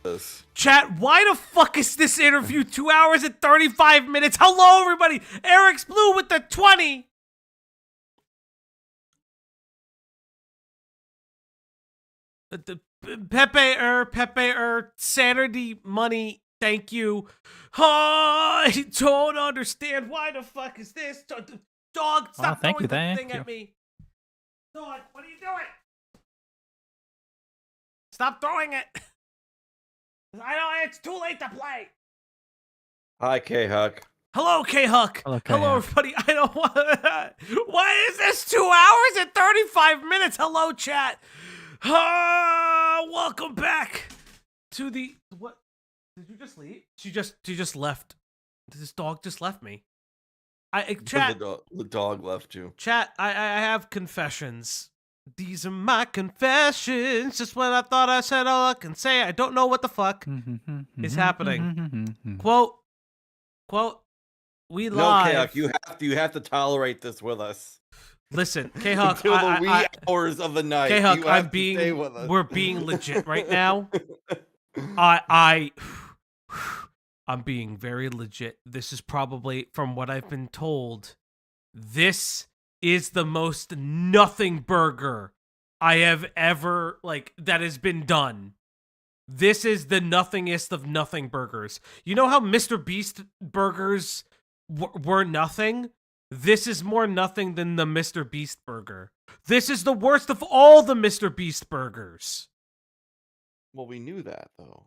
this. Chat, why the fuck is this interview 2 hours and 35 minutes? Hello, everybody. Eric's Blue with the 20. Pepe, Saturday money. Thank you. I don't understand. Why the fuck is this? Dog, stop throwing the thing at me. Dog, what are you doing? Stop throwing it. I know it's too late to play. Hi, K-Huck. Hello, K-Huck. Hello, everybody. I don't want. Why is this 2 hours and 35 minutes? Hello, chat. Welcome back to the what? Did you just leave? She just left. This dog just left me. Chat. The dog left you. Chat. I have confessions. These are my confessions. Just when I thought I said all I can say, I don't know what the fuck is happening. Quote. We live. No, K-Huck, you have to tolerate this with us. Listen, K-Huck, until the wee hours of the night. K-Huck, we're being legit right now. I'm being very legit. This is probably, from what I've been told, this is the most nothing burger I have ever, that has been done. This is the nothingest of nothing burgers. You know how Mr. Beast burgers were nothing? This is more nothing than the Mr. Beast burger. This is the worst of all the Mr. Beast burgers. Well, we knew that, though.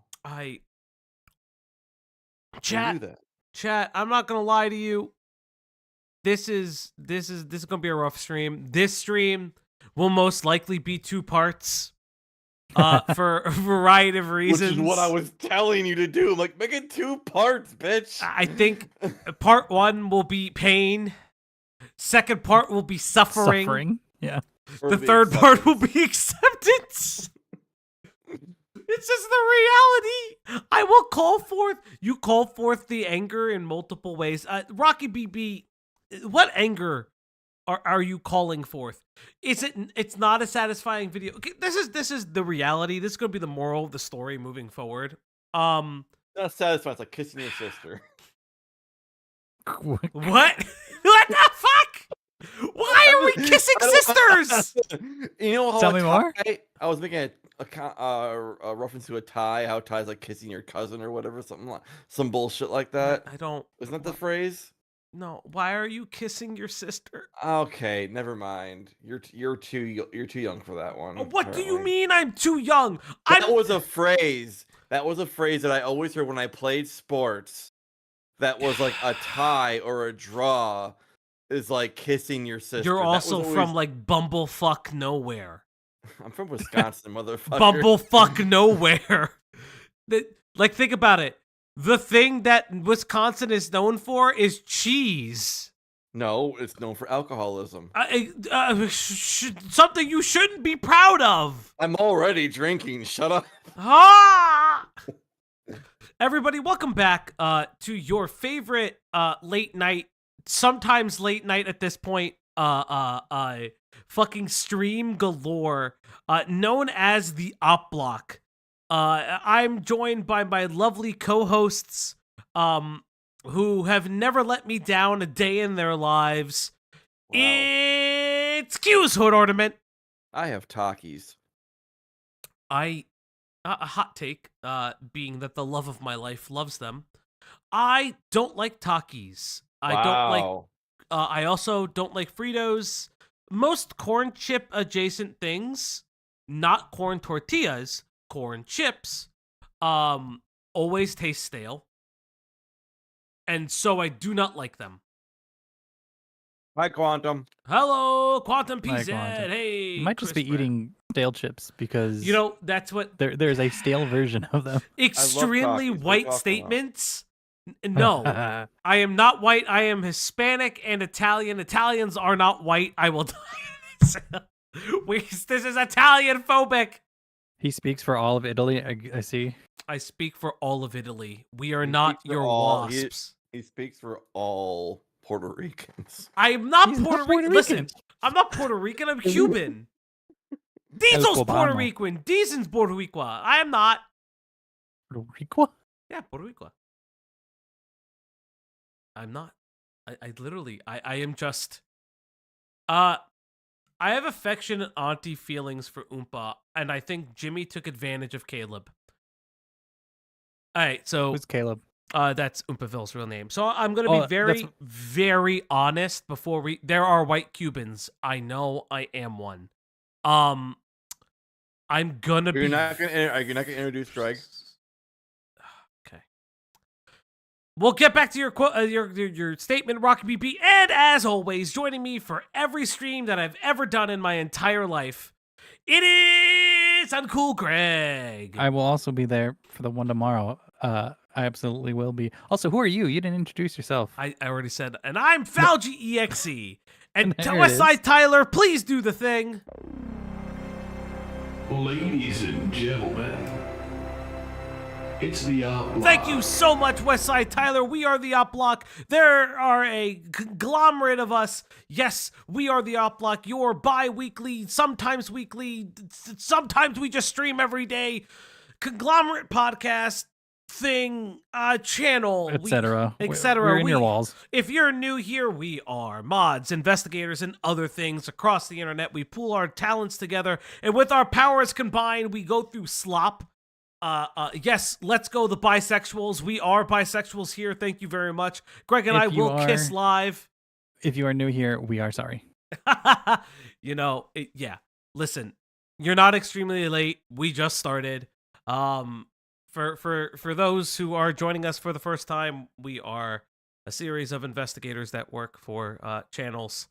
Chat, I'm not gonna lie to you. This is gonna be a rough stream. This stream will most likely be 2 parts. For a variety of reasons. Which is what I was telling you to do. I'm like, make it 2 parts, bitch. I think part 1 will be pain. Second part will be suffering. Yeah. The third part will be acceptance. It's just the reality. I will call forth. You call forth the anger in multiple ways. Rocky BB, what anger are you calling forth? It's not a satisfying video. Okay, this is the reality. This is gonna be the moral of the story moving forward. Not satisfying. It's like kissing your sister. What? What the fuck? Why are we kissing sisters? You know how Tell me more. I was making a reference to a tie. How ties like kissing your cousin or whatever, some bullshit like that. I don't. Isn't that the phrase? No. Why are you kissing your sister? Okay, never mind. You're too young for that one. What do you mean I'm too young? That was a phrase. That was a phrase that I always heard when I played sports. That was like a tie or a draw is like kissing your sister. You're also from like bumblefuck nowhere. I'm from Wisconsin, motherfucker. Bumblefuck nowhere. Like, think about it. The thing that Wisconsin is known for is cheese. No, it's known for alcoholism. Something you shouldn't be proud of. I'm already drinking. Shut up. Ah! Everybody, welcome back to your favorite late night, sometimes late night at this point, fucking stream galore, known as the Opp Block. I'm joined by my lovely co-hosts, who have never let me down a day in their lives. Wow. It's Q's Hood Ornament. I have Takis. A hot take, being that the love of my life loves them. I don't like Takis. I also don't like Fritos. Most corn chip adjacent things, not corn tortillas, corn chips, always taste stale. And so I do not like them. Hi, Quantum. Hello, Quantum PZ. Hi, Quantum. Hey, You might just be Crisper. eating stale chips because That's what there's a stale version of them. extremely Takis. white statements. No, I am not white. I am Hispanic and Italian. Italians are not white. I will die. This is Italian phobic. He speaks for all of Italy. I see. I speak for all of Italy. We are not your wasps. He speaks for all Puerto Ricans. I am not He's Puerto not Puerto Rican. Listen, Rican. I'm not Puerto Rican. I'm Cuban. Diesel's Obama. Puerto Rican. Diesel's Puerto Rican. I am not. Puerto Rico? Yeah, Puerto Rico. I'm not. I literally, I am just. I have affectionate auntie feelings for Oompa, and I think Jimmy took advantage of Caleb. All right, so Who's Caleb? that's Oompaville's real name. So I'm gonna Oh, be very, very honest. Before there are white Cubans. I know I am one. I'm gonna You're be. not gonna introduce Greg. Okay. We'll get back to your quote, your statement, Rocky BB, and as always, joining me for every stream that I've ever done in my entire life, it is Uncool Greg. I will also be there for the one tomorrow. I absolutely will be. Also, who are you? You didn't introduce yourself. I already said, and I'm Falgi.Exe. And There it Westside is. Tyler, please do the thing. Ladies and gentlemen, it's the Opp Block. Thank you so much, Westside Tyler. We are the Opp Block. There are a conglomerate of us. Yes, we are the Opp Block. Your bi-weekly, sometimes weekly, sometimes we just stream every day, conglomerate podcast thing, channel, Etc. etc. We're in your walls. If you're new here, we are mods, investigators, and other things across the internet. We pool our talents together, and with our powers combined, we go through slop. Yes, let's go the bisexuals. We are bisexuals here. Thank you very much. Greg and I will kiss live. If you are new here, we are sorry. You know, yeah. Listen, you're not extremely late. We just started. For those who are joining us for the first time, we are a series of investigators that work for channels,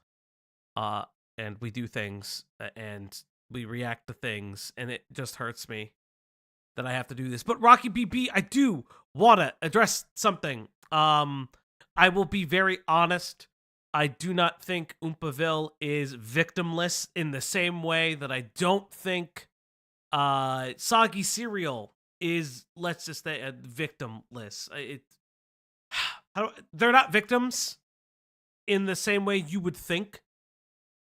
and we do things, and we react to things, and it just hurts me that I have to do this. But Rocky BB, I do want to address something. I will be very honest. I do not think Oompaville is victimless in the same way that I don't think Soggy Cereal is, let's just say, victimless. They're not victims in the same way you would think.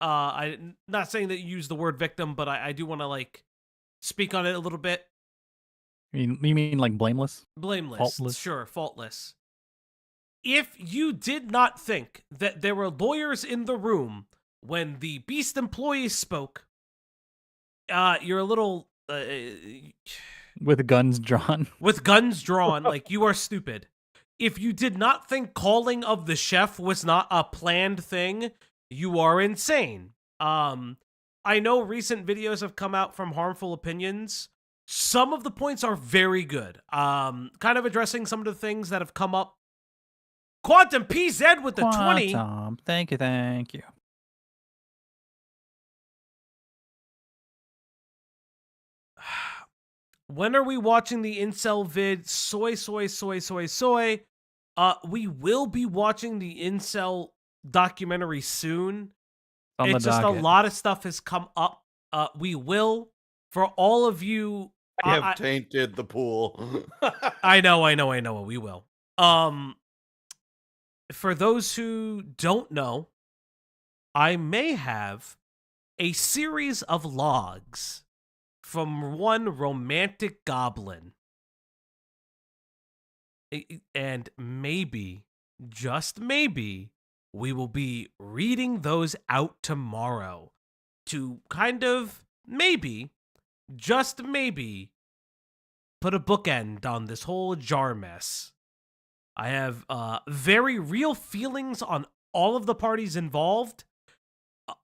I'm not saying that you use the word victim, but I do want to like speak on it a little bit. You mean like blameless? Blameless. Faultless? Sure, faultless. If you did not think that there were lawyers in the room when the Beast employees spoke, you're a little... With guns drawn. with guns drawn, like, you are stupid. If you did not think calling of the chef was not a planned thing, you are insane. I know recent videos have come out from Harmful Opinions. Some of the points are very good. Kind of addressing some of the things that have come up. Quantum PZ with the 20. Thank you. When are we watching the incel vid? Soy. We will be watching the incel documentary soon. It's just a lot of stuff has come up. We will, for all of you. I have tainted the pool. I know. We will. For those who don't know, I may have a series of logs from one romantic goblin. And maybe, just maybe, we will be reading those out tomorrow to kind of, maybe, just maybe, put a bookend on this whole jar mess. I have very real feelings on all of the parties involved,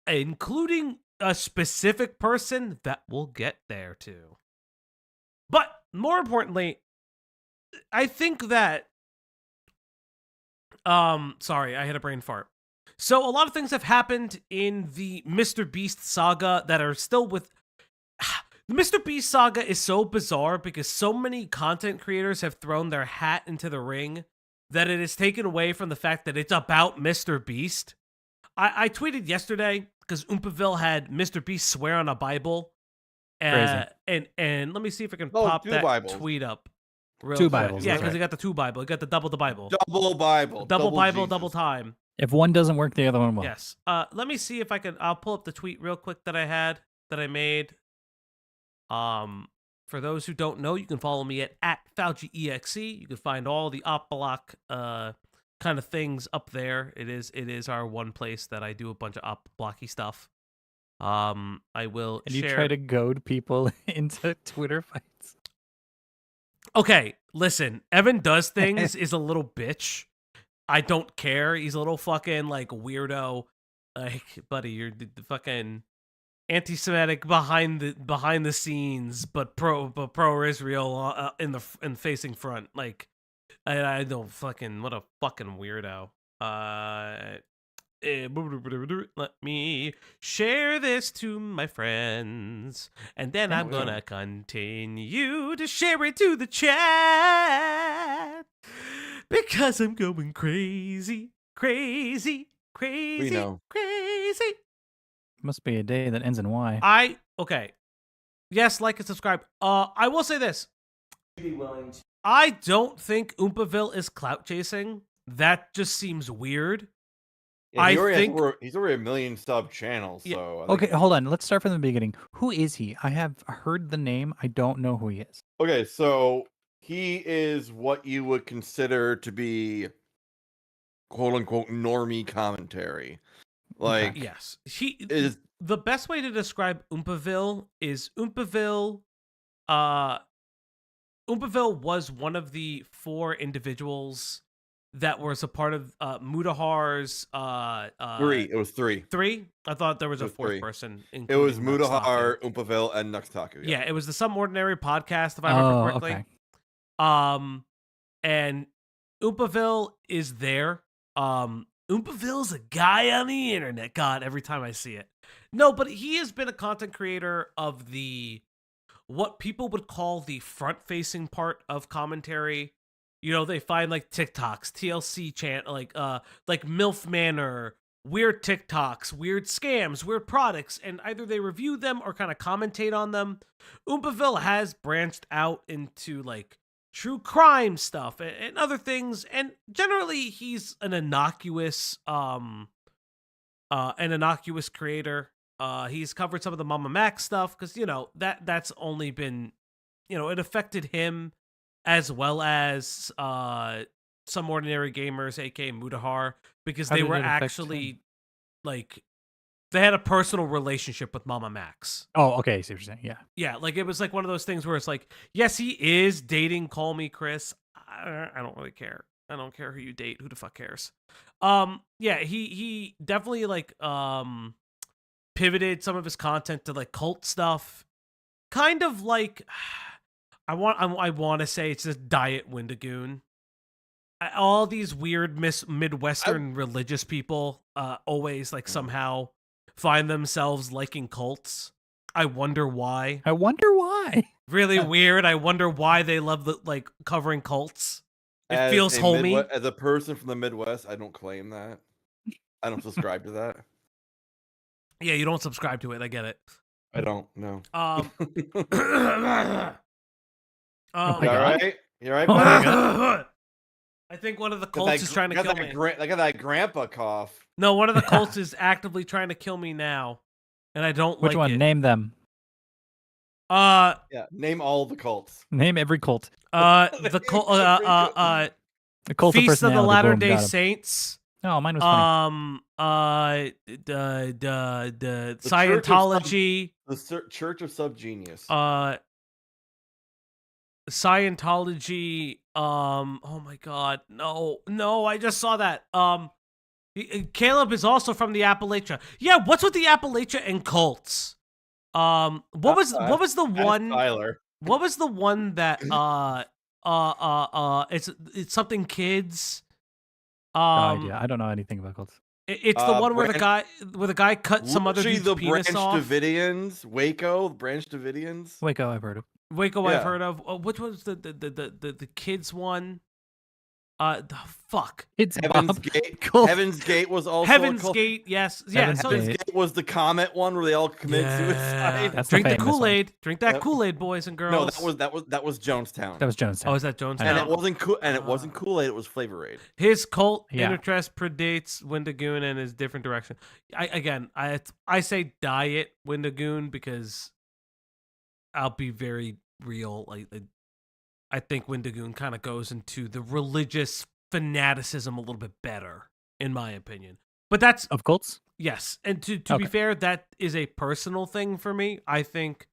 including a specific person that we'll get there too. But more importantly, I think that sorry, I had a brain fart. So a lot of things have happened in the Mr. Beast saga that are still with the Mr. Beast saga is so bizarre because so many content creators have thrown their hat into the ring that it is taken away from the fact that it's about Mr. Beast. I tweeted yesterday because Oompaville had Mr. Beast swear on a Bible. And let me see if I can pop that tweet up. Two Bibles. Yeah, because he got the two Bible. He got the double Bible. Double Bible. Double Bible, Jesus. double time. If one doesn't work, the other one will. Yes. Let me see if I can. I'll pull up the tweet real quick that I made. For those who don't know, you can follow me at Falgi.Exe. You can find all the Opp Block kind of things up there. It is our one place that I do a bunch of Opp Blocky stuff. I will And share. you try to goad people into Twitter fights. Okay, listen. Evan does things is a little bitch. I don't care. He's a little fucking like weirdo. Like, buddy, you're the fucking anti-Semitic behind the scenes, but pro Israel in the facing front. Like, I don't fucking what a fucking weirdo. Let me share this to my friends, and then I'm gonna continue to share it to the chat because I'm going crazy. We know. Crazy. Must be a day that ends in Y. Okay. Yes, like and subscribe. I will say this. I don't think Oompaville is clout chasing. That just seems weird. Yeah, he's already a million sub channel, so Okay, hold on. Let's start from the beginning. Who is he? I have heard the name. I don't know who he is. Okay, so he is what you would consider to be quote unquote normie commentary. Like, yes, the best way to describe Oompaville is Oompaville was one of the 4 individuals that was a part of Mudahar's 3. It was 3. 3? I thought there was a 4th 3. person. It was Mudahar, Nuxtaku. Oompaville, and Nuxtaku. Yeah, it was the Some Ordinary podcast, if I remember correctly. Okay. And Oompaville is there. Oompaville's a guy on the internet. God, every time I see it. No, but he has been a content creator of what people would call the front-facing part of commentary. You know, they find like TikToks, TLC chant, like MILF Manor, weird TikToks, weird scams, weird products, and either they review them or kind of commentate on them. Oompaville has branched out into like true crime stuff and other things, and generally he's an innocuous creator. He's covered some of the Mama Max stuff because that's only been, it affected him as well as Some Ordinary Gamers, aka Mudahar, because they were actually like they had a personal relationship with Mama Max. Oh, okay. I see what you're saying. Yeah. Yeah, like it was like one of those things where it's like, yes, he is dating Call Me Chris. I don't really care. I don't care who you date. Who the fuck cares? Yeah, he definitely like pivoted some of his content to like cult stuff. Kind of like I want to say it's just Diet Wendigoon. All these weird Midwestern religious people always like somehow find themselves liking cults. I wonder why. Really weird. I wonder why they love like covering cults. It feels homey. As a person from the Midwest, I don't claim that. I don't subscribe to that. Yeah, you don't subscribe to it. I get it. I don't. No. Oh you all right? You all right, Oh my buddy? I think one of the cults is trying to kill me. Look at that grandpa cough. No, one of the cults is actively trying to kill me now, and I don't like it. Which one? Name them. Yeah, name all the cults. Name every cult. The cult. The cult Feast of the personality. Latter-day Saints. Oh, mine was funny. The Scientology. The Church of Subgenius. Scientology. Oh my God, no! I just saw that. Caleb is also from the Appalachia. Yeah, what's with the Appalachia and cults? What was the one? Tyler. What was the one that it's something kids. No idea. I don't know anything about cults. It's the one where the guy cut some other dude's penis off. Branch Davidians, Waco, Branch Davidians. Waco, I've heard of. Waco, yeah. I've heard of. Which was the kids one? The fuck. It's Heaven's Gate. Heaven's Gate was also Heaven's Gate. Yes, yeah. Heaven's Gate was the comet one where they all commit suicide. That's Drink the Kool-Aid. Drink that Kool-Aid, boys and girls. No, that was Jonestown. That was Jonestown. Oh, is that Jonestown? And it wasn't cool. And it wasn't Kool-Aid. It was Flavor Aid. His cult interest predates Wendigoon and his different direction. I say Diet Wendigoon because I'll be very real. Like, I think Windigoon kind of goes into the religious fanaticism a little bit better, in my opinion. But that's Of cults? yes, and to be Okay. fair, that is a personal thing for me. I think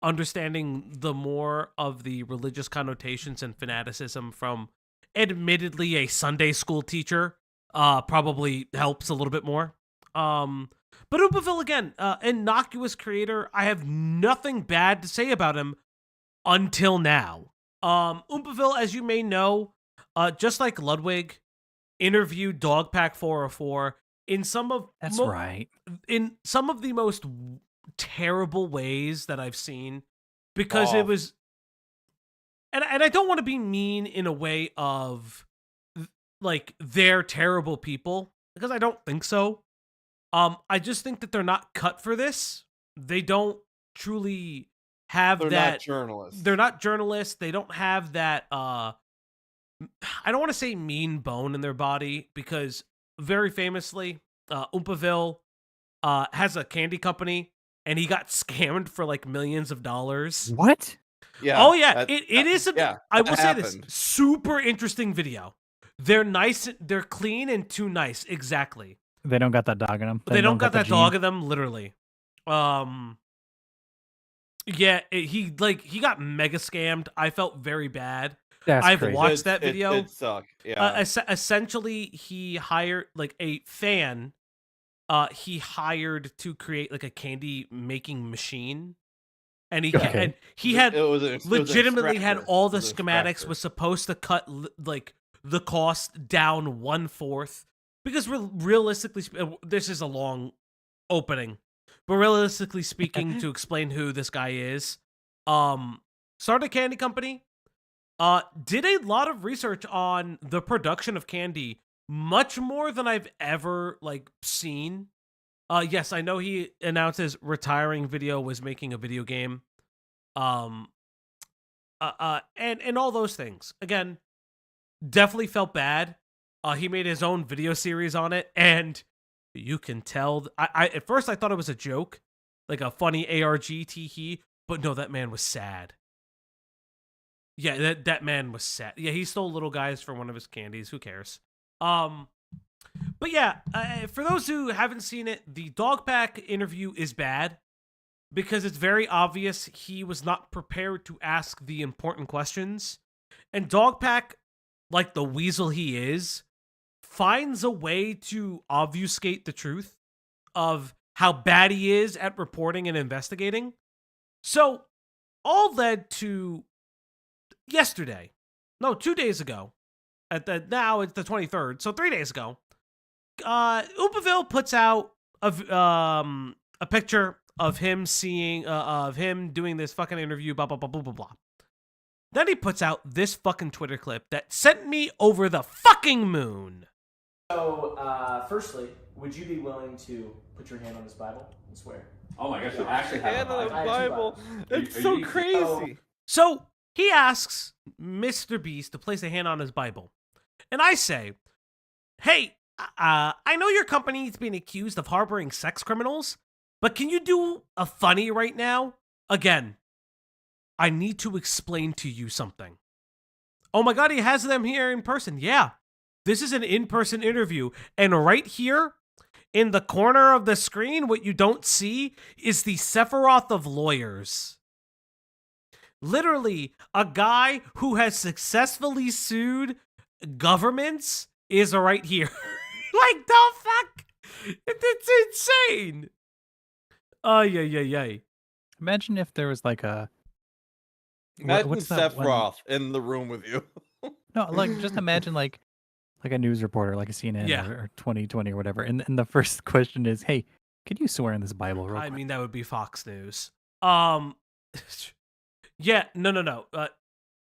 understanding the more of the religious connotations and fanaticism from admittedly a Sunday school teacher probably helps a little bit more. But Oopaville, again, innocuous creator. I have nothing bad to say about him until now. Oopaville, as you may know, just like Ludwig, interviewed Dogpack 404 in some of That's right. in some of the most terrible ways that I've seen, because it was, and I don't want to be mean in a way of like they're terrible people, because I don't think so. I just think that they're not cut for this. They don't truly have They're that. not journalists. They're not journalists. They don't have that. I don't want to say mean bone in their body, because very famously, Oopaville has a candy company, and he got scammed for like millions of dollars. What? Yeah. Oh yeah, it is. I will say this: happened. super interesting video. They're nice. They're clean and too nice. Exactly. They don't got that dog in them. They don't got the that gene. dog in them. Literally. Yeah, he got mega scammed. I felt very bad. I've crazy. watched that video. It sucked. Yeah. Essentially, he hired like a fan. He hired to create like a candy making machine, and he Okay. and he had It was an legitimately had extractor. all It the was an schematics. extractor. Was supposed to cut like the cost down 1/4, because realistically, this is a long opening, but realistically speaking, to explain who this guy is, started a candy company. Did a lot of research on the production of candy, much more than I've ever like seen. Yes, I know he announced his retiring video was making a video game. And all those things. Again, definitely felt bad. He made his own video series on it, and you can tell. I at first I thought it was a joke, like a funny ARG tee, but no, that man was sad. Yeah, that man was sad. Yeah, he stole little guys for one of his candies. Who cares? But yeah, for those who haven't seen it, the Dogpack interview is bad because it's very obvious he was not prepared to ask the important questions. And Dogpack, like the weasel he is, finds a way to obfuscate the truth of how bad he is at reporting and investigating. So, all led to yesterday. No, 2 days ago. Now it's the 23rd, so 3 days ago. Oopaville puts out a picture of him of him doing this fucking interview, blah blah blah blah blah blah. Then he puts out this fucking Twitter clip that sent me over the fucking moon. So, firstly, would you be willing to put your hand on this Bible and swear? Oh my gosh, you actually have a Bible. It's so crazy. So he asks Mr. Beast to place a hand on his Bible, and I say, "Hey, I know your company's being accused of harboring sex criminals, but can you do a funny right now? Again, I need to explain to you something." Oh my god, he has them here in person. Yeah, this is an in-person interview. And right here in the corner of the screen, what you don't see is the Sephiroth of lawyers. Literally, a guy who has successfully sued governments is right here. Like, the fuck? It's insane. Yay. Imagine if there was like a. Imagine what's that one- Sephiroth in the room with you. No, like just imagine like a news reporter, like a CNN Yeah. or 2020 or whatever, and the first question is, "Hey, could you swear in this Bible real I quick?" mean, that would be Fox News. Yeah, no.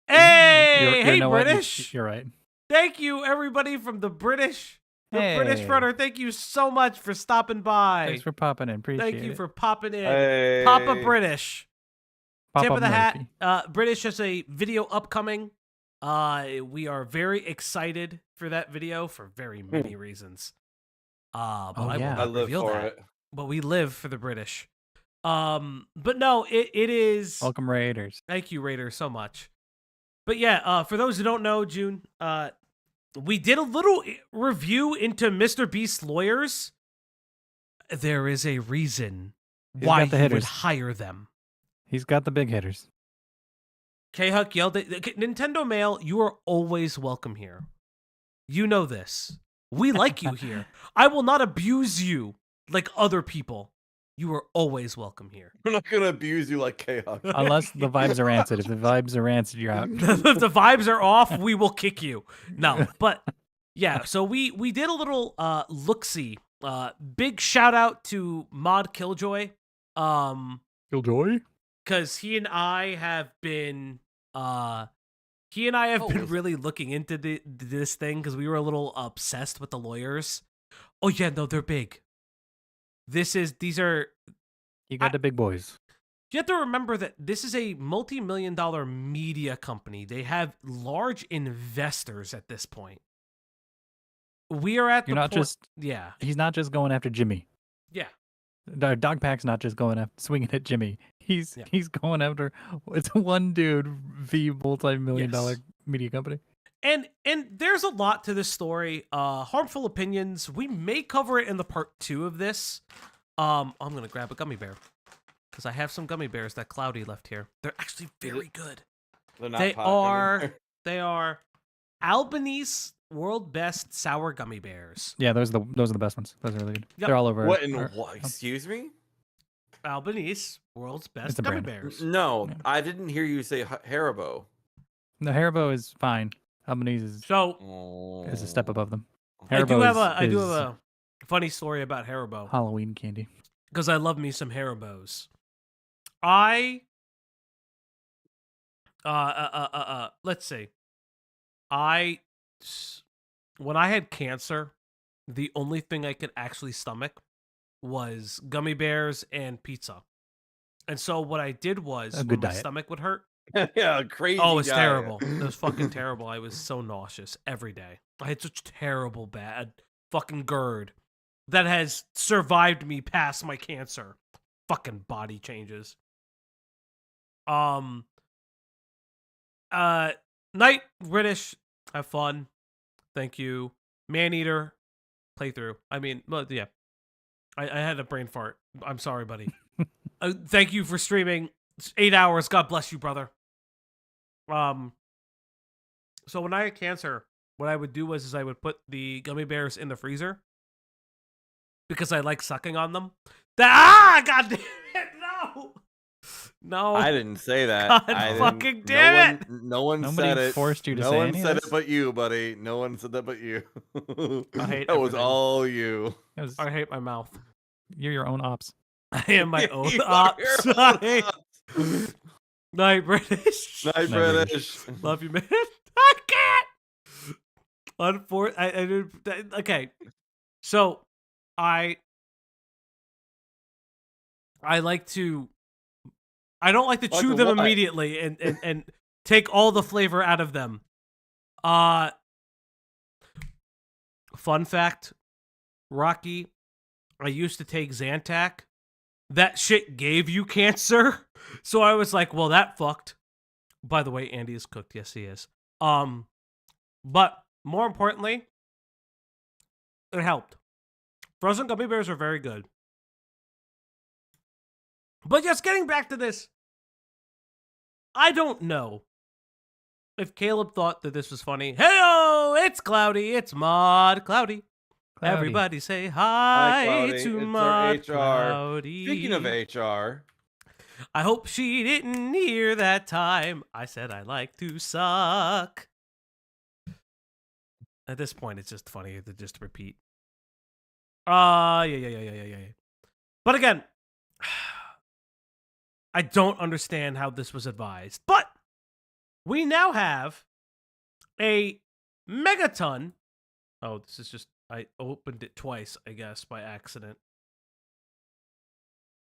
Hey, You know what? British. You're right. Thank you, everybody from the British. The British Hey. Runner, thank you so much for stopping by. Thanks for popping in. Appreciate Thank you it. for popping in. Hey. Papa British. Pop Tip up of the Murphy. hat. British has a video upcoming. We are very excited for that video for very many reasons. But Oh, I will yeah. not I live reveal for that. it. But we live for the British. But no, it is. Welcome, Raiders. Thank you, Raiders, so much. But yeah, for those who don't know, June, we did a little review into Mr. Beast's lawyers. There is a reason why he would hire them. He's got the big hitters. K-Huck yelled at Nintendo Mail, you are always welcome here. You know this. We like you here. I will not abuse you like other people. You are always welcome here. We're not going to abuse you like K-Huck. Unless the vibes are rancid. If the vibes are rancid, you're out. If the vibes are off, we will kick you. No, but yeah, so we did a little look-see. Big shout out to Mod Killjoy. Killjoy? Because he and I have been really looking into this thing because we were a little obsessed with the lawyers. Oh yeah, no, they're big. These are. You got the big boys. You have to remember that this is a multi-million-dollar media company. They have large investors at this point. We are at yeah. He's not just going after Jimmy. Yeah. Dogpack's not just going after swinging at Jimmy. He's going after it's one dude v multi-million-dollar media company. And there's a lot to this story. Harmful opinions. We may cover it in the part 2 of this. I'm gonna grab a gummy bear because I have some gummy bears that Cloudy left here. They're actually very good. They're not They are Albanese world best sour gummy bears. Yeah, those are the best ones. Those are really good. Yep. They're all over. What? Excuse me? Albanese world's best gummy bears. No, I didn't hear you say Haribo. No, Haribo is fine. Albanese is a step above them. Haribo I do have a funny story about Haribo. Halloween candy. Because I love me some Haribos. Let's see. When I had cancer, the only thing I could actually stomach was gummy bears and pizza. And so what I did was when my stomach would hurt. Yeah, crazy. Oh, it was terrible. It was fucking terrible. I was so nauseous every day. I had such terrible, bad fucking GERD that has survived me past my cancer. Fucking body changes. Night British, have fun. Thank you. Maneater, playthrough. I mean, well, yeah. I had a brain fart. I'm sorry, buddy. Thank you for streaming. It's 8 hours. God bless you, brother. So when I had cancer, what I would do was I would put the gummy bears in the freezer because I like sucking on them. God damn it, no. I didn't say that. God fucking damn it. Nobody said it. Forced you to say No one said it but you, buddy. No one said that but you. I hate that was all you. I hate my mouth. You're your own ops. I am my own ops. Night British. Night British. Love you, man. I can't. Okay. So I like to. I don't like to chew them immediately and take all the flavor out of them. Fun fact, Rocky, I used to take Zantac. That shit gave you cancer. So I was like, well, that fucked. By the way, Andy is cooked. Yes, he is. But more importantly, it helped. Frozen gummy bears are very good. But just getting back to this, I don't know if Caleb thought that this was funny. Hey-o, it's Cloudy. It's Mod Cloudy. Everybody say hi to Mod Cloudy. Speaking of HR. I hope she didn't hear that time I said I like to suck. At this point, it's just funny to just repeat. Yeah. But again, I don't understand how this was advised. But we now have a megaton. Oh, this is just, I opened it twice, I guess, by accident.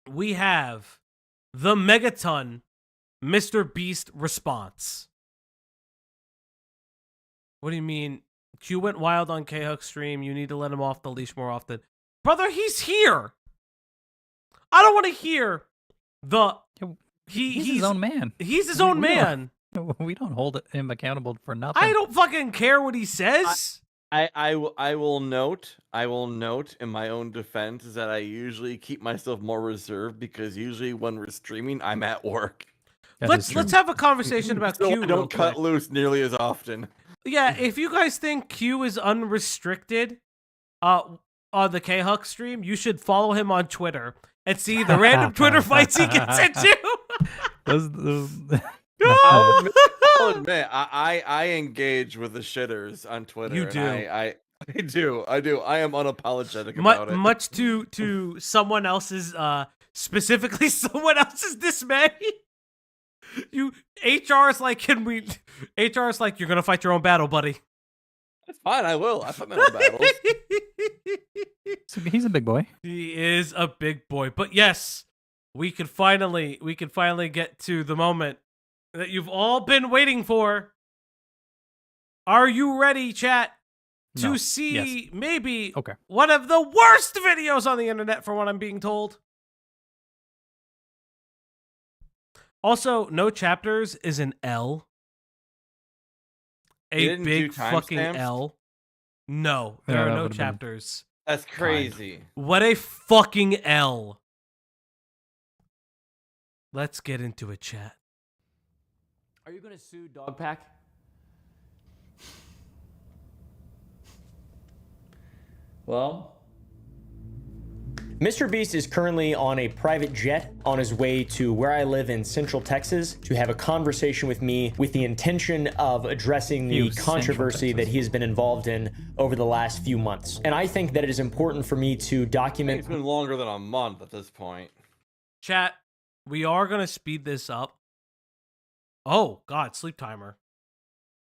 We have the megaton Mr. Beast response. What do you mean? Q went wild on K-Huck's stream. You need to let him off the leash more often. Brother, he's here. I don't want to hear He's his own man. He's his own man. We don't hold him accountable for nothing. I don't fucking care what he says. I will note in my own defense is that I usually keep myself more reserved because usually when we're streaming, I'm at work. Let's have a conversation about So Q. I don't cut loose nearly as often. Yeah, if you guys think Q is unrestricted on the K-Huck stream, you should follow him on Twitter and see the random Twitter fights he gets into. I'll admit, I engage with the shitters on Twitter. You do. I do. I am unapologetic about it. Much to someone else's, specifically someone else's dismay. HR is like, you're gonna fight your own battle, buddy. That's fine. I will. I fight my own battles. He's a big boy. He is a big boy. But yes, we can finally get to the moment that you've all been waiting for. Are you ready, chat, to see maybe one of the worst videos on the internet for what I'm being told? Also, no chapters is an L. A big fucking L. No, there are no chapters. That's crazy. What a fucking L. Let's get into it, chat. Are you going to sue Dogpack? Well, Mr. Beast is currently on a private jet on his way to where I live in Central Texas to have a conversation with me with the intention of addressing the controversy that he has been involved in over the last few months. And I think that it is important for me to document... It's been longer than a month at this point. Chat, we are going to speed this up. Oh, God, sleep timer.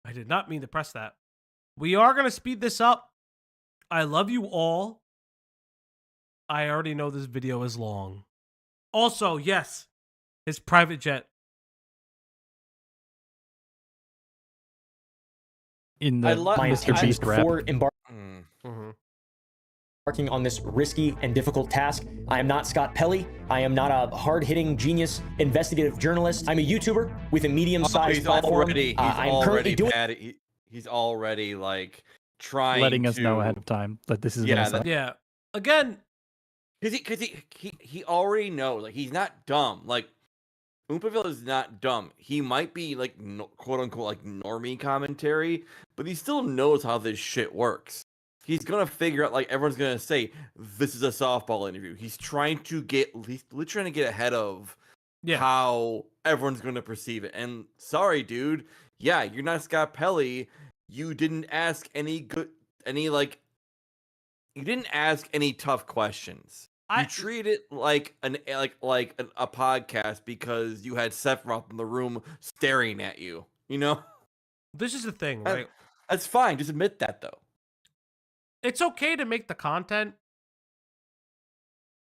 I did not mean to press that. We are going to speed this up. I love you all. I already know this video is long. Also, yes, his private jet. In the Mr. Beast rap. Embarking on this risky and difficult task. I am not Scott Pelley. I am not a hard-hitting genius investigative journalist. I'm a YouTuber with a medium-sized platform. He's already like trying letting us know ahead of time that this is yeah. Again, because he already knows, like, he's not dumb. Like, Oompaville is not dumb. He might be like quote unquote like normie commentary, but he still knows how this shit works. He's gonna figure out, like, everyone's gonna say this is a softball interview. He's trying to get trying to get ahead of how everyone's gonna perceive it. And sorry, dude, yeah, you're not Scott Pelley. You didn't ask any tough questions. You treat it like a podcast because you had Sephiroth in the room staring at you. You know, this is the thing, right? That's fine. Just admit that, though. It's okay to make the content.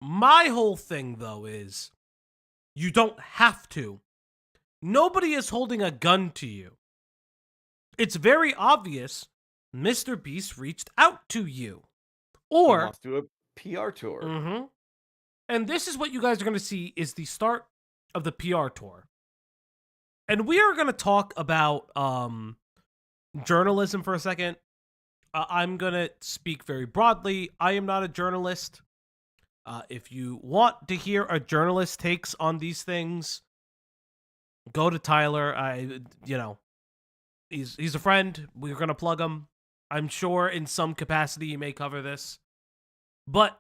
My whole thing, though, is you don't have to. Nobody is holding a gun to you. It's very obvious Mr. Beast reached out to you. Or he wants to do a PR tour. Mm-hmm. And this is what you guys are going to see is the start of the PR tour. And we are going to talk about journalism for a second. I'm going to speak very broadly. I am not a journalist. If you want to hear a journalist's takes on these things, go to Tyler. He's a friend. We're going to plug him. I'm sure in some capacity he may cover this. But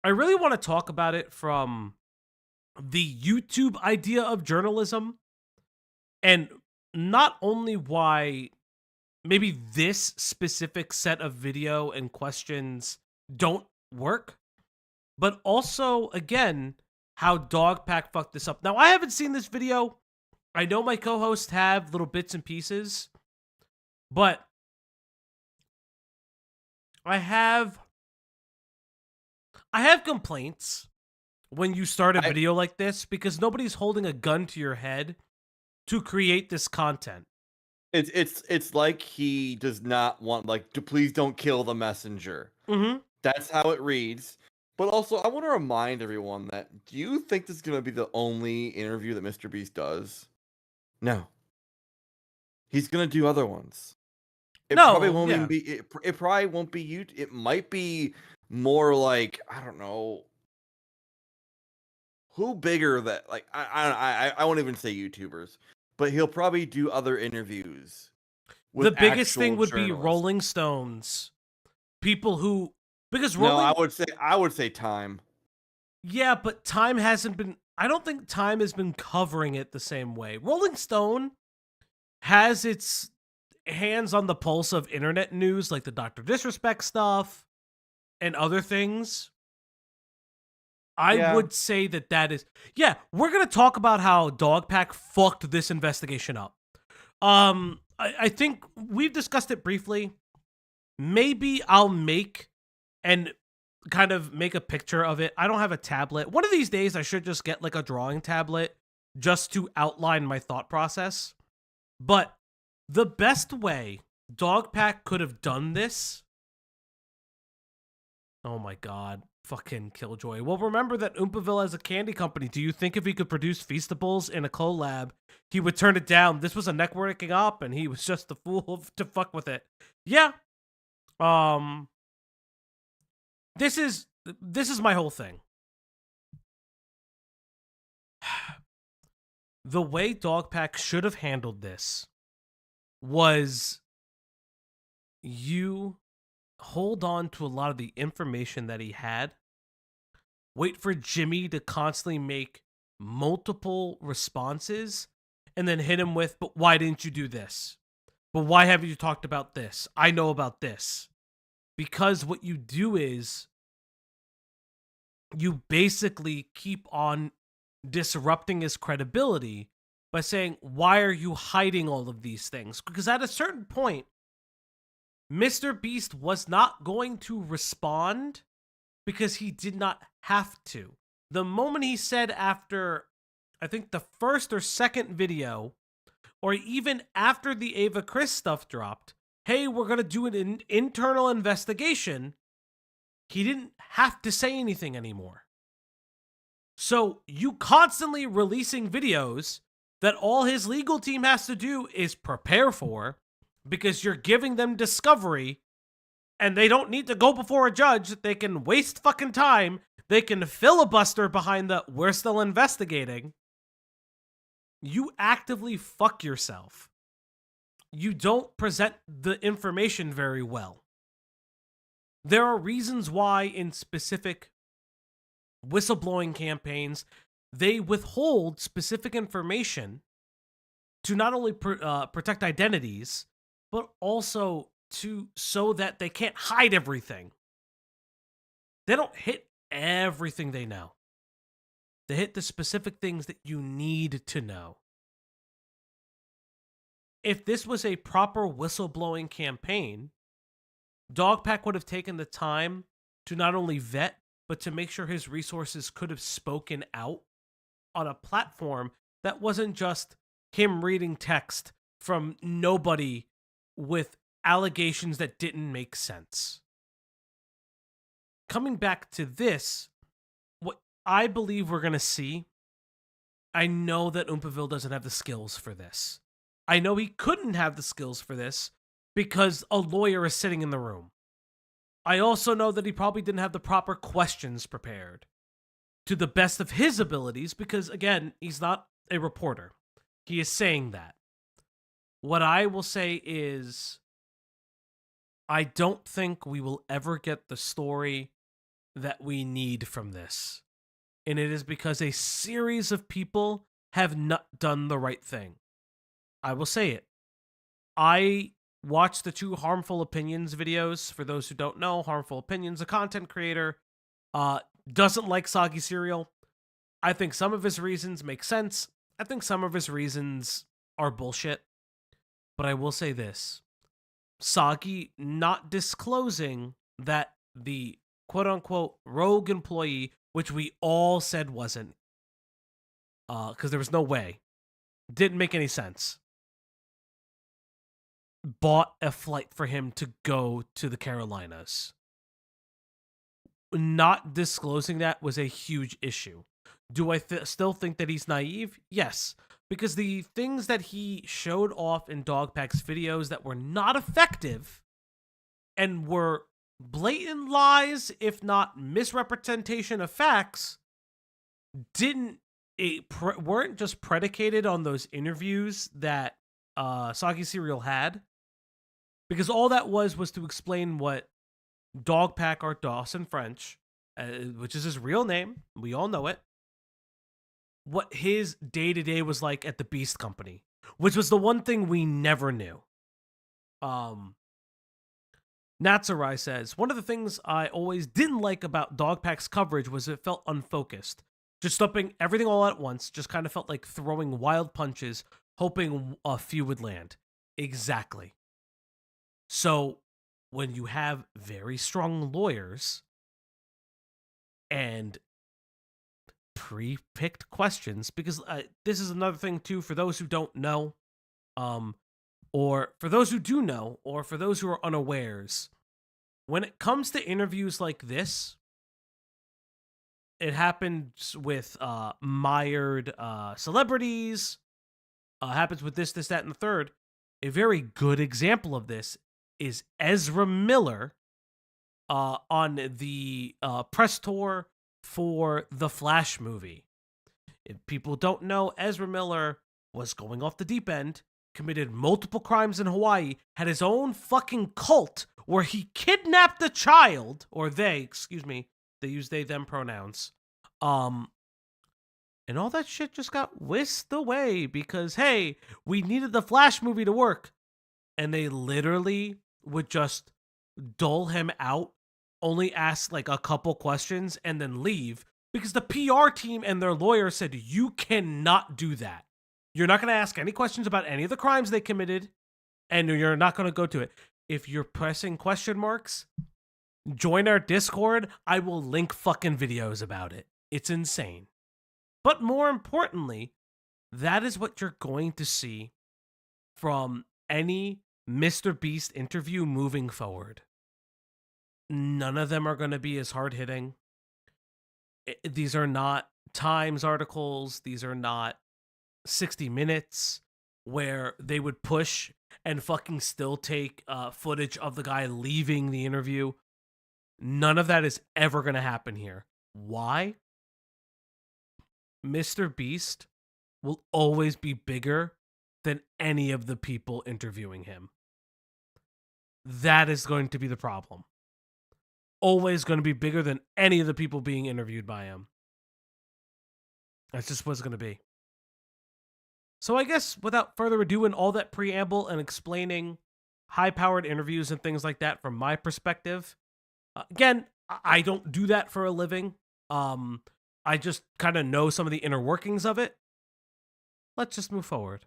I really want to talk about it from the YouTube idea of journalism, and not only why maybe this specific set of video and questions don't work, but also, again, how Dogpack fucked this up. Now, I haven't seen this video. I know my co-hosts have little bits and pieces, but I have complaints when you start a video like this because nobody's holding a gun to your head to create this content. It's like he does not want, like, to please don't kill the messenger. Mm-hmm. That's how it reads. But also, I want to remind everyone that, do you think this is going to be the only interview that Mr. Beast does? No. He's going to do other ones. It probably won't even be, it probably won't be you. It might be more like, I don't know, who bigger that, like, I won't even say YouTubers, but he'll probably do other interviews. The biggest thing would be Rolling Stones. People who, because Rolling... No, I would say Time. Yeah, but Time hasn't been, I don't think Time has been covering it the same way. Rolling Stone has its hands on the pulse of internet news, like the Dr. Disrespect stuff and other things. I would say that is... Yeah, we're going to talk about how Dogpack fucked this investigation up. I think we've discussed it briefly. Maybe I'll make and kind of make a picture of it. I don't have a tablet. One of these days, I should just get like a drawing tablet just to outline my thought process. But the best way Dogpack could have done this... Oh my god. Fucking Killjoy. Well, remember that Oompaville has a candy company. Do you think if he could produce Feastables in a collab, he would turn it down? This was a networking op, and he was just a fool to fuck with it. Yeah. This is my whole thing. The way Dogpack should have handled this was you hold on to a lot of the information that he had. Wait for Jimmy to constantly make multiple responses and then hit him with, but why didn't you do this? But why haven't you talked about this? I know about this. Because what you do is you basically keep on disrupting his credibility by saying, why are you hiding all of these things? Because at a certain point, Mr. Beast was not going to respond because he did not have to. The moment he said after, I think the first or second video, or even after the Ava Chris stuff dropped, hey, we're going to do an internal investigation, he didn't have to say anything anymore. So you constantly releasing videos that all his legal team has to do is prepare for, because you're giving them discovery, and they don't need to go before a judge. They can waste fucking time. They can filibuster behind the, we're still investigating. You actively fuck yourself. You don't present the information very well. There are reasons why in specific whistleblowing campaigns, they withhold specific information to not only protect identities, but also so that they can't hide everything. They don't hit everything they know. They hit the specific things that you need to know. If this was a proper whistleblowing campaign, Dogpack would have taken the time to not only vet, but to make sure his resources could have spoken out on a platform that wasn't just him reading text from nobody with allegations that didn't make sense. Coming back to this, what I believe we're going to see, I know that Oompaville doesn't have the skills for this. I know he couldn't have the skills for this because a lawyer is sitting in the room. I also know that he probably didn't have the proper questions prepared to the best of his abilities because, again, he's not a reporter. He is saying that. What I will say is, I don't think we will ever get the story that we need from this. And it is because a series of people have not done the right thing. I will say it. I watched the 2 Harmful Opinions videos. For those who don't know, Harmful Opinions, a content creator, doesn't like soggy cereal. I think some of his reasons make sense. I think some of his reasons are bullshit. But I will say this. Soggy not disclosing that the quote-unquote rogue employee, which we all said wasn't, because there was no way, didn't make any sense, bought a flight for him to go to the Carolinas. not disclosing that was a huge issue. Do I still think that he's naive? Yes. Because the things that he showed off in Dogpack's videos that were not effective and were blatant lies, if not misrepresentation of facts, weren't just predicated on those interviews that Soggy Cereal had. Because all that was to explain what Dogpack or Dawson French, which is his real name, we all know it, what his day-to-day was like at the Beast Company, which was the one thing we never knew. Natsurai says, one of the things I always didn't like about Dogpack's coverage was it felt unfocused. Just dumping everything all at once just kind of felt like throwing wild punches, hoping a few would land. Exactly. So, when you have very strong lawyers and pre-picked questions, because this is another thing too for those who don't know, or for those who do know, or for those who are unawares, when it comes to interviews like this, it happens with mired celebrities, happens with this, that, and the third. A very good example of this is Ezra Miller on the press tour for the Flash movie. If people don't know, Ezra Miller was going off the deep end, committed multiple crimes in Hawaii, had his own fucking cult where he kidnapped a child, or they use they, them pronouns. And all that shit just got whisked away because, hey, we needed the Flash movie to work. And they literally would just dole him out, only ask like a couple questions, and then leave. Because the PR team and their lawyer said, you cannot do that. You're not going to ask any questions about any of the crimes they committed, and you're not going to go to it. If you're pressing question marks, join our Discord. I will link fucking videos about it. It's insane. But more importantly, that is what you're going to see from any Mr. Beast interview moving forward. None of them are going to be as hard-hitting. These are not Times articles. These are not 60 Minutes where they would push and fucking still take footage of the guy leaving the interview. None of that is ever going to happen here. Why? Mr. Beast will always be bigger than any of the people interviewing him. That is going to be the problem. Always going to be bigger than any of the people being interviewed by him. That's just what it's going to be. So I guess without further ado and all that preamble and explaining high-powered interviews and things like that from my perspective, again, I don't do that for a living. I just kind of know some of the inner workings of it. Let's just move forward.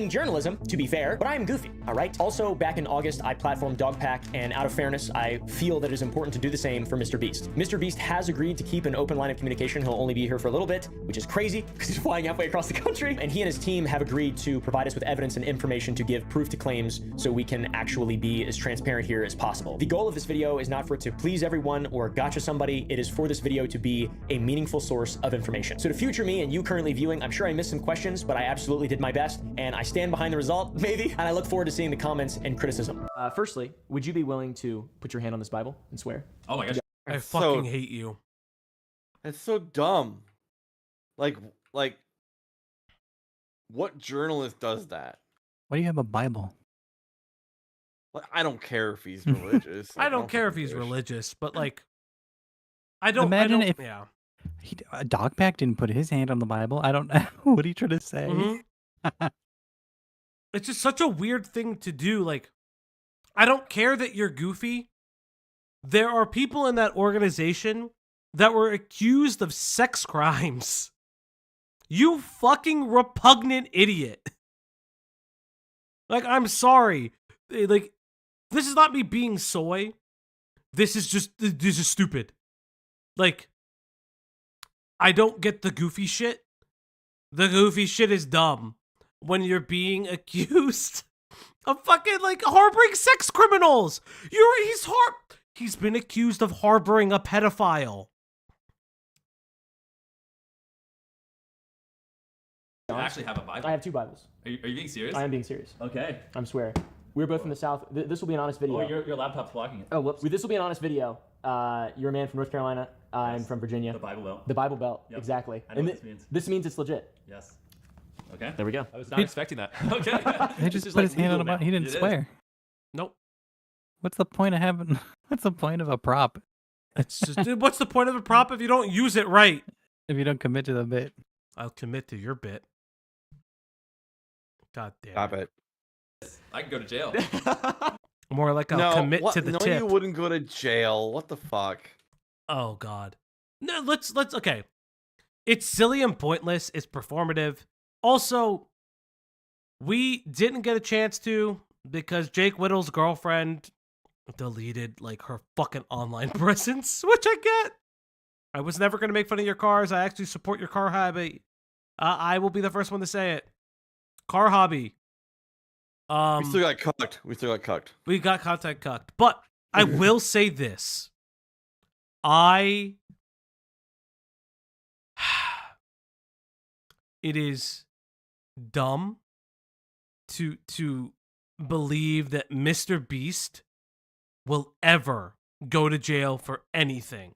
Journalism, to be fair, but I'm goofy, all right? Also, back in August, I platformed Dogpack, and out of fairness, I feel that it is important to do the same for Mr. Beast. Mr. Beast has agreed to keep an open line of communication. He'll only be here for a little bit, which is crazy, because he's flying halfway across the country. And he and his team have agreed to provide us with evidence and information to give proof to claims so we can actually be as transparent here as possible. The goal of this video is not for it to please everyone or gotcha somebody. It is for this video to be a meaningful source of information. So to future me and you currently viewing, I'm sure I missed some questions, but I absolutely did my best, and I stand behind the result, maybe, and I look forward to seeing the comments and criticism. Firstly, would you be willing to put your hand on this Bible and swear? Oh my gosh. I fucking hate you. That's so dumb. Like, what journalist does that? Why do you have a Bible? Like, I don't care if he's religious. I don't care if he's religious, but like, I don't. Imagine if yeah. Dogpack didn't put his hand on the Bible. I don't know. What are you trying to say? Mm-hmm. It's just such a weird thing to do. Like, I don't care that you're goofy. There are people in that organization that were accused of sex crimes. You fucking repugnant idiot. Like, I'm sorry. Like, this is not me being soy. This is stupid. Like, I don't get the goofy shit. The goofy shit is dumb. When you're being accused of fucking like harboring sex criminals. He's been accused of harboring a pedophile. You actually have a Bible? I have 2 Bibles. Are you being serious? I am being serious. Okay. I'm swearing. We're both from the South. This will be an honest video. Oh, your laptop's blocking it. Oh, whoops. This will be an honest video. You're a man from North Carolina. I'm from Virginia. The Bible Belt. The Bible Belt, Yep. exactly. I know what this means. This means it's legit. Yes. Okay. There we go. I was not expecting that. Okay. He just put his hand on a button. He didn't swear. Nope. What's the point of having? What's the point of a prop It's just, dude, what's the point of a prop if you don't use it right? if you don't commit to the bit? I'll commit to your bit. God damn. Stop it. I can go to jail. More like I'll commit to the no, tip. you wouldn't go to jail. What the fuck? Oh God. No, let's okay. It's silly and pointless. It's performative. Also, we didn't get a chance to because Jake Whittle's girlfriend deleted like her fucking online presence, which I get. I was never gonna make fun of your cars. I actually support your car hobby. I will be the first one to say it. Car hobby. We still got cucked. We got contact cucked. But I will say this. It is dumb to believe that Mr. Beast will ever go to jail for anything.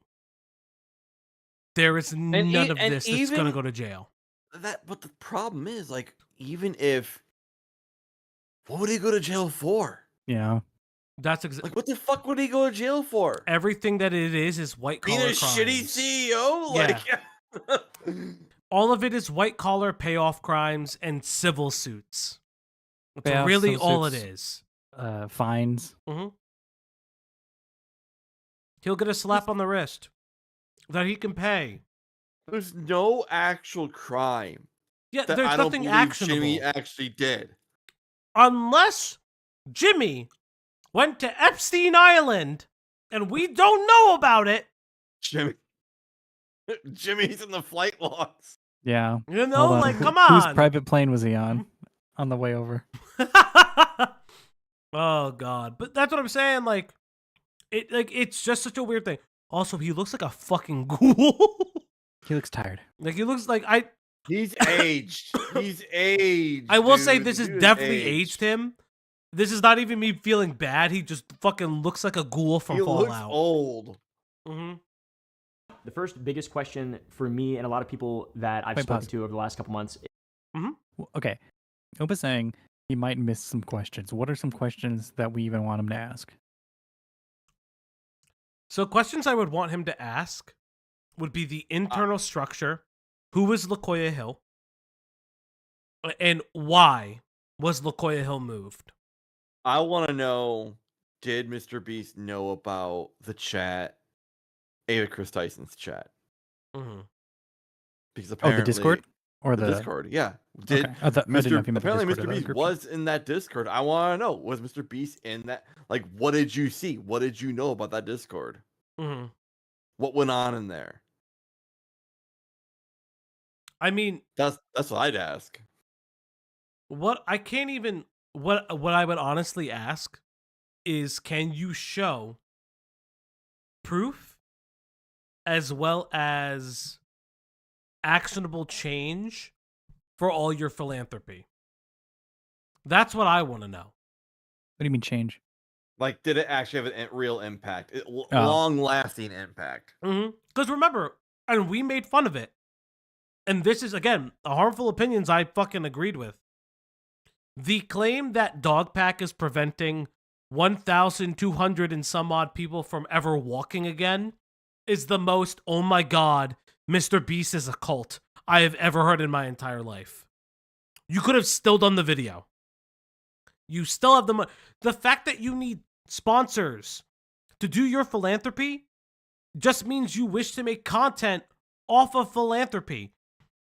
There is none of this that's going to go to jail. But the problem is, like, even if, what would he go to jail for? Yeah. That's like, what the fuck would he go to jail for? Everything that it is white collar Being a crimes. shitty CEO? Like, all of it is white collar payoff crimes and civil suits. That's Payoff, really civil all it suits, is. Fines. Mm-hmm. He'll get a slap on the wrist that he can pay. There's no actual crime. Yeah, that there's I don't nothing believe actionable. Jimmy actually did. Unless Jimmy went to Epstein Island and we don't know about it. Jimmy's in the flight logs. Yeah. You know, Hold on. like, come on. Whose private plane was he on the way over? Oh God. But that's what I'm saying. Like, it's just such a weird thing. Also, he looks like a fucking ghoul. He looks tired. Like, he looks like He's aged. He's aged. I will say dude. this has Dude is definitely aged him. This is not even me feeling bad. He just fucking looks like a ghoul from Fallout. Looks old. Mm-hmm. The first biggest question for me and a lot of people that I've spoken to over the last couple months. Okay. Oppa's saying he might miss some questions. What are some questions that we even want him to ask? So questions I would want him to ask would be the internal structure. Who was LaKoya Hill? And why was LaKoya Hill moved? I want to know, did Mr. Beast know about the chat, Ava Chris Tyson's chat? Mm-hmm. Because apparently... the Discord? Or the Discord, yeah. Did okay. apparently Mr. Beast was in that Discord. I want to know, was Mr. Beast in that? Like, what did you see? What did you know about that Discord? Mm-hmm. What went on in there? I mean, that's what I'd ask. What I would honestly ask is, can you show proof as well as actionable change for all your philanthropy? That's what I want to know. What do you mean change? Like, did it actually have a real impact? Long-lasting impact? Because remember, and we made fun of it. And this is, again, the harmful opinions I fucking agreed with. The claim that Dogpack is preventing 1,200 and some odd people from ever walking again is the most, oh my God, Mr. Beast is a cult I have ever heard in my entire life. You could have still done the video. You still have the money. The fact that you need sponsors to do your philanthropy just means you wish to make content off of philanthropy.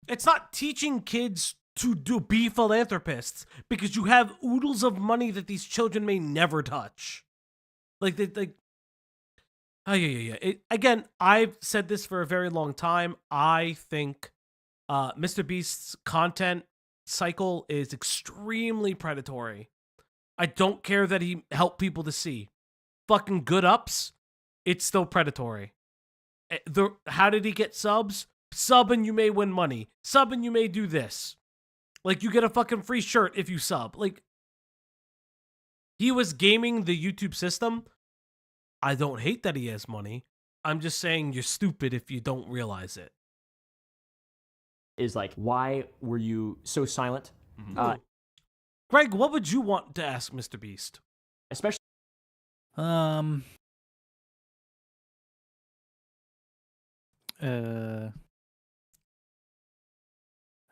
It's not teaching kids to be philanthropists because you have oodles of money that these children may never touch. Again, I've said this for a very long time. I think Mr. Beast's content cycle is extremely predatory. I don't care that he helped people to see. Fucking good ups it's still predatory. How did he get subs? Sub and you may win money. Sub and you may do this. Like, you get a fucking free shirt if you sub. Like, he was gaming the YouTube system. I don't hate that he has money. I'm just saying you're stupid if you don't realize it. Is like, why were you so silent? Greg, what would you want to ask Mr. Beast? Especially. I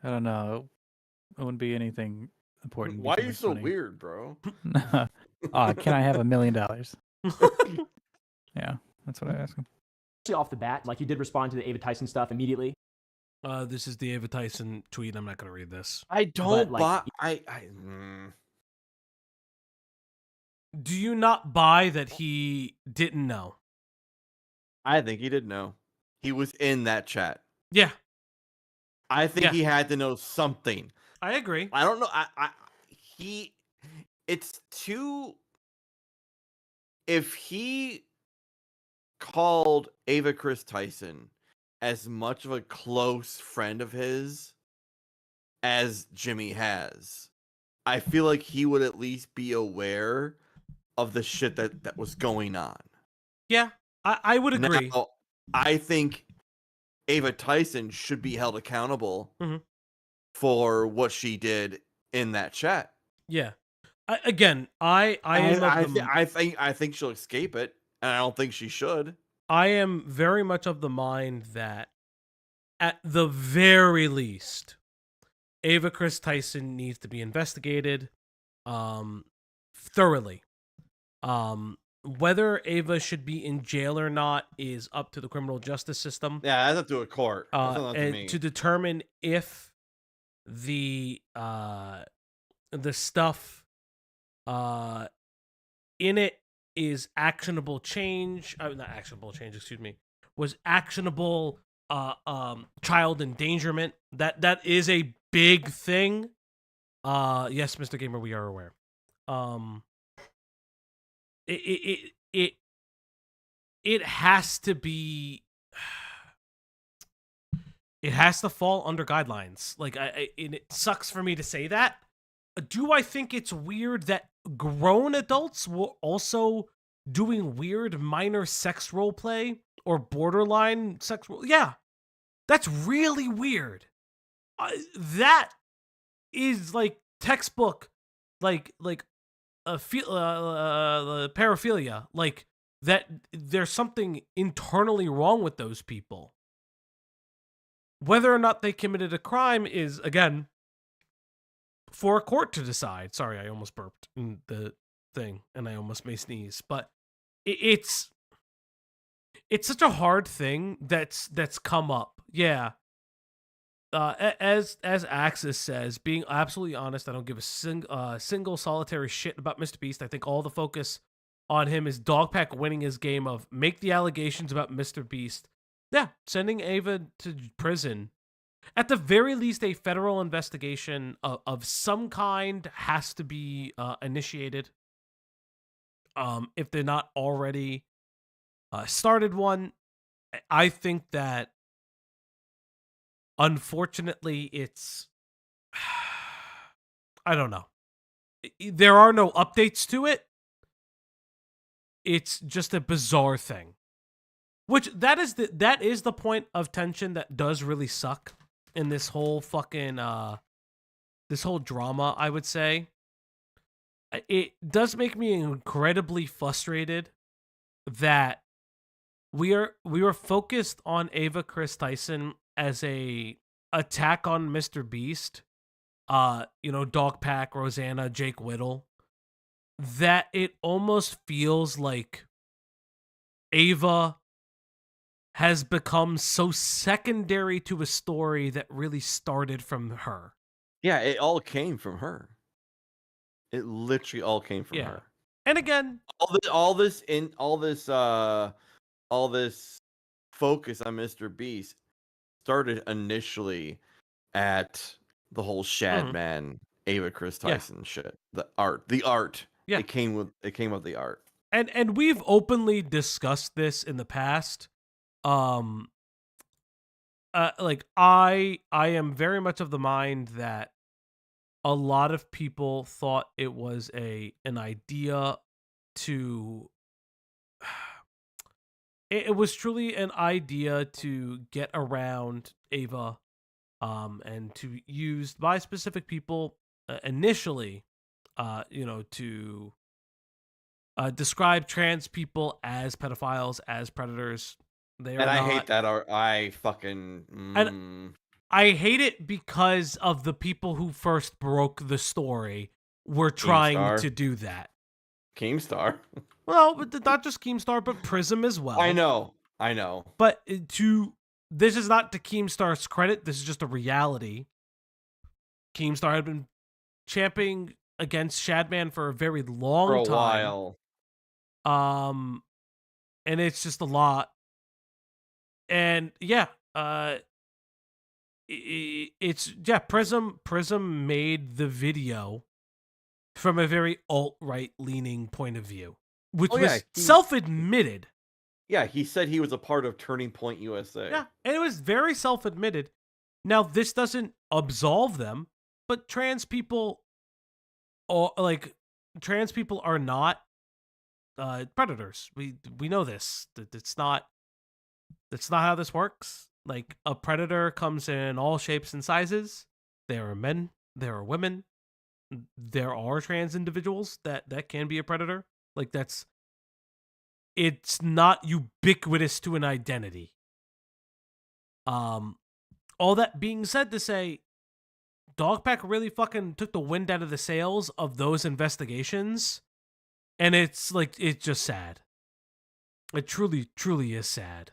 don't know. It wouldn't be anything important. Why are you because so funny. weird, bro? Can I have $1 million? Yeah, that's what I asked him. Off the bat, like, you did respond to the Ava Tyson stuff immediately. This is the Ava Tyson tweet. I'm not going to read this. I don't like, buy. Do you not buy that he didn't know? I think he did know. He was in that chat. Yeah. I think he had to know something. I agree. I don't know. It's too. If he called Ava Chris Tyson as much of a close friend of his as Jimmy has, I feel like he would at least be aware of the shit that was going on. Yeah, I would agree. Now, I think Ava Tyson should be held accountable for what she did in that chat. Yeah. I think she'll escape it, and I don't think she should. I am very much of the mind that, at the very least, Ava Chris Tyson needs to be investigated thoroughly. Whether Ava should be in jail or not is up to the criminal justice system. Yeah, that's up to a court. That's not up to me. To determine if the stuff in it is actionable change. Not actionable change. Excuse me. Was actionable child endangerment. That is a big thing. Yes, Mr. Gamer, we are aware. It has to be. It has to fall under guidelines. Like, it sucks for me to say that. Do I think it's weird that grown adults were also doing weird minor sex role play or borderline sex role? Yeah, that's really weird. That is like textbook, like paraphilia. Like, that there's something internally wrong with those people. Whether or not they committed a crime is, again, for a court to decide. Sorry, I almost burped in the thing, and I almost may sneeze. But it's such a hard thing that's come up. Yeah. As Axis says, being absolutely honest, I don't give a single solitary shit about Mr. Beast. I think all the focus on him is Dogpack winning his game of make the allegations about Mr. Beast. Yeah, sending Ava to prison. At the very least, a federal investigation of some kind has to be initiated. If they're not already started one, I think that, unfortunately, it's... I don't know. There are no updates to it. It's just a bizarre thing. Which, that is the point of tension that does really suck in this whole fucking, this whole drama, I would say. It does make me incredibly frustrated that we were focused on Ava Chris Tyson as a attack on Mr. Beast, Dogpack, Rosanna, Jake Whittle, that it almost feels like Ava has become so secondary to a story that really started from her. Yeah, it all came from her. It literally all came from her. And again, all this focus on Mr. Beast started initially at the whole Shadman, Ava Chris Tyson shit. The art. Yeah. It came with the art. and we've openly discussed this in the past. Like I am very much of the mind that a lot of people thought it was an idea to it was truly an idea to get around Ava, and to used by specific people initially, to describe trans people as pedophiles, as predators. They are And I not. hate that. I fucking. And I hate it because of the people who first broke the story were trying Keemstar. to do that. Keemstar. Well, but not just Keemstar, but Prism as well. I know. But this is not to Keemstar's credit. This is just a reality. Keemstar had been championing against Shadman for a very long For a time. while. And it's just a lot. And yeah, Prism made the video from a very alt-right leaning point of view, which was self-admitted. Yeah, he said he was a part of Turning Point USA. Yeah, and it was very self-admitted. Now, this doesn't absolve them, but trans people are not predators. We know this. That's not how this works. Like, a predator comes in all shapes and sizes. There are men, there are women, there are trans individuals that can be a predator. Like, it's not ubiquitous to an identity. All that being said to say, Dogpack really fucking took the wind out of the sails of those investigations. And it's just sad. It truly, truly is sad.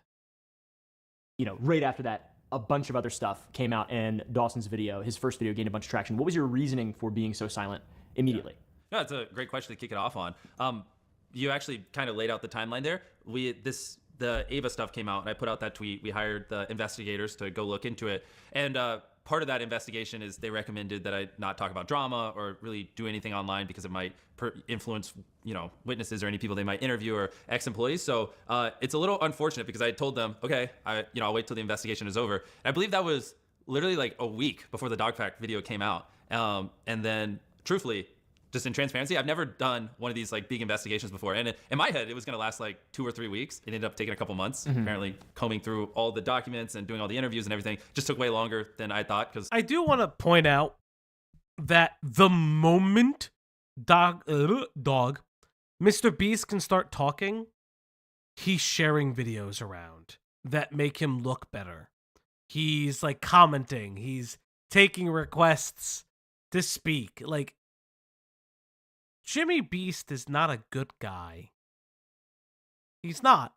Right after that, a bunch of other stuff came out, and Dawson's video, his first video, gained a bunch of traction. What was your reasoning for being so silent immediately? No, it's a great question to kick it off on. You actually kind of laid out the timeline there. The Ava stuff came out, and I put out that tweet. We hired the investigators to go look into it, and part of that investigation is they recommended that I not talk about drama or really do anything online because it might influence, witnesses or any people they might interview or ex-employees. So it's a little unfortunate because I told them, okay, I'll wait till the investigation is over. And I believe that was literally like a week before the Dogpack video came out. And then, truthfully, just in transparency, I've never done one of these like big investigations before. And in my head, it was going to last like 2 or 3 weeks. It ended up taking a couple months. Mm-hmm. Apparently, combing through all the documents and doing all the interviews and everything just took way longer than I thought. Because I do want to point out that the moment Mr. Beast can start talking, he's sharing videos around that make him look better. He's like commenting. He's taking requests to speak. Like, Jimmy Beast is not a good guy. He's not.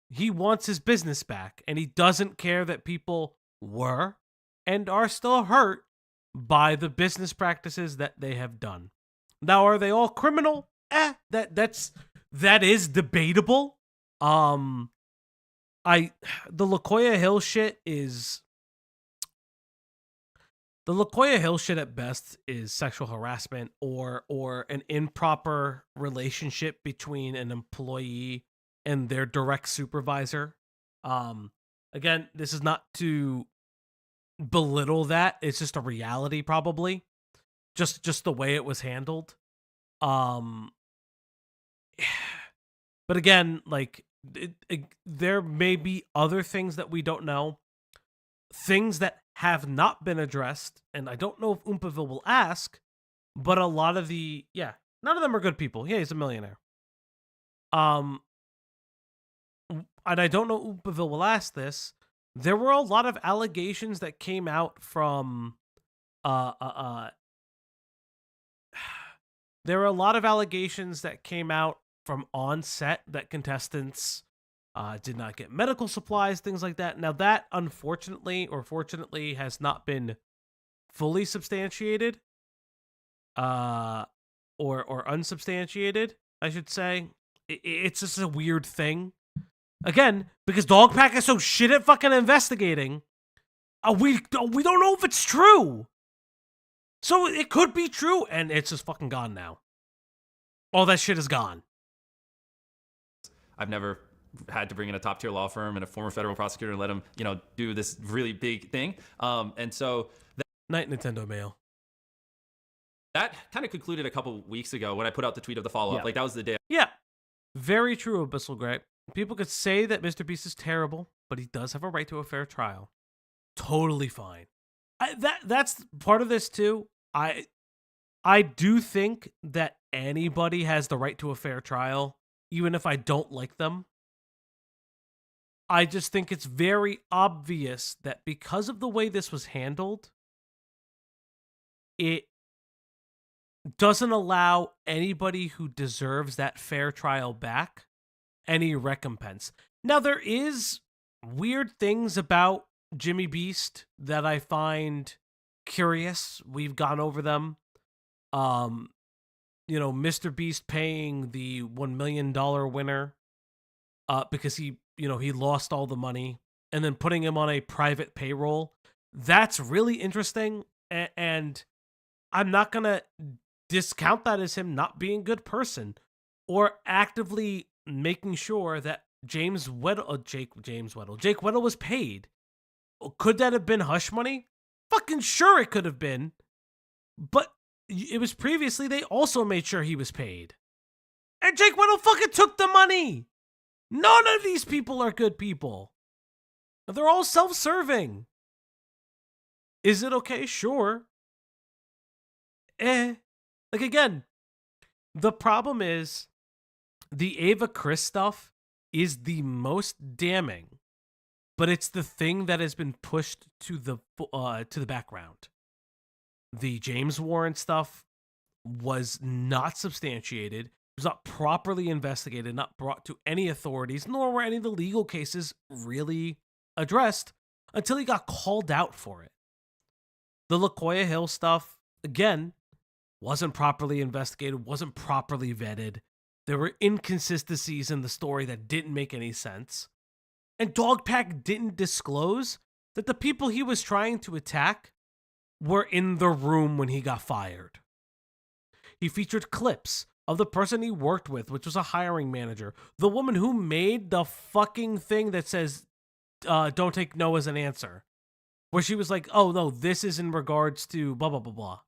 He wants his business back, and he doesn't care that people were and are still hurt by the business practices that they have done. Now, are they all criminal? That is debatable. The LaCoya Hill shit is... The LaCoya Hill shit at best is sexual harassment or an improper relationship between an employee and their direct supervisor. Again, this is not to belittle that. It's just a reality, probably. Just the way it was handled. But again, like, there may be other things that we don't know. Things that have not been addressed, and I don't know if Oompaville will ask, but a lot of none of them are good people. Yeah, he's a millionaire. And I don't know if Oompaville will ask this. There were a lot of allegations that came out from, there were a lot of allegations that came out from on set that contestants did not get medical supplies, things like that. Now that, unfortunately or fortunately, has not been fully substantiated, or unsubstantiated, I should say. It's just a weird thing. Again, because Dogpack is so shit at fucking investigating, we don't know if it's true. So it could be true, and it's just fucking gone now. All that shit is gone. I've never had to bring in a top tier law firm and a former federal prosecutor and let him, do this really big thing. And so Night Nintendo Mail. That kind of concluded a couple weeks ago when I put out the tweet of the follow-up. Yeah. Like, that was the day. Yeah. Very true, Abyssal Grey. People could say that Mr. Beast is terrible, but he does have a right to a fair trial. Totally fine. That's part of this, too. I do think that anybody has the right to a fair trial, even if I don't like them. I just think it's very obvious that because of the way this was handled, it doesn't allow anybody who deserves that fair trial back any recompense. Now, there is weird things about Jimmy Beast that I find curious. We've gone over them. Mr. Beast paying the $1 million winner because he lost all the money and then putting him on a private payroll. That's really interesting. And I'm not going to discount that as him not being a good person or actively making sure that Jake Weddle was paid. Could that have been hush money? Fucking sure it could have been. But it was previously they also made sure he was paid. And Jake Weddle fucking took the money. None of these people are good people. They're all self-serving. Is it okay? Sure. Again, the problem is the Ava Chris stuff is the most damning, but it's the thing that has been pushed to the background. The James Warren stuff was not substantiated, was not properly investigated, not brought to any authorities, nor were any of the legal cases really addressed until he got called out for it. The LaCoya Hill stuff, again, wasn't properly investigated, wasn't properly vetted. There were inconsistencies in the story that didn't make any sense. And Dogpack didn't disclose that the people he was trying to attack were in the room when he got fired. He featured clips of the person he worked with, which was a hiring manager, the woman who made the fucking thing that says, don't take no as an answer, where she was like, oh no, this is in regards to blah, blah, blah, blah.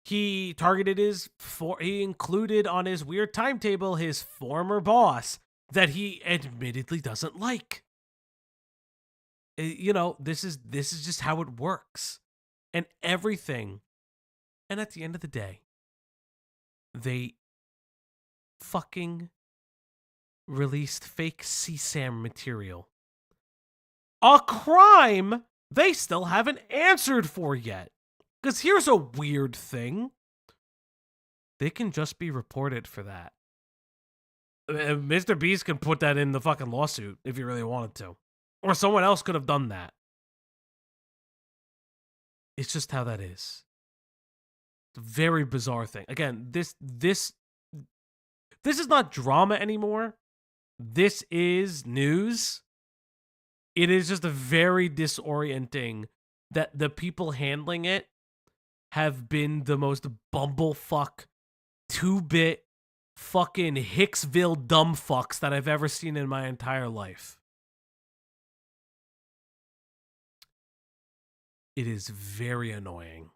He targeted he included on his weird timetable his former boss that he admittedly doesn't like. This is just how it works. And everything. And at the end of the day, they fucking released fake CSAM material. A crime they still haven't answered for yet. Because here's a weird thing. They can just be reported for that. Mr. Beast can put that in the fucking lawsuit if he really wanted to. Or someone else could have done that. It's just how that is. It's a very bizarre thing. Again, this is not drama anymore. This is news. It is just a very disorienting that the people handling it have been the most bumblefuck, 2-bit, fucking Hicksville dumb fucks that I've ever seen in my entire life. It is very annoying.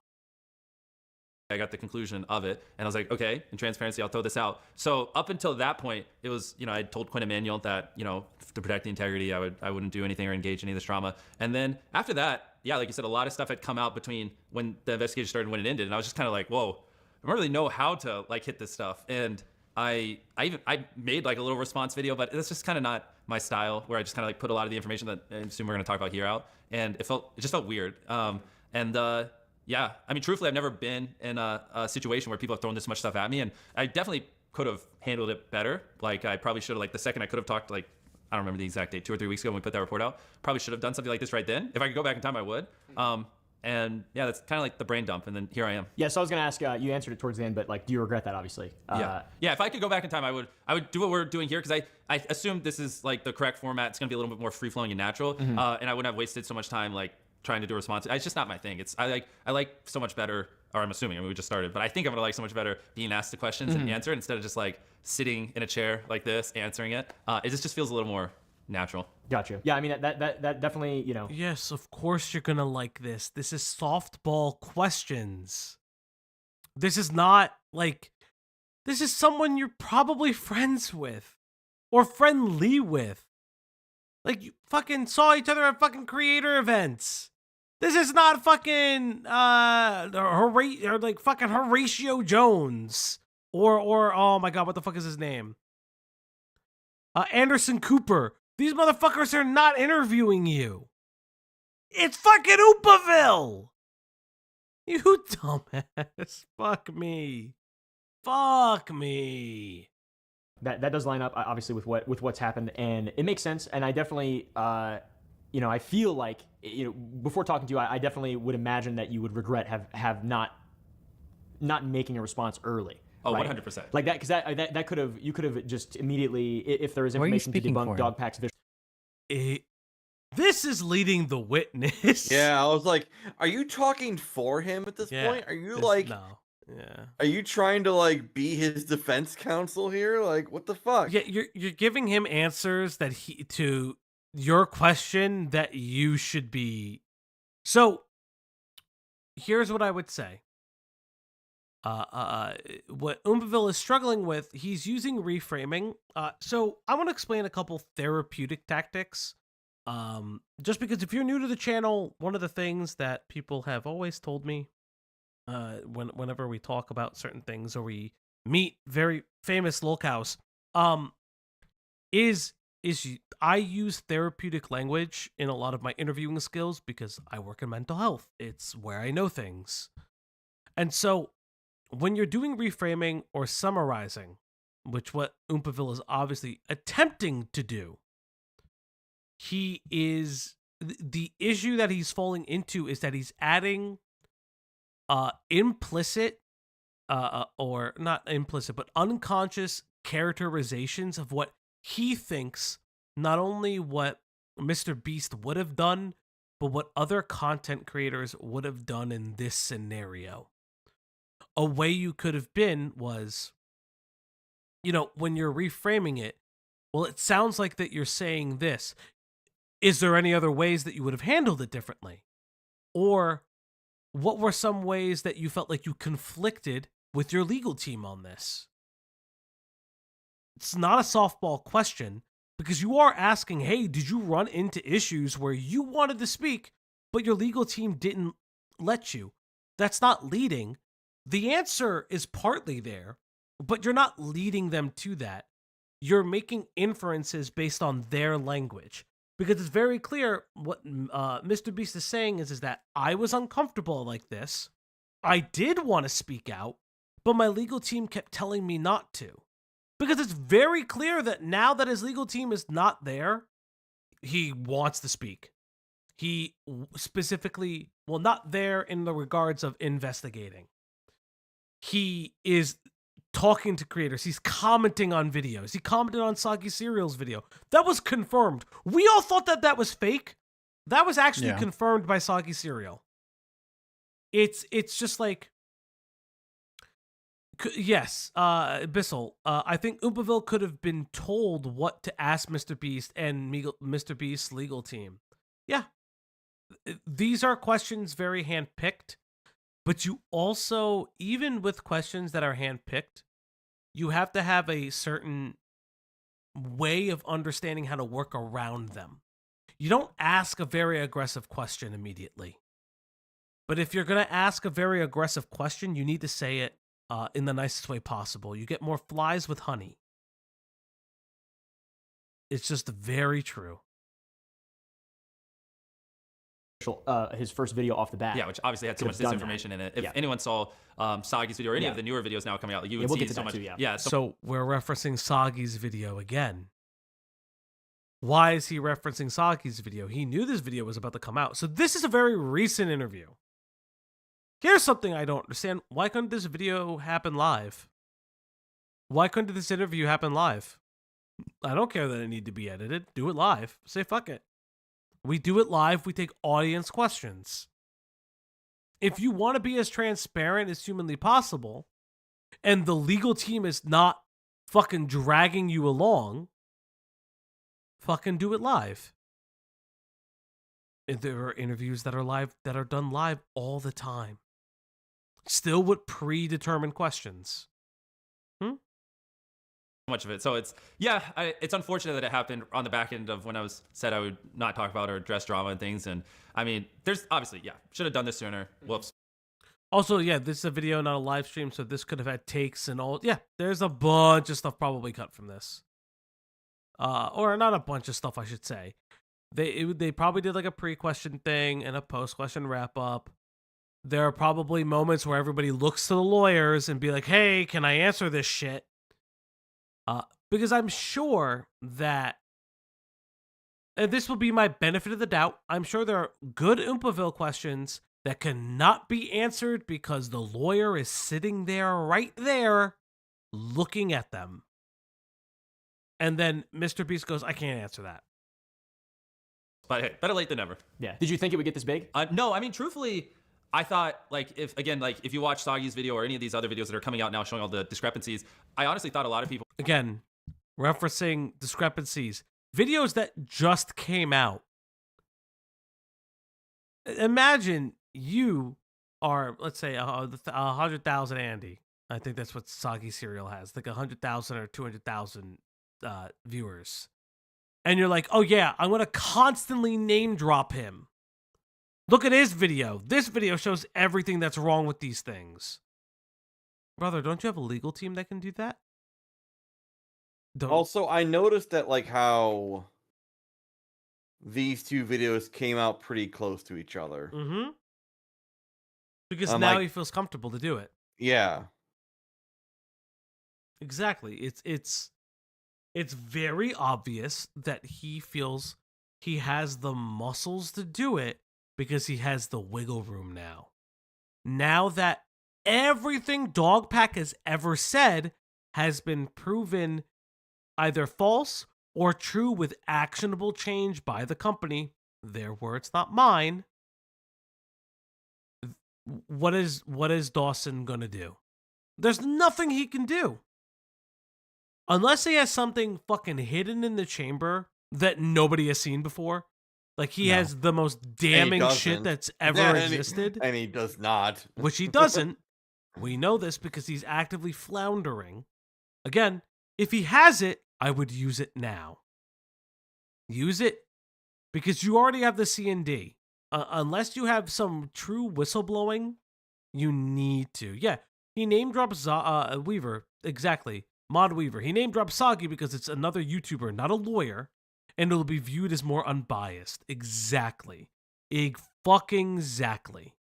I got the conclusion of it, and I was like, okay, in transparency, I'll throw this out. So up until that point, it was, I told Quinn Emanuel that, to protect the integrity, I wouldn't do anything or engage in any of this drama. And then after that, yeah, like you said, a lot of stuff had come out between when the investigation started and when it ended, and I was just kind of like, whoa, I don't really know how to hit this stuff. And I made like a little response video, but that's just kind of not my style, where I just kind of put a lot of the information that I assume we're going to talk about here out, and it just felt weird. Yeah, I mean, truthfully, I've never been in a situation where people have thrown this much stuff at me, and I definitely could have handled it better. Like, I probably should have, the second I could have talked, I don't remember the exact date, 2 or 3 weeks ago when we put that report out, probably should have done something like this right then. If I could go back in time, I would. And yeah, that's kind of like the brain dump, and then here I am. Yeah, so I was going to ask, you answered it towards the end, but do you regret that, obviously? Yeah, if I could go back in time, I would do what we're doing here, because I assumed this is the correct format. It's going to be a little bit more free-flowing and natural, and I wouldn't have wasted so much time trying to do a response. It's just not my thing. I like so much better, or I'm assuming, I mean, we just started, but I think I'm gonna like so much better being asked the questions and answer it instead of just like sitting in a chair like this, answering it. It just feels a little more natural. Gotcha. Yeah, I mean, that definitely, you know. Yes, of course you're gonna like this. This is softball questions. This is not like, this is someone you're probably friends with or friendly with. Like, you fucking saw each other at fucking creator events. This is not fucking fucking Horatio Jones or oh my god, what the fuck is his name? Anderson Cooper. These motherfuckers are not interviewing you. It's fucking Oopaville. You dumbass. Fuck me. Fuck me. That does line up obviously with what's happened, and it makes sense. And I definitely, you know, I feel like, you know, before talking to you, I definitely would imagine that you would regret have not making a response early. Oh, right? 100%. Like that, because that could have, you could have just immediately, if there is information to debunk Dogpack's vision. This is leading the witness. Yeah, I was like, are you talking for him at this point? Are you like, no. Yeah. Are you trying to like be his defense counsel here? Like, what the fuck? Yeah, you're giving him answers that to your question that you should be. So here's what I would say. What Oopaville is struggling with, he's using reframing. So I want to explain a couple therapeutic tactics. Just because if you're new to the channel, one of the things that people have always told me, whenever we talk about certain things or we meet very famous Lolcows, is I use therapeutic language in a lot of my interviewing skills because I work in mental health. It's where I know things. And so when you're doing reframing or summarizing, which what Oopaville is obviously attempting to do, he is, the issue that he's falling into is that he's adding implicit or not implicit, but unconscious characterizations of what he thinks, not only what Mr. Beast would have done, but what other content creators would have done in this scenario. A way you could have been was, you know, when you're reframing it, well, it sounds like that you're saying this. Is there any other ways that you would have handled it differently? Or what were some ways that you felt like you conflicted with your legal team on this? It's not a softball question because you are asking, hey, did you run into issues where you wanted to speak, but your legal team didn't let you? That's not leading. The answer is partly there, but you're not leading them to that. You're making inferences based on their language. Because it's very clear what Mr. Beast is saying is that I was uncomfortable like this. I did want to speak out, but my legal team kept telling me not to. Because it's very clear that now that his legal team is not there, he wants to speak. He specifically, well, not there in the regards of investigating. He is talking to creators. He's commenting on videos. He commented on Soggy Cereal's video. That was confirmed. We all thought that that was fake. That was actually confirmed by Soggy Cereal. It's just like, yes, Bissell, I think Oopaville could have been told what to ask Mr. Beast and Mr. Beast's legal team. Yeah. These are questions very handpicked. But you also, even with questions that are handpicked, you have to have a certain way of understanding how to work around them. You don't ask a very aggressive question immediately. But if you're going to ask a very aggressive question, you need to say it in the nicest way possible. You get more flies with honey. It's just very true. His first video off the bat. Yeah, which obviously had so much disinformation in it. If anyone saw Soggy's video or any of the newer videos now coming out, like, you would see so much. So we're referencing Soggy's video again. Why is he referencing Soggy's video? He knew this video was about to come out. So this is a very recent interview. Here's something I don't understand. Why couldn't this video happen live? Why couldn't this interview happen live? I don't care that it need to be edited. Do it live. Say fuck it. We do it live. We take audience questions. If you want to be as transparent as humanly possible, and the legal team is not fucking dragging you along, fucking do it live. And there are interviews that are live, that are done live all the time. Still with predetermined questions. Much of it. So it's it's unfortunate that it happened on the back end of when I was said I would not talk about or address drama and things. And I mean, there's obviously should have done this sooner. Whoops. Also, this is a video, not a live stream, so this could have had takes and all. Yeah, there's a bunch of stuff probably cut from this. Or not a bunch of stuff, I should say. They probably did like a pre-question thing and a post-question wrap-up. There are probably moments where everybody looks to the lawyers and be like, hey, can I answer this shit? Because I'm sure that, and this will be my benefit of the doubt, I'm sure there are good Oompaville questions that cannot be answered because the lawyer is sitting there right there looking at them. And then Mr. Beast goes, I can't answer that. But hey, better late than never. Yeah. Did you think it would get this big? No, I mean, truthfully, I thought, if you watch Soggy's video or any of these other videos that are coming out now showing all the discrepancies, I honestly thought a lot of people... Again, referencing discrepancies. Videos that just came out. Imagine you are, let's say, 100,000 Andy. I think that's what Soggy Cereal has. Like 100,000 or 200,000 viewers. And you're like, oh yeah, I'm going to constantly name drop him. Look at his video. This video shows everything that's wrong with these things. Brother, don't you have a legal team that can do that? Also, I noticed that how these two videos came out pretty close to each other. Mm-hmm. Because now he feels comfortable to do it. Yeah. Exactly. It's very obvious that he feels he has the muscles to do it because he has the wiggle room now. Now that everything Dogpack has ever said has been proven either false or true with actionable change by the company, their words, not mine. What is Dawson gonna do? There's nothing he can do. Unless he has something fucking hidden in the chamber that nobody has seen before. Like he has the most damning shit that's ever existed. And he does not. Which he doesn't. We know this because he's actively floundering. Again, if he has it, I would use it now. Use it because you already have the C&D. Unless you have some true whistleblowing, you need to. Yeah, he name drops Weaver. Exactly. Mod Weaver. He name drops Soggy because it's another YouTuber, not a lawyer, and it'll be viewed as more unbiased. Exactly. Exactly.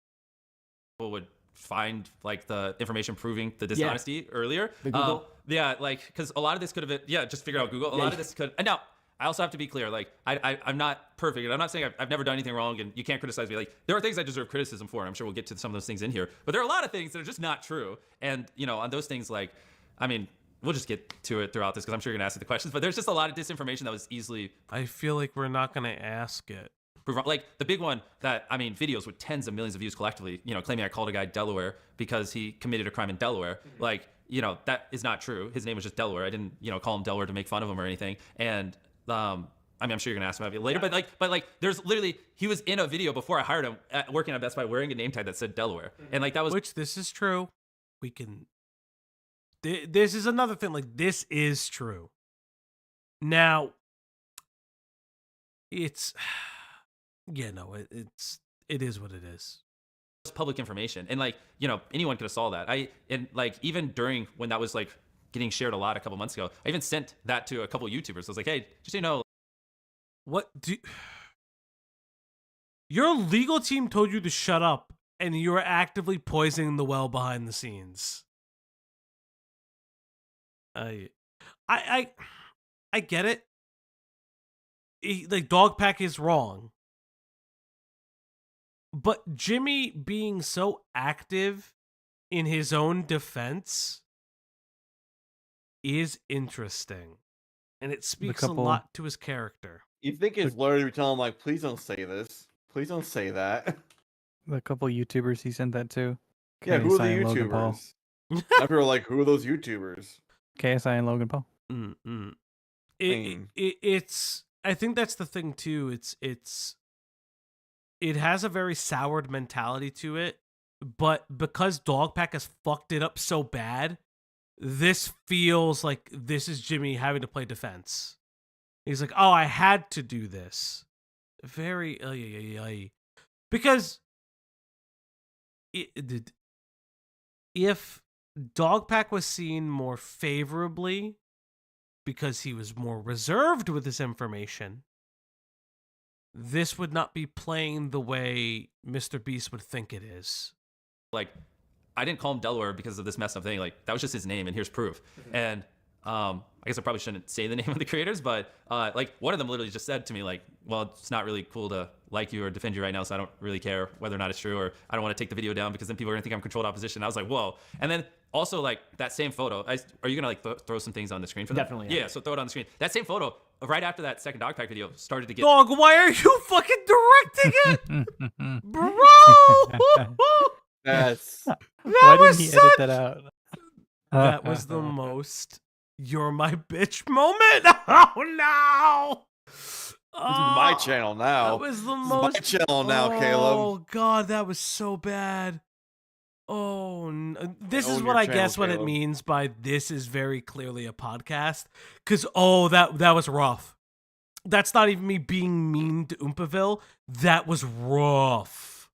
People would find the information proving the dishonesty earlier. The Google. Because a lot of this could have been, just figure out Google. A lot of this could, and now I also have to be clear, I'm not perfect, and I'm not saying I've never done anything wrong, and you can't criticize me. There are things I deserve criticism for, and I'm sure we'll get to some of those things in here, but there are a lot of things that are just not true, and, on those things, we'll just get to it throughout this, because I'm sure you're going to ask the questions, but there's just a lot of disinformation that was easily... I feel like we're not going to ask it. The big one that, videos with tens of millions of views collectively, claiming I called a guy Delaware because he committed a crime in Delaware. That is not true. His name was just Delaware. I didn't, call him Delaware to make fun of him or anything. And, I'm sure you're going to ask about it later, but there's literally, he was in a video before I hired him working at Best Buy wearing a name tag that said Delaware. And that was... Which, this is true. We can... This is another thing, this is true. Now, it's... Yeah, no, it is what it is. It's public information, and anyone could have saw that. Even during when that was getting shared a lot a couple months ago, I even sent that to a couple YouTubers. I was like, hey, just so you know, what do your legal team told you to shut up, and you're actively poisoning the well behind the scenes. I get it. Dogpack is wrong. But Jimmy being so active in his own defense is interesting. And it speaks a lot to his character. You think his lawyer would tell him like, please don't say this. Please don't say that. The couple YouTubers he sent that to. Yeah, who are the KSI and Logan Paul. YouTubers? After like, who are those YouTubers? KSI and Logan Paul. It's. I think that's the thing too. It has a very soured mentality to it, but because Dogpack has fucked it up so bad, this feels like this is Jimmy having to play defense. He's like, oh, I had to do this. Very, because if Dogpack was seen more favorably because he was more reserved with this information, this would not be playing the way Mr. Beast would think it is. Like, I didn't call him Delaware because of this messed up thing. Like, that was just his name, and here's proof. And I guess I probably shouldn't say the name of the creators, but like one of them literally just said to me, like, well, it's not really cool to like you or defend you right now, so I don't really care whether or not it's true, or I don't want to take the video down because then people are gonna think I'm controlled opposition. I was like, whoa. And then also, like, that same photo, are you gonna like throw some things on the screen for that? Definitely. Yeah, so throw it on the screen. That same photo, right after that second Dogpack video, started to get... Dog, why are you fucking directing it? Bro! Yes. Why didn't he edit that out? That was the most "you're my bitch" moment. Oh no! This is my channel now. That was the This most. is my channel now, Caleb. Oh god, that was so bad. Oh, this is Own what your I channel, guess what it Caleb. means by this is very clearly a podcast. Cause that was rough. That's not even me being mean to Oompaville. That was rough.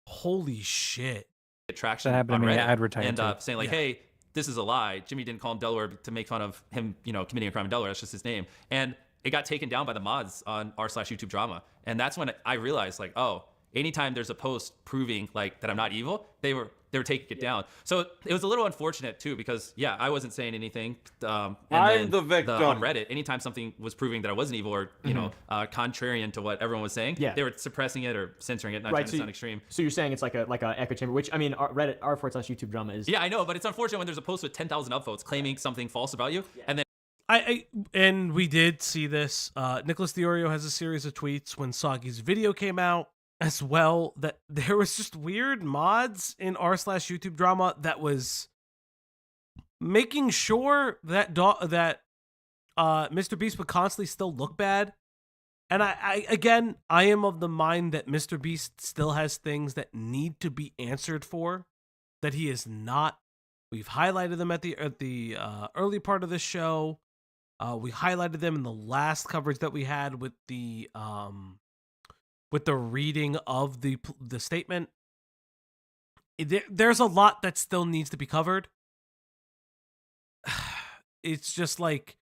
Holy shit. traction That happened on to me. Reddit I'd retire and too. saying like, Yeah. hey, this is a lie. Jimmy didn't call him Delaware to make fun of him, committing a crime in Delaware. That's just his name. And it got taken down by the mods on r/YouTube drama. And that's when I realized, like, oh, anytime there's a post proving like that I'm not evil, they were taking it down. So it was a little unfortunate too, because I wasn't saying anything. And I'm then the victim. on Reddit, anytime something was proving that I wasn't evil or contrarian to what everyone was saying, Yeah. they were suppressing it or censoring it, not Right, trying to sound extreme. So you're saying it's like a echo chamber, which I mean, Reddit r/YouTube drama is. Yeah, I know, but it's unfortunate when there's a post with 10,000 upvotes claiming something false about you, and then And we did see this. Nicholas Diorio has a series of tweets when Soggy's video came out as well, that there was just weird mods in r/YouTube drama that was making sure that Mr. Beast would constantly still look bad. And I am of the mind that Mr. Beast still has things that need to be answered for, that he is not. We've highlighted them at the early part of the show. We highlighted them in the last coverage that we had with the reading of the statement. There's a lot that still needs to be covered. It's just like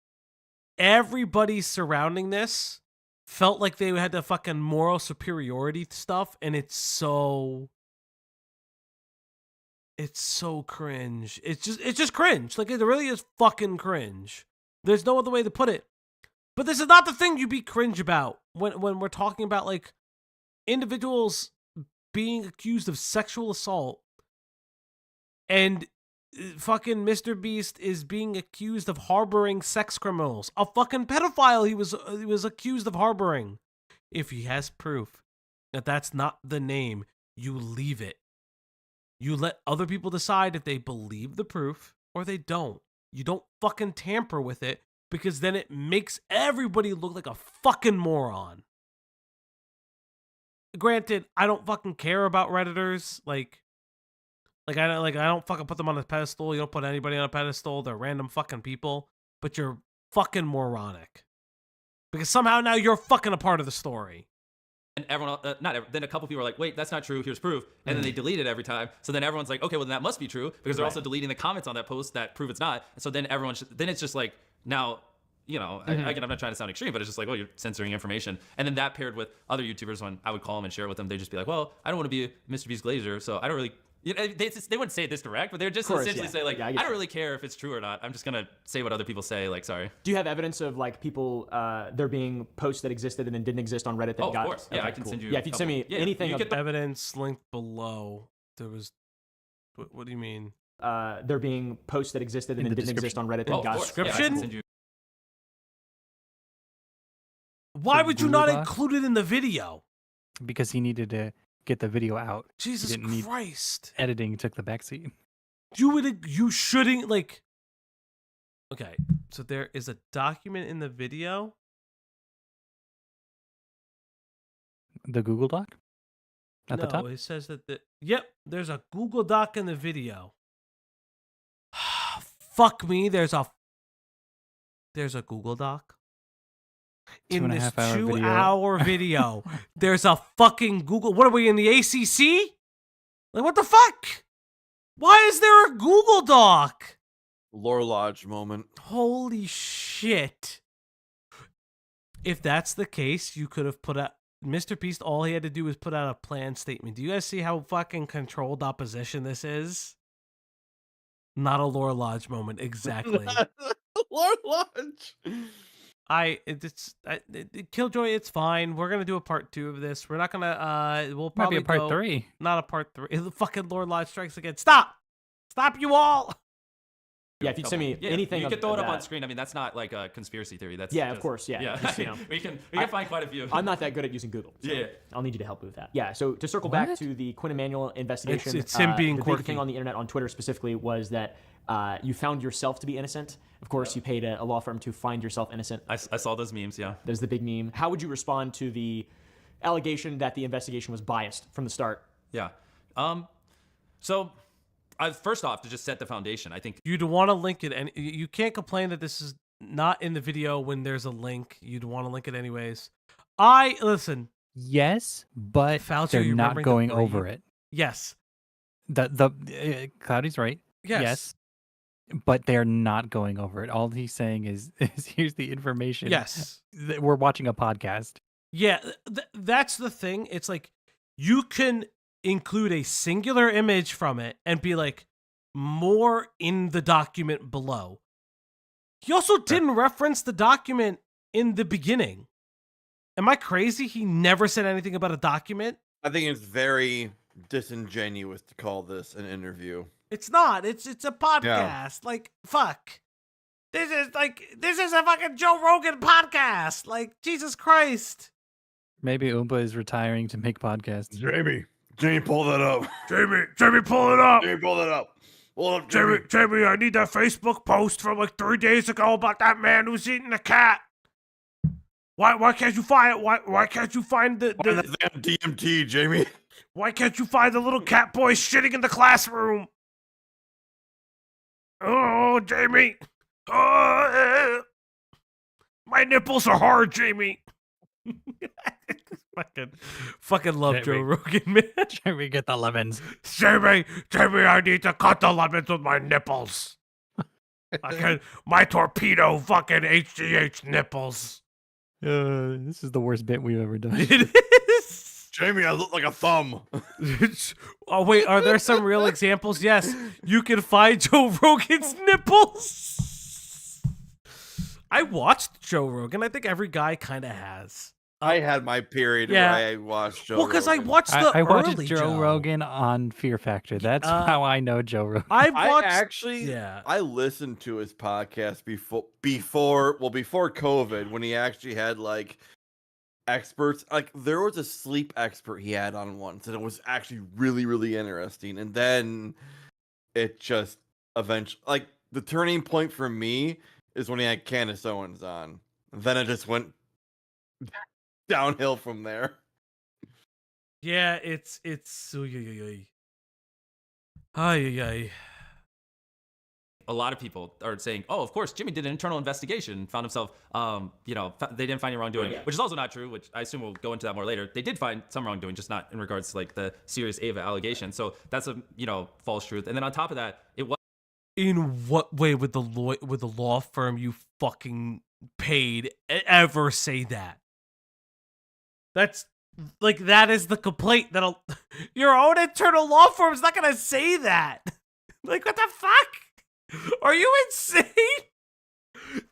everybody surrounding this felt like they had the fucking moral superiority stuff, and it's so cringe. It's just cringe. Like, it really is fucking cringe. There's no other way to put it. But this is not the thing you be cringe about when we're talking about like individuals being accused of sexual assault, and fucking Mr. Beast is being accused of harboring sex criminals. A fucking pedophile he was accused of harboring. If he has proof that that's not the name, you leave it. You let other people decide if they believe the proof or they don't. You don't fucking tamper with it, because then it makes everybody look like a fucking moron. Granted, I don't fucking care about Redditors. Like I don't fucking put them on a pedestal. You don't put anybody on a pedestal. They're random fucking people. But you're fucking moronic. Because somehow now you're fucking a part of the story. and everyone, then a couple people are like, wait, that's not true, here's proof. And then they delete it every time. So then everyone's like, okay, well, then that must be true, because they're also deleting the comments on that post that prove it's not. So then then it's just like, now, again, I'm not trying to sound extreme, but it's just like, oh, you're censoring information. And then that paired with other YouTubers, when I would call them and share it with them, they'd just be like, well, I don't want to be a Mr. Beast Glazer, so I don't really, they wouldn't say it this direct, but they're just essentially say like, I don't really care if it's true or not. I'm just going to say what other people say, like, sorry. Do you have evidence of like people, there being posts that existed and then didn't exist on Reddit that got? Of course. Yeah, I can send you. Yeah, if you'd send me anything. You get Evidence linked below. There was, what do you mean? There being posts that existed and then didn't exist on Reddit that got. description. Why the would you Google not Doc? include it in the video? Because he needed to get the video out. Jesus didn't need- Christ. Editing took the backseat. You shouldn't, like... Okay, so there is a document in the video. The Google Doc? At the top? No, it says that yep, there's a Google Doc in the video. Fuck me, there's a Google Doc. In this 2.5 hour 2-hour video, there's a fucking Google. What are we in the ACC? Like, what the fuck? Why is there a Google Doc? Lore Lodge moment. Holy shit. If that's the case, you could have put out Mr. Beast. All he had to do was put out a plan statement. Do you guys see how fucking controlled opposition this is? Not a Lore Lodge moment, exactly. Lore Lodge. Killjoy, it's fine. We're gonna do a part 2 of this. We're not gonna we'll probably Might be a part go, 3. Not a part 3. The fucking Lore Lodge strikes again. Stop, you all. Yeah, if you send me anything, you of, can throw it of up on that. screen. I mean, that's not like a conspiracy theory. That's Yeah, just, of course. Yeah, yeah. just, you know. we can find quite a few. I'm not that good at using Google. So Yeah. I'll need you to help me with that. Yeah. So to circle back What? to the Quinn Emanuel investigation, It's him being the quirky. big thing on the internet, on Twitter specifically, was that you found yourself to be innocent. Of course, you paid a law firm to find yourself innocent. I saw those memes. Yeah. There's the big meme. How would you respond to the allegation that the investigation was biased from the start? Yeah. So, first off, to just set the foundation, I think You'd want to link it, and you can't complain that this is not in the video when there's a link. You'd want to link it anyways. Listen. Yes, but Fauci, they're you not remembering going the over breed? it. Yes. Cloudy's right. Yes. But they're not going over it. All he's saying is here's the information. Yes. We're watching a podcast. Yeah, that's the thing. It's like you can include a singular image from it and be like, more in the document below. He also didn't reference the document in the beginning. Am I crazy? He never said anything about a document? I think it's very disingenuous to call this an interview. It's not. It's a podcast. Yeah. Like, fuck. This is a fucking Joe Rogan podcast. Like, Jesus Christ. Maybe Oompa is retiring to make podcasts. Jamie, pull that up. Jamie, pull it up. Jamie, pull that up. Pull it up, Jamie, I need that Facebook post from like 3 days ago about that man who's eating a cat. Why can't you find it? Why can't you find the damn DMT, Jamie? Why can't you find the little cat boy shitting in the classroom? Oh, Jamie. Oh, my nipples are hard, Jamie. fucking love Jamie. Joe Rogan, man. Jamie, get the lemons. Jamie, I need to cut the lemons with my nipples. My torpedo fucking HGH nipples. This is the worst bit we've ever done. It is. Jamie, I look like a thumb. Oh, wait, are there some real examples? Yes, you can find Joe Rogan's nipples. I watched Joe Rogan. I think every guy kind of has. I had my period Yeah. where I watched Joe Well, because I Rogan. watched the I watched early Joe Rogan on Fear Factor. That's how I know Joe Rogan. I I watched. actually, I listened to his podcast before COVID, when he actually had like experts. Like there was a sleep expert he had on once, and it was actually really, really interesting. And then it just eventually, like the turning point for me is when he had Candace Owens on. And then it just went downhill from there. Yeah, it's. Ay. a lot of people are saying, oh, of course, Jimmy did an internal investigation, found himself, they didn't find any wrongdoing, which is also not true, which I assume we'll go into that more later. They did find some wrongdoing, just not in regards to like the serious Ava allegation. So that's a, false truth. And then on top of that, it was. In what way would the law firm you fucking paid ever say that? That's like, that is the complaint. Your own internal law firm is not gonna say that. Like, what the fuck? Are you insane?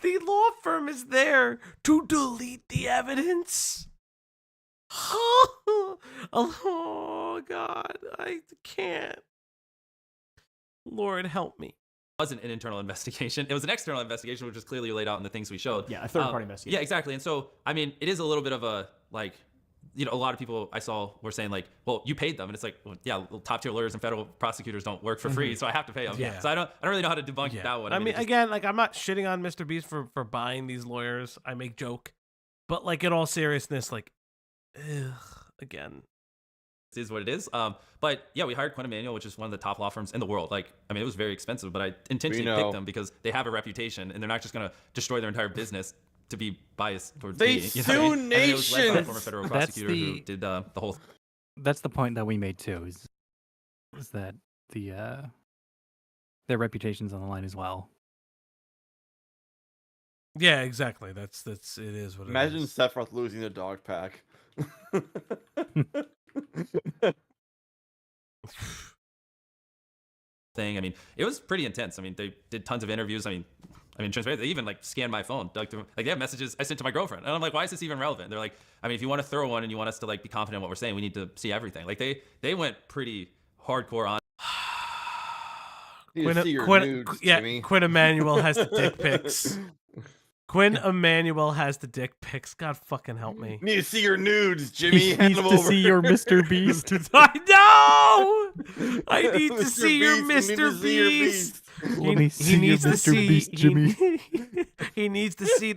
The law firm is there to delete the evidence. Oh God, I can't. Lord help me. wasn't an internal investigation. It was an external investigation, which was clearly laid out in the things we showed. Yeah, a third-party investigation. Yeah, exactly. And so, I mean, it is a little bit of a, like, you know, a lot of people I saw were saying, like, well, you paid them. And it's like, well, yeah, top-tier lawyers and federal prosecutors don't work for free, so I have to pay them. Yeah. So I don't really know how to debunk that one. I mean again, like, I'm not shitting on Mr. Beast for buying these lawyers. I make joke. But, like, in all seriousness, like, again. Is what it is. But yeah, we hired Quinn Emanuel, which is one of the top law firms in the world. Like, I mean, it was very expensive, but I intentionally picked them because they have a reputation and they're not just going to destroy their entire business to be biased towards They me. You know sue what I mean? And it was led by a nations. former federal prosecutor who did the whole. That's the point that we made too. Is that their reputation's on the line as well. Yeah, exactly. That's it is what Imagine it is. Sephiroth losing the dog pack. thing. I mean, it was pretty intense. I mean, they did tons of interviews. I mean, transparently, they even like scanned my phone. Like they have messages I sent to my girlfriend, and I'm like, why is this even relevant? They're like, I mean, if you want to throw one and you want us to like be confident in what we're saying, we need to see everything. Like they went pretty hardcore on. Quinn Emanuel has the dick pics. Quinn Emanuel has the dick pics. God fucking help me. Need to see your nudes, Jimmy. He needs to see your Mr. Beast. I know. I need to see your Mr. Beast. Let me see your Mr. Beast, Jimmy. He needs to see.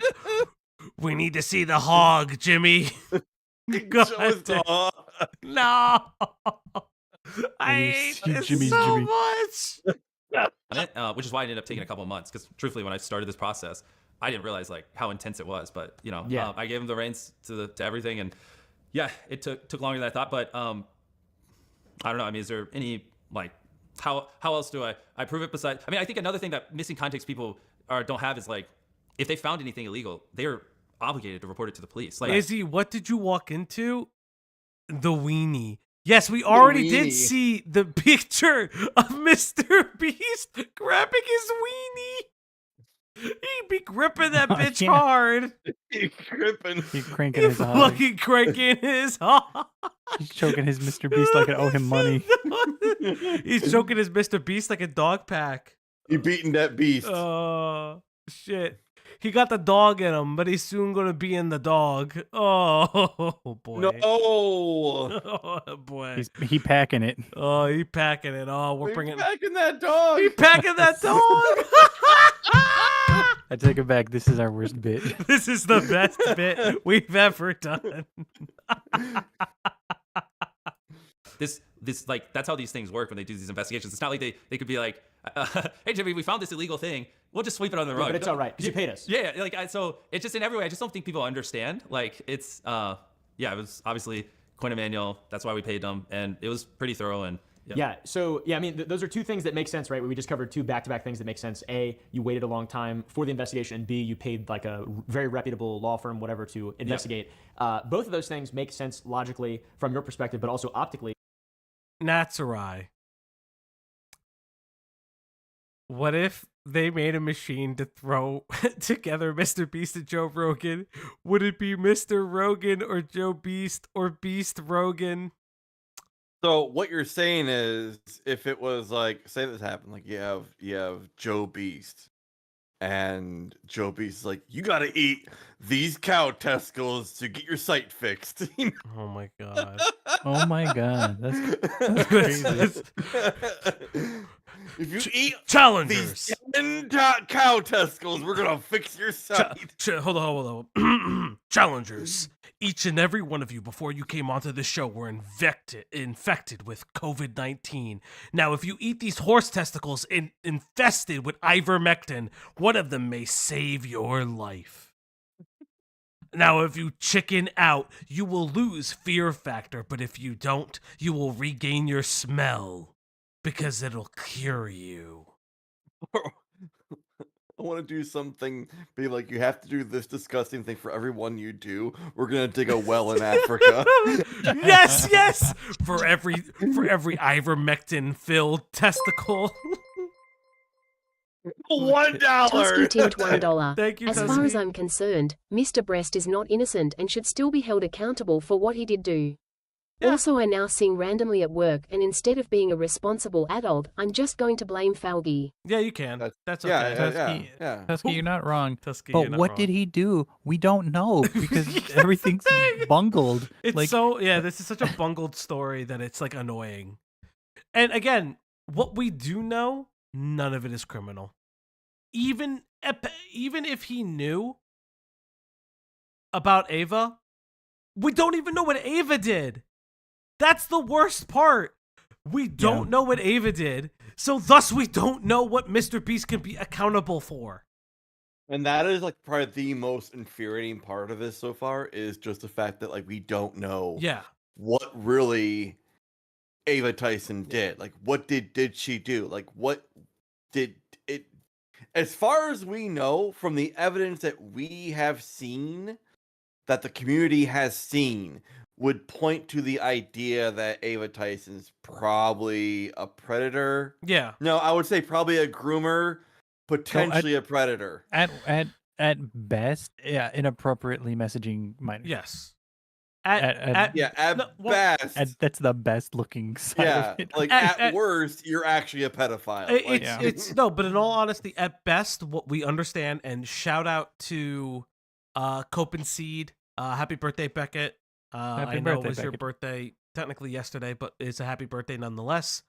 We need to see the hog, Jimmy. God, no. I hate this so much. Which is why I ended up taking a couple of months, because truthfully, when I started this process, I didn't realize like how intense it was. But you know, I gave him the reins to everything, and yeah, it took longer than I thought. But I don't know. I mean, is there any like how else do I prove it besides? I mean, I think another thing that missing context people don't have is like if they found anything illegal, they're obligated to report it to the police. Like, Izzy, what did you walk into? The weenie. Yes, we already did see the picture of Mr. Beast grabbing his weenie. He'd be gripping that bitch hard. He's gripping. He's cranking his hog. Fucking cranking his hog. He's choking his Mr. Beast like I owe him money. He's choking his Mr. Beast like a dog pack. He beating that beast. Oh, shit. He got the dog in him, but he's soon going to be in the dog. Oh, boy. No. Oh, boy. He packing it. Oh, he packing it. Oh, we're bringing... packing that dog. He packing that dog. I take it back. This is our worst bit. This is the best bit we've ever done. This like that's how these things work when they do these investigations. It's not like they could be like, hey Jimmy, we found this illegal thing. We'll just sweep it under the rug. But it's all right because you paid us. Yeah, like so it's just in every way. I just don't think people understand. Like it's it was obviously Quinn Emanuel. That's why we paid them, and it was pretty thorough. And So I mean, those are two things that make sense, right? We just covered two back-to-back things that make sense. A, you waited a long time for the investigation, and B, you paid like a very reputable law firm, whatever, to investigate. Both of those things make sense logically from your perspective, but also optically. Natsurai. What if they made a machine to throw together Mr. Beast and Joe Rogan? Would it be Mr. Rogan or Joe Beast or Beast Rogan? So what you're saying is, if it was like, say this happened, like you have Joe Beast, and Joe Beast is like, you gotta eat these cow testicles to get your sight fixed. Oh my god! Oh my god! That's crazy. If you eat challengers, these 10 cow testicles, we're gonna fix your sight. Hold on. Challengers. Each and every one of you before you came onto the show were infected with COVID-19. Now, if you eat these horse testicles infested with ivermectin, one of them may save your life. Now, if you chicken out, you will lose fear factor, but if you don't, you will regain your smell because it'll cure you. I want to do something, be like, you have to do this disgusting thing for everyone you do. We're gonna dig a well in Africa. Yes. For every ivermectin filled testicle. $1. Tusky tipped $1. Thank you, As Tusky. far as I'm concerned, Mr. Breast is not innocent and should still be held accountable for what he did do. Yeah. Also, I now sing randomly at work, and instead of being a responsible adult, I'm just going to blame Falgi. Yeah, you can. That's yeah, okay. Tusky, yeah. Tusky, you're not wrong. Tusky, But you're not what wrong. did he do? We don't know because That's the everything's thing. bungled. It's like, so this is such a bungled story that it's like annoying. And again, what we do know, none of it is criminal. Even if he knew about Ava, we don't even know what Ava did. That's the worst part. We don't know what Ava did, so thus we don't know what Mr. Beast can be accountable for. And that is like probably the most infuriating part of this so far is just the fact that like we don't know what really Ava Tyson did. Like what did she do? Like what did it, as far as we know from the evidence that we have seen, that the community has seen, would point to the idea that Ava Tyson's probably a predator. Yeah. No, I would say probably a groomer, potentially a predator. At best, inappropriately messaging minors. Yes. At best. That's the best looking side of it. Like at worst, you're actually a pedophile. It's no, but in all honesty, at best, what we understand, and shout out to Cope and Seed. Happy birthday, Beckett. I know it was your birthday technically yesterday, but it's a happy birthday nonetheless.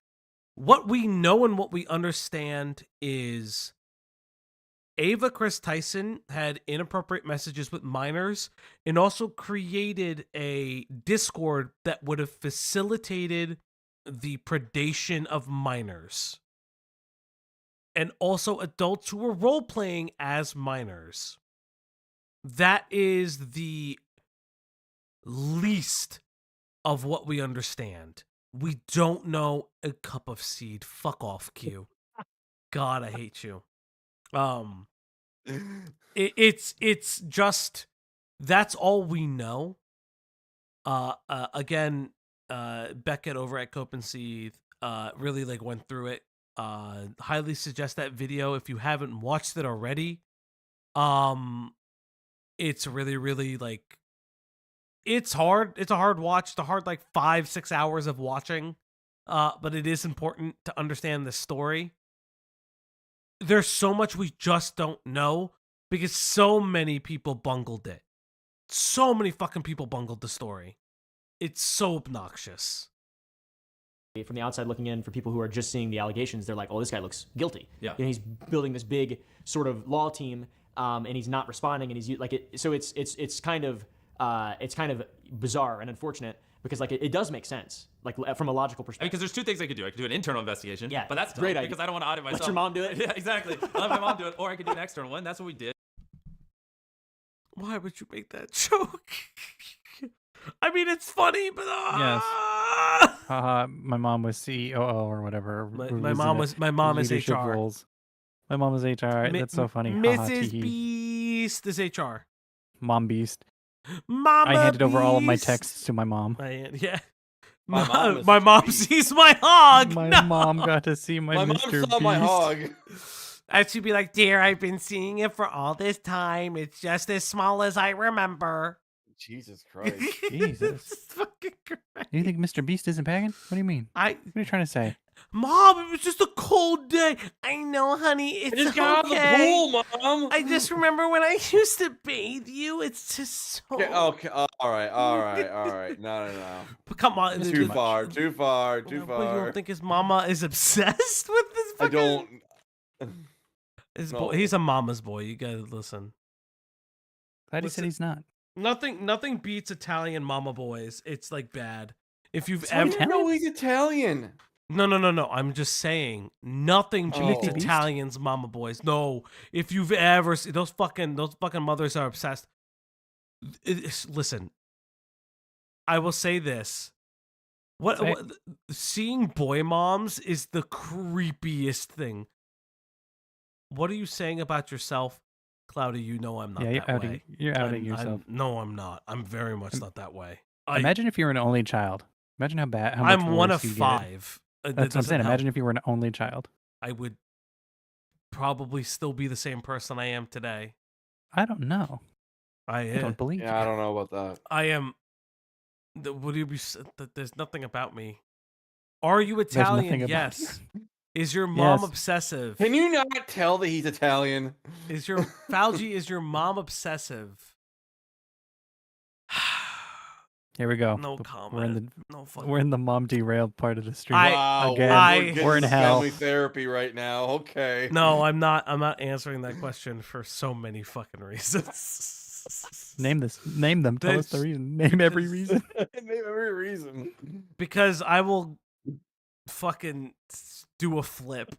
What we know and what we understand is Ava Chris Tyson had inappropriate messages with minors and also created a Discord that would have facilitated the predation of minors. And also adults who were role-playing as minors. That is the least of what we understand. We don't know a cup of seed. Fuck off, Q. God, I hate you. It's just that's all we know. Again, Beckett over at Cope and Seed really like went through it. Highly suggest that video if you haven't watched it already. It's really, really like it's hard. It's a hard watch. It's a hard like 5-6 hours of watching. But it is important to understand the story. There's so much we just don't know because so many people bungled it. So many fucking people bungled the story. It's so obnoxious. From the outside looking in, for people who are just seeing the allegations, they're like, "Oh, this guy looks guilty." Yeah, he's building this big sort of law team, and he's not responding, and he's like it. So it's kind of bizarre and unfortunate because like it does make sense, like from a logical perspective. Because there's two things I could do. I could do an internal investigation. Yeah, but that's great idea because I don't want to audit myself. Let your mom do it. Yeah, exactly. I'll have my mom do it, or I could do an external one. That's what we did. Why would you make that joke? I mean, it's funny, but yes. My mom was CEO or whatever. My mom is HR. Roles. My mom was HR. That's so funny. Mrs. Beast is HR. Mom Beast. Mama I handed over all of my Beast. texts to my mom. Yeah. My mom sees my hog. My mom got to see my Mr. Beast. Mom saw my hog. And she'd be like, "Dear, I've been seeing it for all this time. It's just as small as I remember." Jesus Christ. Jesus. Fucking Christ. You think Mr. Beast isn't packing? What do you mean? What are you trying to say? Mom, it was just a cold day. I know, honey. It's just got okay. out of the pool, Mom. I just remember when I used to bathe you. It's just so... Okay. All right. No. But come on. Too far. What, you don't think his mama is obsessed with this fucking... I don't... No. He's a mama's boy. You gotta listen. Glad he said he's not. Nothing beats Italian mama boys. It's like bad. If you've ever know he's Italian. No. I'm just saying nothing beats Italians mama boys. No. If you've ever seen those fucking mothers are obsessed. Listen. I will say this. What seeing boy moms is the creepiest thing. What are you saying about yourself? Cloudy, you know I'm not that way. You're outing yourself. No, I'm not. I'm very much not that way. Imagine if you were an only child. Imagine how much I'm one of you 5. That's what I'm saying. Imagine if you were an only child. I would probably still be the same person I am today. I don't know. I don't believe you. I don't know about that. I am Would you be? There's nothing about me. Are you Italian? Yes. Is your mom obsessive? Can you not tell that he's Italian? Is your Falgi? Is your mom obsessive? Here we go. No comment. We're in the mom derailed part of the stream. Wow, again. We're in hell. Family therapy right now. Okay. No, I'm not. I'm not answering that question for so many fucking reasons. Name them. Tell us the reason. Name every reason. Name every reason. Because I will fucking do a flip.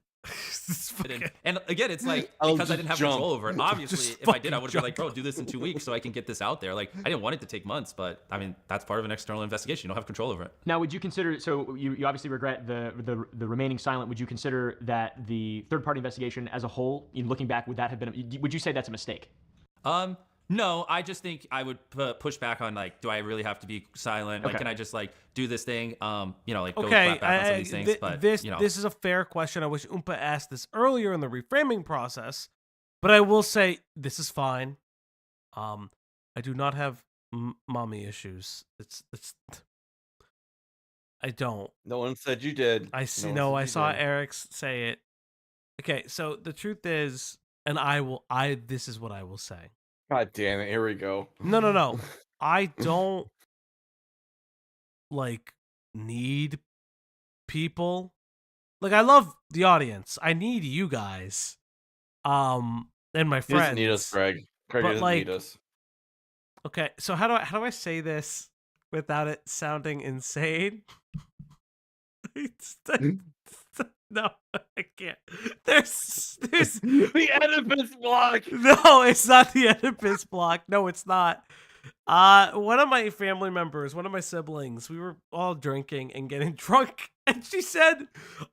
And again, it's like, because I didn't have control over it. Obviously, if I did, I would have been like, bro, do this in 2 weeks so I can get this out there. Like, I didn't want it to take months, but I mean, that's part of an external investigation. You don't have control over it. Now, would you consider, so you obviously regret the remaining silent, would you consider that the third-party investigation as a whole, in looking back, would you say that's a mistake? No, I just think I would push back on, like, do I really have to be silent? Like, can I just, like, do this thing? Like, go clap back on some of these things. But, this is a fair question. I wish Oompa asked this earlier in the reframing process, but I will say this is fine. I do not have mommy issues. I don't. No one said you did. I saw Eric say it. Okay, so the truth is, and this is what I will say. God damn it, here we go. No. I don't need people. Like, I love the audience. I need you guys. And my friends. He doesn't need us, Craig. Craig doesn't need us. Okay, so how do I say this without it sounding insane? No, I can't. There's the Oedipus block. No, it's not the Oedipus block. No, it's not. One of my family members, one of my siblings, we were all drinking and getting drunk, and she said,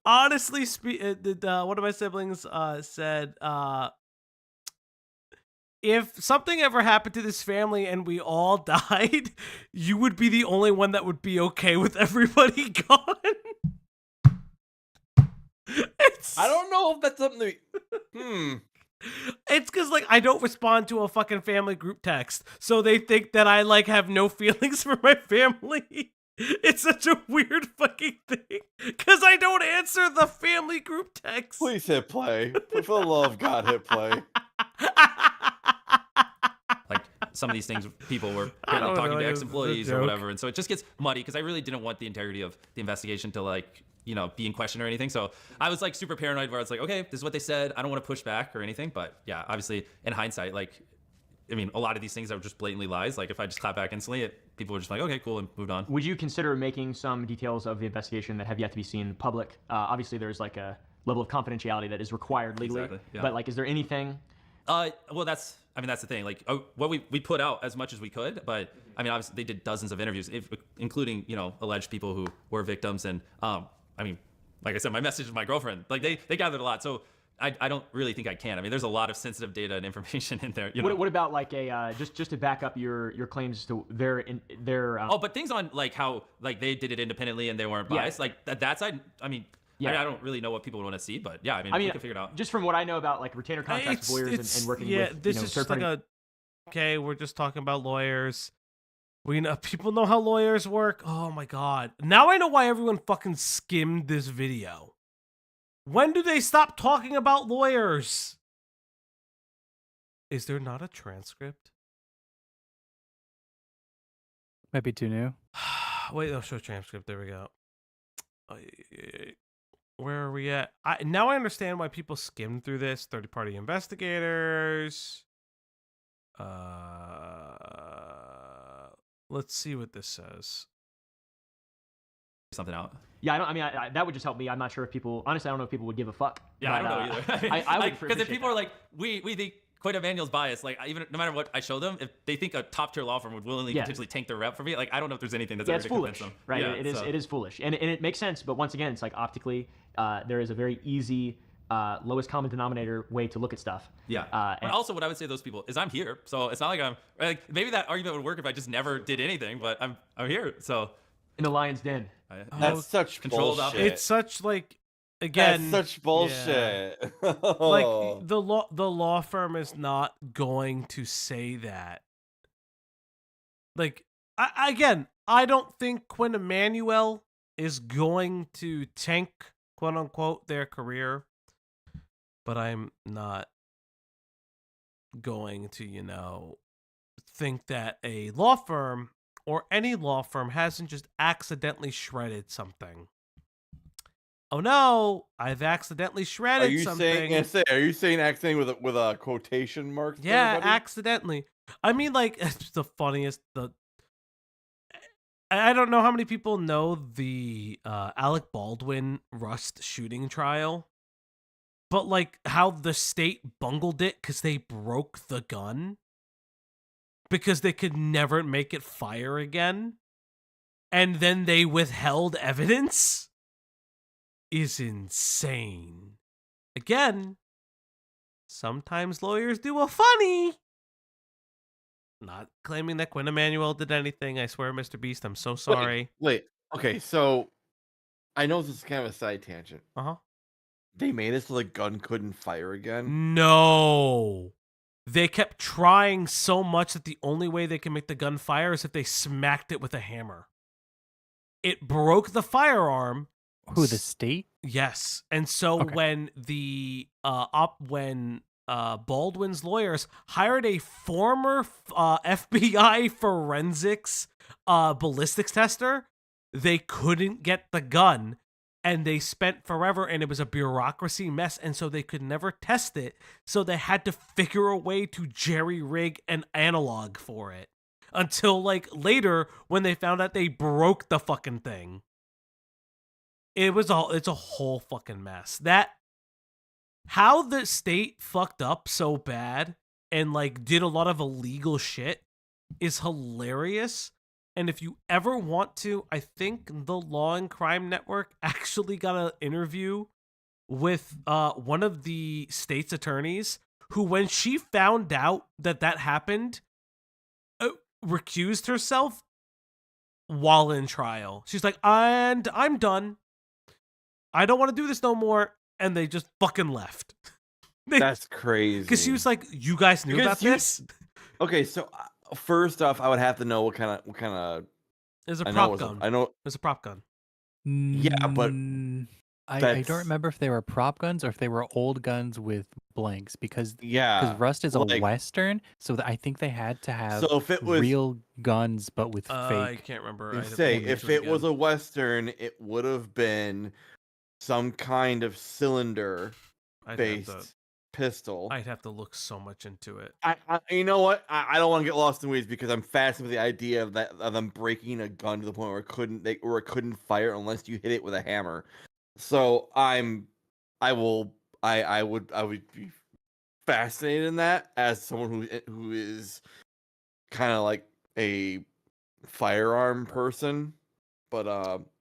honestly, one of my siblings said, if something ever happened to this family and we all died, you would be the only one that would be okay with everybody gone. I don't know if that's something to It's because, like, I don't respond to a fucking family group text, so they think that I, like, have no feelings for my family. It's such a weird fucking thing, because I don't answer the family group text. Please hit play. For the love of God, hit play. Like, some of these things, people were talking to ex-employees or whatever, and so it just gets muddy, because I really didn't want the integrity of the investigation to, like, be in question or anything. So I was, like, super paranoid, where I was like, okay, this is what they said. I don't want to push back or anything. But yeah, obviously in hindsight, like, I mean, a lot of these things are just blatantly lies. Like, if I just clap back instantly, people were just like, okay, cool, and moved on. Would you consider making some details of the investigation that have yet to be seen in public? Obviously there's, like, a level of confidentiality that is required legally. Exactly, yeah. But, like, is there anything? Well, that's the thing. Like, what we put out as much as we could, but I mean, obviously they did dozens of interviews, including, alleged people who were victims. And I mean, like I said, my message to my girlfriend, like, they gathered a lot. So I don't really think I can. I mean, there's a lot of sensitive data and information in there. What about, like, a just to back up your claims to their but things on, like, how, like, they did it independently and they weren't biased. Yeah. Like that's I mean. Yeah. I don't really know what people would want to see, but yeah, I mean, we can figure it out. Just from what I know about, like, retainer contracts with lawyers and working with, this is just like okay, we're just talking about lawyers. We know people know how lawyers work. Oh my god! Now I know why everyone fucking skimmed this video. When do they stop talking about lawyers? Is there not a transcript? Might be too new. Wait, I'll show transcript. There we go. Where are we at? Now I understand why people skimmed through this. Third-party investigators. Let's see what this says. Something out. Yeah, that would just help me. I'm not sure if people. Honestly, I don't know if people would give a fuck. Yeah, but, I don't know either. I would, because if people are like, we think Quaid Emanuel's biased, like, even no matter what I show them, if they think a top tier law firm would willingly potentially tank their rep for me, like, I don't know if there's anything that's ever it's foolish, them. Right? Yeah, it is foolish, and it makes sense. But once again, it's like optically, there is a very easy, lowest common denominator way to look at stuff. Yeah. And also, what I would say to those people is, I'm here, so it's not like I'm like, maybe that argument would work if I just never did anything, but I'm here, so. In the lion's den. That's such controlled bullshit. It's such, like, again, that's such bullshit. Yeah. Like, the law firm is not going to say that. Like, Again, I don't think Quinn Emanuel is going to tank, quote unquote, their career, but I'm not going to, think that a law firm or any law firm hasn't just accidentally shredded something. Oh no, I've accidentally shredded something. Are you saying accidentally with a quotation marks? Yeah, accidentally. I mean, like, it's the funniest. I don't know how many people know the Alec Baldwin Rust shooting trial, but like how the state bungled it because they broke the gun because they could never make it fire again, and then they withheld evidence is insane. Again, sometimes lawyers do a funny. Not claiming that Quinn Emanuel did anything. I swear, Mr. Beast, I'm so sorry. Wait. Okay, so I know this is kind of a side tangent. Uh-huh. They made it so the gun couldn't fire again? No. They kept trying so much that the only way they can make the gun fire is if they smacked it with a hammer. It broke the firearm. Who, the state? Yes. And so Okay. when Baldwin's lawyers hired a former FBI forensics ballistics tester, they couldn't get the gun, and they spent forever, and it was a bureaucracy mess, and so they could never test it, so they had to figure a way to jerry-rig an analog for it until like later when they found out they broke the fucking thing. It's a whole fucking mess. How the state fucked up so bad and like did a lot of illegal shit is hilarious. And if you ever want to, I think the Law and Crime Network actually got an interview with one of the state's attorneys who, when she found out that happened, recused herself while in trial. She's like, and I'm done. I don't want to do this no more. And they just fucking left. That's crazy. Because she was like, "You guys knew about this?" Okay, so first off, I would have to know what kind of. It's a prop gun. I know it's a prop gun. Yeah, but I don't remember if they were prop guns or if they were old guns with blanks because Rust is a Western, so I think they had to have if it was real guns but with fake. I can't remember. If it was a Western, it would have been some kind of cylinder-based pistol. I'd have to look so much into it. You know what? I don't want to get lost in weeds because I'm fascinated with the idea of them breaking a gun to the point where it couldn't fire unless you hit it with a hammer. So I would be fascinated in that as someone who is kind of like a firearm person. But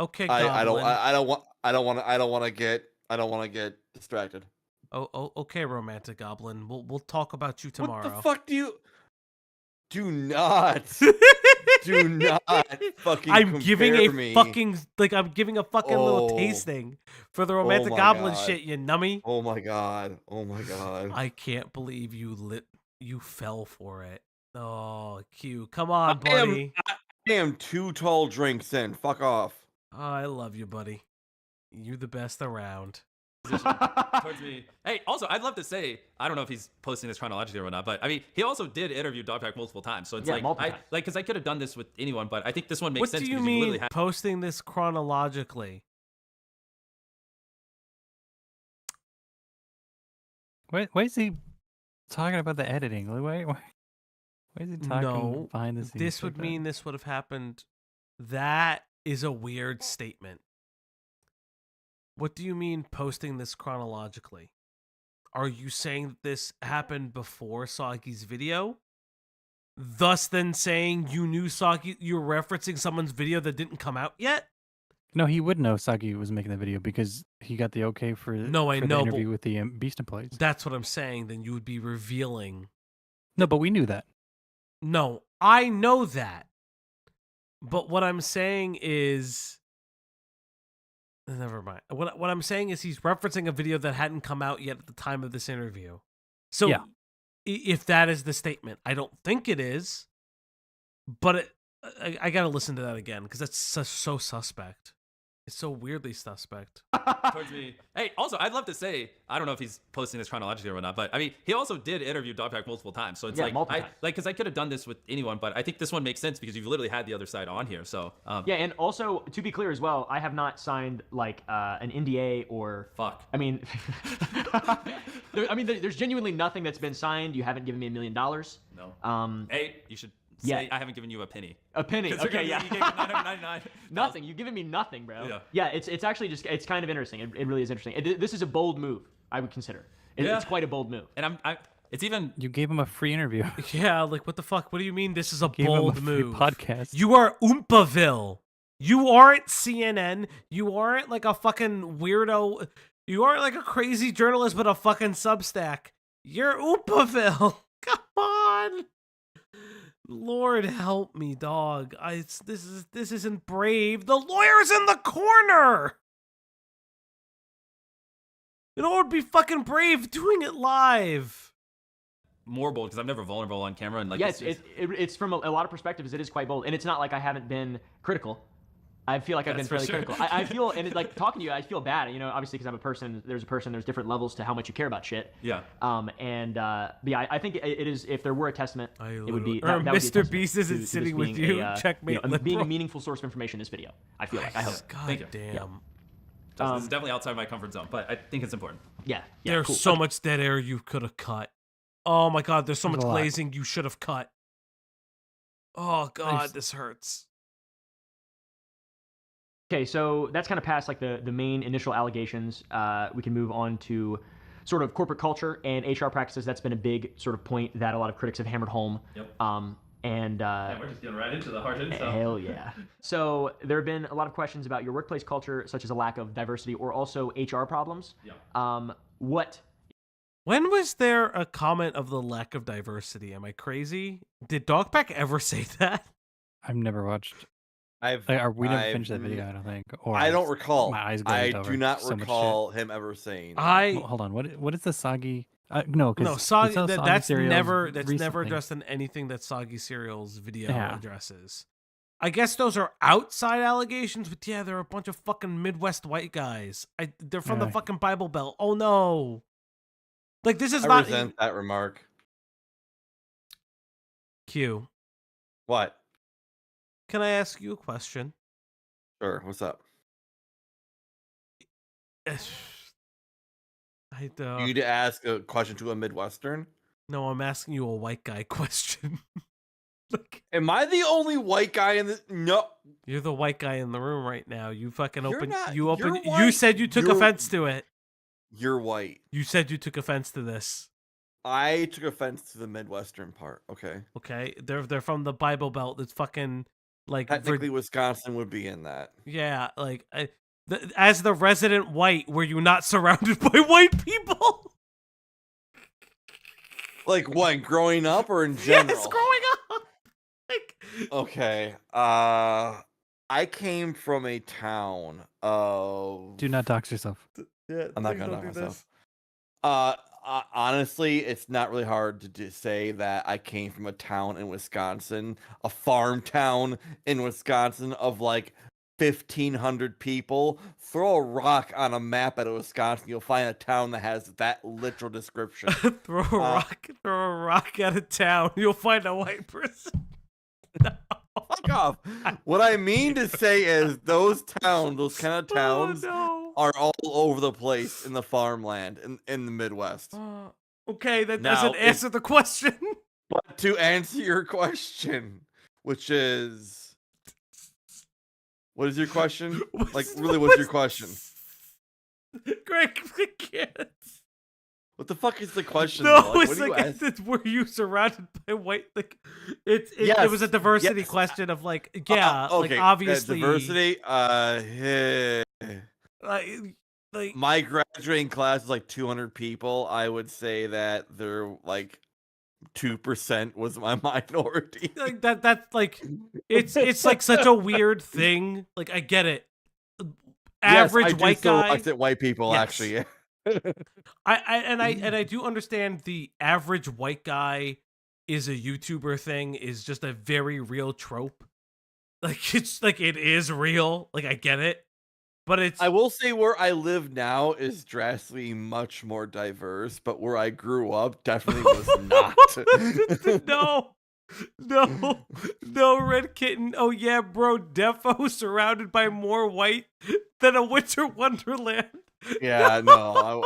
okay, I don't want to get distracted. Oh, okay, romantic goblin. We'll talk about you tomorrow. What the fuck do not fucking I'm giving me. I'm giving a fucking little tasting for the romantic goblin shit, you nummy. Oh my god. I can't believe you fell for it. Oh, Q. Come on, buddy. I am 2 tall drinks in. Fuck off. Oh, I love you, buddy. You're the best around. Towards me. Hey, also, I'd love to say, I don't know if he's posting this chronologically or not, but I mean, he also did interview Dogpack multiple times, so it's because I could have done this with anyone, but I think this one makes sense. What do you mean posting this chronologically? Why is he talking about the editing? Why is he talking behind the scenes? This would mean this would have happened. That is a weird statement. What do you mean posting this chronologically? Are you saying that this happened before Sagi's video? Thus then saying you knew Sagi, you're referencing someone's video that didn't come out yet? No, he would know Sagi was making the video because he got the okay for the interview with the Beast employees. That's what I'm saying. Then you would be revealing. No, but we knew that. No, I know that. But what I'm saying is... Never mind. What I'm saying is he's referencing a video that hadn't come out yet at the time of this interview. So if that is the statement, I don't think it is. But I gotta listen to that again because that's so suspect. It's so weirdly suspect. Towards me. Hey, also, I'd love to say, I don't know if he's posting this chronologically or not, but I mean, he also did interview Dogpack multiple times. So it's because I could have done this with anyone, but I think this one makes sense because you've literally had the other side on here. So yeah, and also to be clear as well, I have not signed like an NDA or fuck. I mean, there's genuinely nothing that's been signed. You haven't given me $1 million. No. Hey, you should. Say, I haven't given you a penny. A penny. Okay, yeah. You gave me $999. Nothing. You've given me nothing, bro. Yeah. It's actually just it's kind of interesting. It really is interesting. This is a bold move. I would consider. It's quite a bold move. And it's even. You gave him a free interview. Yeah. Like what the fuck? What do you mean? This is a gave bold him a free move. Podcast. You are Oompaville. You aren't CNN. You aren't like a fucking weirdo. You aren't like a crazy journalist, but a fucking Substack. You're Oompaville. Come on. Lord help me, dog. This isn't brave. The lawyer's in the corner. You know, it would be fucking brave doing it live. More bold because I'm never vulnerable on camera and like. Yes, it's from a lot of perspectives. It is quite bold, and it's not like I haven't been critical. I feel like I've been fairly critical. I feel, and like talking to you, I feel bad. You know, obviously because I'm a person. There's different levels to how much you care about shit. Yeah. Yeah, I think it is. If there were a testament, it would be. Or Mr. Beast isn't sitting with you. Checkmate. Being a meaningful source of information in this video. I feel like. I hope. God damn. Yeah. So this is definitely outside my comfort zone, but I think it's important. Yeah. There's so much dead air you could have cut. Oh my God, there's so much glazing you should have cut. Oh God, this hurts. Okay, so that's kind of past like the main initial allegations. We can move on to sort of corporate culture and HR practices. That's been a big sort of point that a lot of critics have hammered home. Yep. Yeah, we're just getting right into the hard hitting stuff. Hell yeah. So there have been a lot of questions about your workplace culture, such as a lack of diversity or also HR problems. Yeah. When was there a comment of the lack of diversity? Am I crazy? Did Dogpack ever say that? I've never watched. We never finished that video, I don't think. Or I don't recall. My eyes I glazed do not over so recall him ever saying. Hold on. What is the soggy? No, Soggy. That's never recently. addressed in anything that Soggy Cereal's video addresses. I guess those are outside allegations, but yeah, they're a bunch of fucking Midwest white guys. They're from the fucking Bible Belt. Oh no! Like this is I not. resent that remark. Q. What? Can I ask you a question? Sure. What's up? You'd ask a question to a Midwestern? No, I'm asking you a white guy question. Am I the only white guy in this? No. You're the white guy in the room right now. You fucking opened. You're You white. said you took offense to it. You're white. You said you took offense to this. I took offense to the Midwestern part. Okay. Okay. They're from the Bible Belt. It's fucking like technically Wisconsin would be in that. Yeah, like as the resident white, were you not surrounded by white people? Like when growing up or in general? Yes, growing up. Okay. I came from a town of. Do not dox yourself. Yeah, I'm not gonna dox myself. Honestly, it's not really hard to say that I came from a town in Wisconsin, a farm town in Wisconsin of like 1,500 people. Throw a rock on a map at Wisconsin, you'll find a town that has that literal description. Throw a rock at a town, you'll find a white person. No. Fuck off. What I mean to say is those kind of towns are all over the place in the farmland in the Midwest. Okay, that doesn't answer the question. But to answer your question, which is, what is your question? What's your question? Greg, I can't. What the fuck is the question? No, it's like, were you surrounded by white? Like, it was a diversity question of like, yeah, okay, like obviously diversity. Like my graduating class is like 200 people. I would say that they're like 2% was my minority. Like that's like it's like such a weird thing. Like I get it. Average white guy. I at white people actually. Yeah. I do understand the average white guy is a YouTuber thing is just a very real trope Like it's like it is real. Like I get it, but it's I will say where I live now is drastically much more diverse, but where I grew up definitely was not. no, Red Kitten. Oh yeah, bro, Defo surrounded by more white than a winter wonderland. Yeah, no,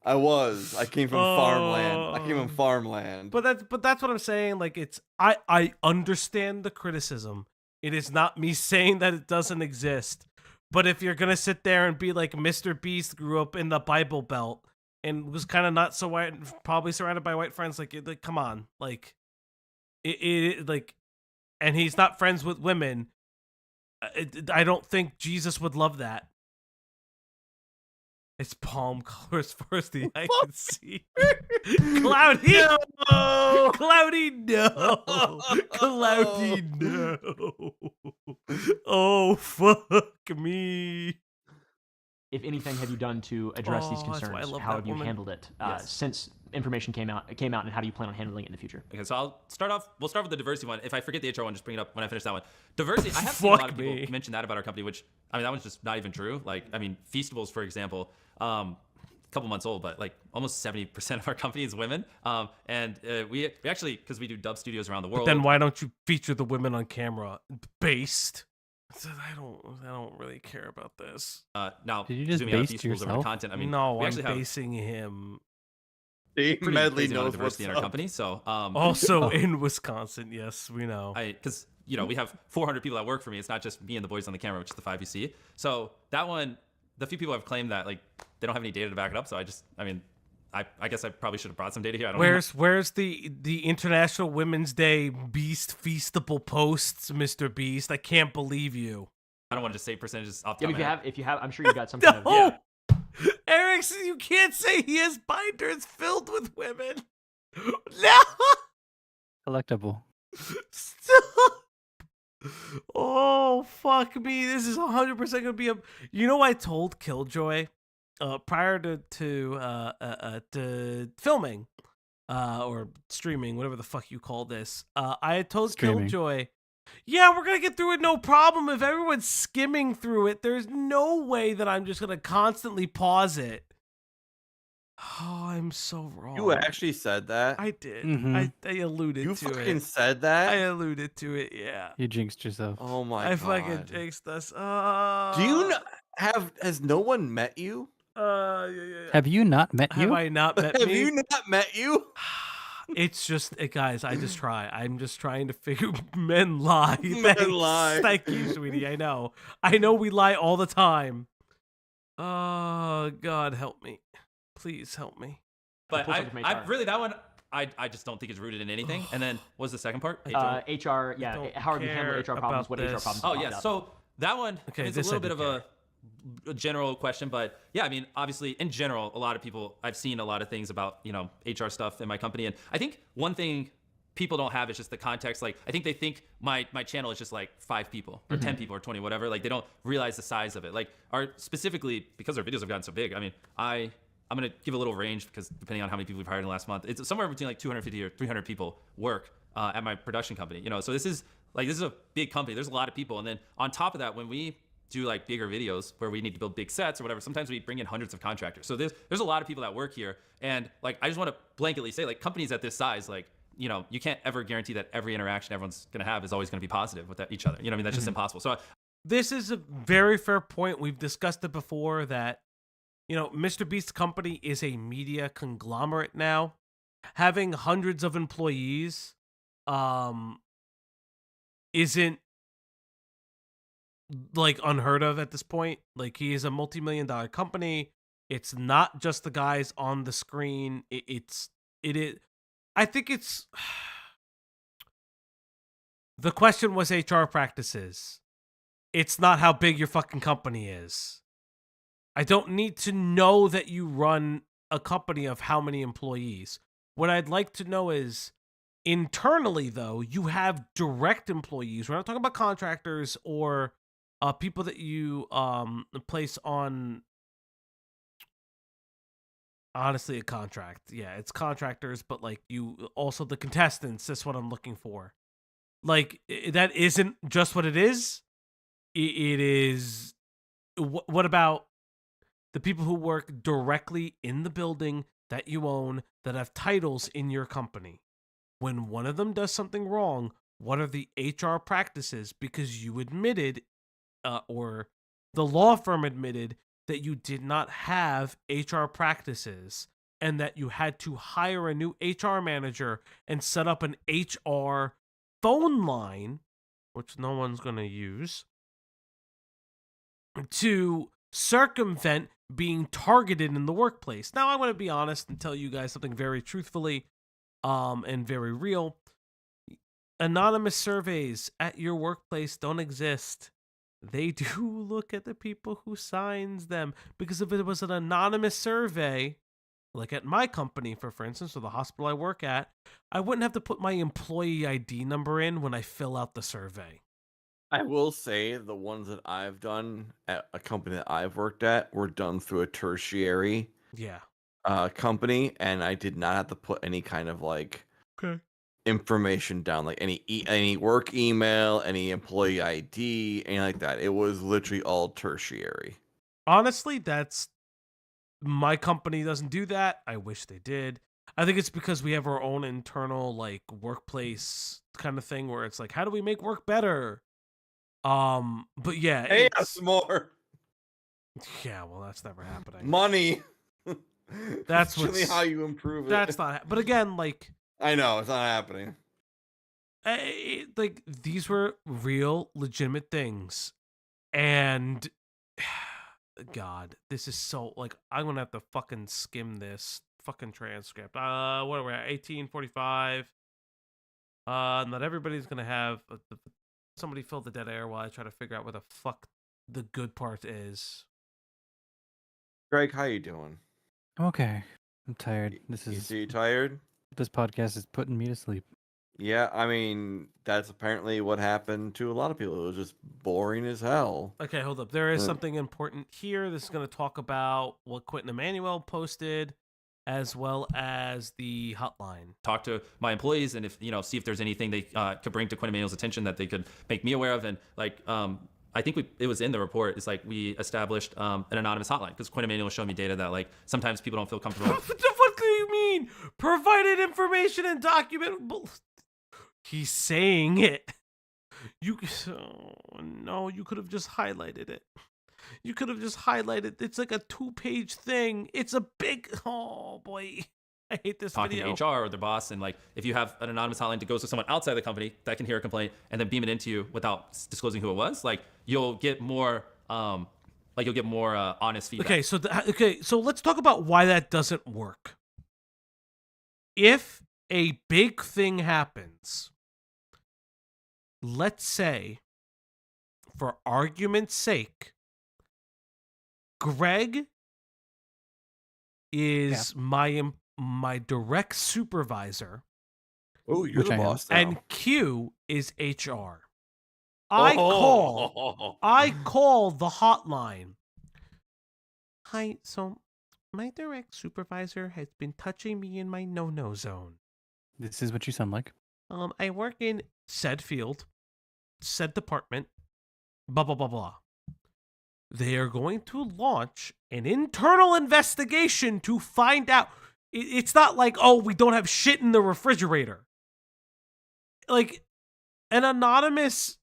I was. I came from farmland. I came from Oh. farmland. But that's what I'm saying. Like I understand the criticism. It is not me saying that it doesn't exist. But if you're gonna sit there and be like Mr. Beast grew up in the Bible Belt and was kind of not so white, probably surrounded by white friends, like come on, like it like, and he's not friends with women. I don't think Jesus would love that. It's palm color as far as the eye can see. Cloudy! No! Cloudy, no! Cloudy, no! Oh, fuck me. If anything, have you done to address these Oh, that's why I concerns? love How that have you woman. handled it Yes. since information came out, and how do you plan on handling it in the future? Okay, so I'll start off. We'll start with the diversity one. If I forget the HR one, just bring it up when I finish that one. Diversity. I have seen a lot of people me. mention that about our company, which I mean that one's just not even true. Like I mean, Feastables, for example, a couple months old, but like almost 70% of our company is women. And we actually, because we do dub studios around the world. Then why don't you feature the women on camera? Based. I don't really care about this. Now, Did you just zooming out baste Feastables over yourself? content. I mean, No, we I'm actually have basing him. See, pretty Medley crazy amount of knows what's diversity in our up. company. So Also in Wisconsin, yes, we know. because you know we have 400 people that work for me. It's not just me and the boys on the camera, which is the 5 you see. So that one, the few people have claimed that like they don't have any data to back it up. So I guess I probably should have brought some data here. I don't know. Where's the International Women's Day Beast Feastable posts, Mr. Beast? I can't believe you. I don't want to just say percentages off the Yeah, top of my head. if you have, I'm sure you got some kind of. No! Yeah. Eric, you can't say he has binders filled with women. No! Collectible. Stop! Oh, fuck me. This is 100% going to be a... You know, I told Killjoy prior to filming or streaming, whatever the fuck you call this. I had told Streaming. Killjoy, yeah, we're going to get through it no problem. If everyone's skimming through it, there's no way that I'm just going to constantly pause it. Oh, I'm so wrong. You actually said that? I did. Mhm. I alluded You to it. fucking said that? I alluded to it, yeah. You jinxed yourself. Oh my I god. fucking jinxed us. Do you know, has no one met you? Yeah. Have you not met Have you? I not met Have me? you not met you? It's just, guys, I just try. I'm just trying to figure men lie. Men Thanks. lie. Thank you, sweetie. I know we lie all the time. Oh, God, help me. Please help me. But Pull something from I HR. really that one I just don't think it's rooted in anything. And then what was the second part? HR, yeah. don't How have you handled care HR problems? about What HR this. problems? Oh have yeah, popped up? so that one Okay, it's a this I little bit do of a general question, but yeah, I mean, obviously, in general, a lot of people I've seen a lot of things about HR stuff in my company, and I think one thing people don't have is just the context. Like, I think they think my channel is just like 5 people or 10 people or 20, whatever. Like, they don't realize the size of it. Like, specifically because our videos have gotten so big. I mean, I'm gonna give a little range because depending on how many people we've hired in the last month, it's somewhere between like 250 or 300 people work at my production company. So this is a big company. There's a lot of people, and then on top of that, when we do like bigger videos where we need to build big sets or whatever, sometimes we bring in hundreds of contractors. So there's a lot of people that work here, and like I just want to blanketly say, like, companies at this size, like, you can't ever guarantee that every interaction everyone's gonna have is always gonna be positive with each other. I mean, that's just impossible. So This is a very fair point. We've discussed it before that, Mr. Beast's company is a media conglomerate now. Having hundreds of employees isn't like unheard of at this point. Like, he is a multi-million-dollar company. It's not just the guys on the screen. It is. I think it's. The question was HR practices. It's not how big your fucking company is. I don't need to know that you run a company of how many employees. What I'd like to know is, internally, though, you have direct employees. We're not talking about contractors or people that you place on, honestly, a contract. Yeah, it's contractors, but like you also the contestants. That's what I'm looking for. Like, that isn't just what it is. It is. What about the people who work directly in the building that you own that have titles in your company? When one of them does something wrong, what are the HR practices? Because you admitted, or the law firm admitted, that you did not have HR practices and that you had to hire a new HR manager and set up an HR phone line, which no one's going to use, to circumvent being targeted in the workplace. Now, I want to be honest and tell you guys something very truthfully and very real. Anonymous surveys at your workplace don't exist. They do look at the people who signs them, because if it was an anonymous survey, like at my company, for instance, or the hospital I work at, I wouldn't have to put my employee ID number in when I fill out the survey. I will say the ones that I've done at a company that I've worked at were done through a tertiary company, and I did not have to put any kind of like information down, like any work email, any employee ID, anything like that. It was literally all tertiary. Honestly, that's my company doesn't do that. I wish they did. I think it's because we have our own internal like workplace kind of thing where it's like, how do we make work better? But yeah, Pay us more. Yeah, well, that's never happening. Money. That's really how you improve it. That's not. But again, like, I know it's not happening. Like, these were real, legitimate things, and God, this is so like I'm gonna have to fucking skim this fucking transcript. What are we at? 1845. Not everybody's gonna have somebody fill the dead air while I try to figure out where the fuck the good part is. Greg, how you doing? I'm okay. I'm tired. You tired? This podcast is putting me to sleep. Yeah, I mean, that's apparently what happened to a lot of people. It was just boring as hell. Okay, hold up. There is something important here. This is going to talk about what Quentin Emanuel posted, as well as the hotline. Talk to my employees and see if there's anything they could bring to Quentin Emanuel's attention that they could make me aware of. And like, I think it was in the report. It's like we established an anonymous hotline because Quentin Emanuel showed me data that like sometimes people don't feel comfortable. What the fuck do you mean? Provided information and document. He's saying it. You could have just highlighted it. You could have just highlighted. It's like a 2-page thing. It's a big. Oh boy, I hate this Talking video. to HR or their boss, and like if you have an anonymous hotline that goes to someone outside the company that can hear a complaint and then beam it into you without disclosing who it was, like you'll get more honest feedback. Okay, so let's talk about why that doesn't work. If a big thing happens, let's say, for argument's sake, Greg is my direct supervisor. Oh, you're the boss now. And Q is HR. I call the hotline. Hi, so my direct supervisor has been touching me in my no-no zone. This is what you sound like. I work in said field, said department, blah, blah, blah, blah. They are going to launch an internal investigation to find out. It's not like, oh, we don't have shit in the refrigerator. Like, an anonymous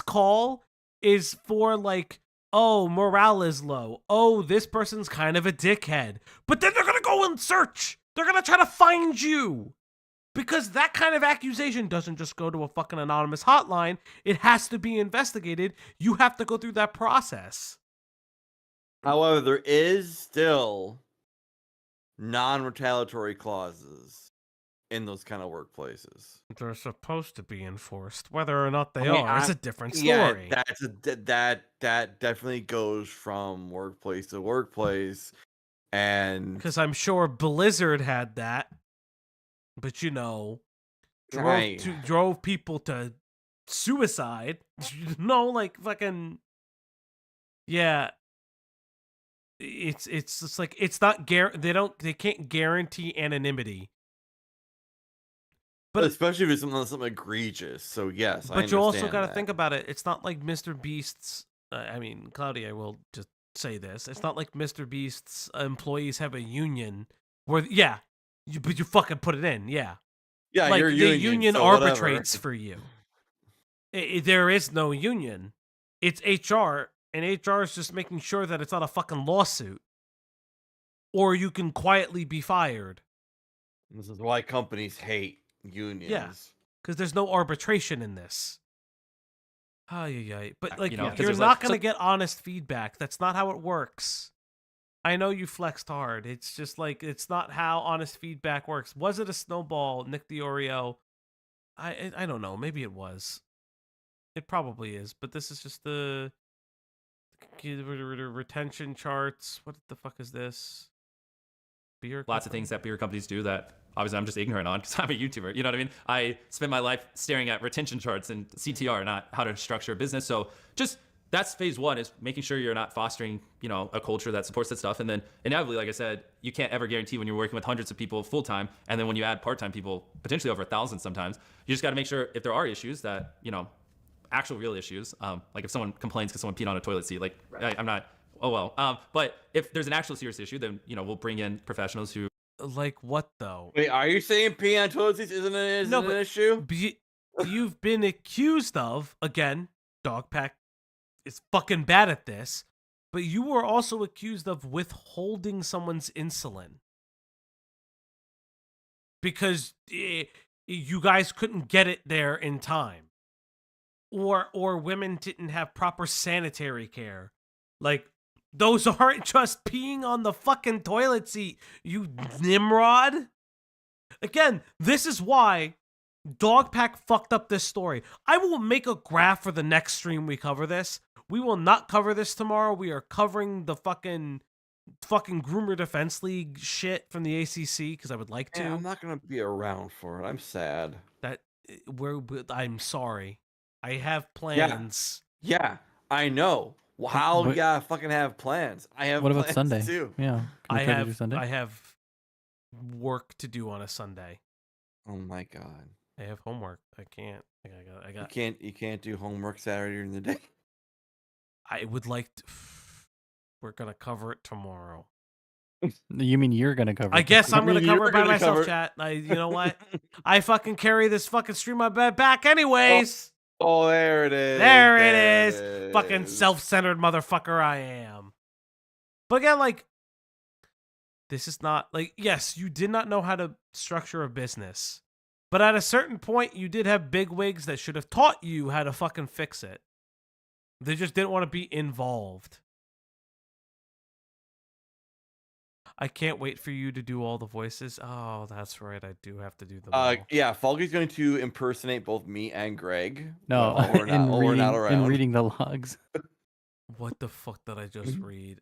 call is for like, oh, morale is low. Oh, this person's kind of a dickhead. But then they're going to go and search. They're going to try to find you. Because that kind of accusation doesn't just go to a fucking anonymous hotline. It has to be investigated. You have to go through that process. However, there is still non-retaliatory clauses in those kind of workplaces. They're supposed to be enforced. Whether or not they are is a different story. Yeah, that definitely goes from workplace to workplace. And because I'm sure Blizzard had that. But drove people to suicide. Like fucking, yeah. It's just like it's not they can't guarantee anonymity. But especially if it's something egregious. So yes, I but you also understand got to that. think about it. It's not like Mr. Beast's. I mean, Cloudy, I will just say this. It's not like Mr. Beast's employees have a union where, but you fucking put it in, yeah. Yeah, Like you're the union, so arbitrates whatever. for you. There is no union. It's HR, and HR is just making sure that it's not a fucking lawsuit, or you can quietly be fired. This is why companies hate unions. Yeah, because there's no arbitration in this. But like, you're not gonna get honest feedback. That's not how it works. I know you flexed hard. It's just like it's not how honest feedback works. Was it a snowball, Nick the Oreo? I don't know. Maybe it was. It probably is. But this is just the retention charts. What the fuck is this? Beer. Lots of things that beer companies do that obviously I'm just ignorant on because I'm a YouTuber. You know what I mean? I spend my life staring at retention charts and CTR, not how to structure a business. So just that's phase one, is making sure you're not fostering, a culture that supports that stuff. And then inevitably, like I said, you can't ever guarantee when you're working with hundreds of people full time. And then when you add part-time people, potentially over 1,000 sometimes, you just got to make sure if there are issues that, actual real issues, like if someone complains because someone peed on a toilet seat, like right. I'm not, oh well. But if there's an actual serious issue, then, we'll bring in professionals who. Like what though? Wait, are you saying peeing on toilet seats isn't an issue? You've been accused of, again, Dogpack is fucking bad at this, but you were also accused of withholding someone's insulin because you guys couldn't get it there in time, or women didn't have proper sanitary care. Like, those aren't just peeing on the fucking toilet seat, you Nimrod. Again, this is why Dogpack fucked up this story. I will make a graph for the next stream we cover this. We will not cover this tomorrow. We are covering the fucking Groomer Defense League shit from the ACC because I would like to. Yeah, I'm not gonna be around for it. I'm sad. I'm sorry. I have plans. Yeah, I know. How you gotta fucking have plans? I have. What plans about Sunday? Too. Yeah, I have work to do on a Sunday. Oh my god. I have homework. I can't. I got. You can't do homework Saturday during the day. I would like to. We're gonna cover it tomorrow. You mean you're gonna cover it? I guess I'm gonna cover it by myself, chat. You know what? I fucking carry this fucking stream on my back anyways. Oh, there it is. There it is. Fucking self-centered motherfucker I am. But again, like, this is not, like, yes, you did not know how to structure a business. But at a certain point, you did have bigwigs that should have taught you how to fucking fix it. They just didn't want to be involved. I can't wait for you to do all the voices. Oh, that's right. I do have to do them. Yeah, Falgi's going to impersonate both me and Greg. No, we're not around. In reading the logs. What the fuck did I just read?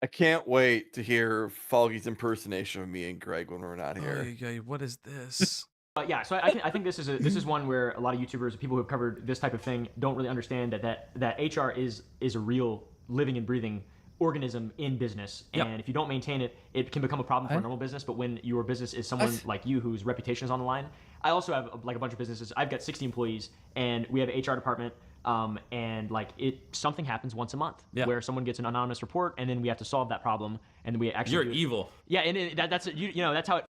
I can't wait to hear Falgi's impersonation of me and Greg when we're not here. What is this? Yeah, so I think this is one where a lot of YouTubers, people who have covered this type of thing, don't really understand that HR is a real living and breathing organism in business, and if you don't maintain it, it can become a problem for a normal business. But when your business is someone like you whose reputation is on the line, I also have like a bunch of businesses. I've got 60 employees, and we have an HR department. And like something happens once a month where someone gets an anonymous report, and then we have to solve that problem, and then we actually. You're evil. Yeah, and that's that's how it.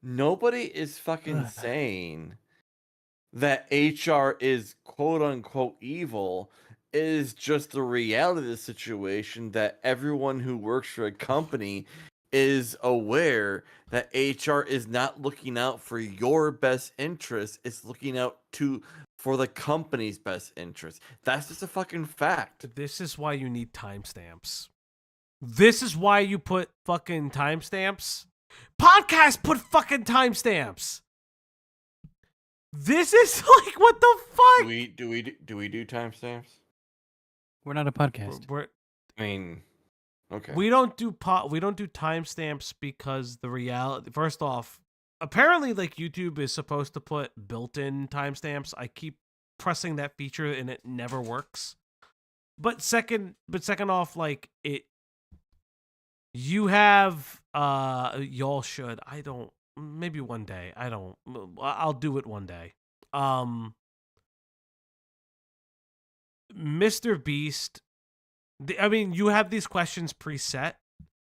Nobody is fucking saying that HR is quote unquote evil. It is just the reality of the situation that everyone who works for a company is aware that HR is not looking out for your best interest. It's looking out for the company's best interest. That's just a fucking fact. This is why you need timestamps. This is why you put fucking timestamps. Podcasts put fucking timestamps. This is like, what the fuck? Do we do timestamps? We're not a podcast. Okay. We don't do timestamps because the reality. First off, apparently, like, YouTube is supposed to put built-in timestamps. I keep pressing that feature and it never works. But second off, like, You have y'all should. I don't. Maybe one day. I don't. I'll do it one day. Mr. Beast. I mean, you have these questions preset.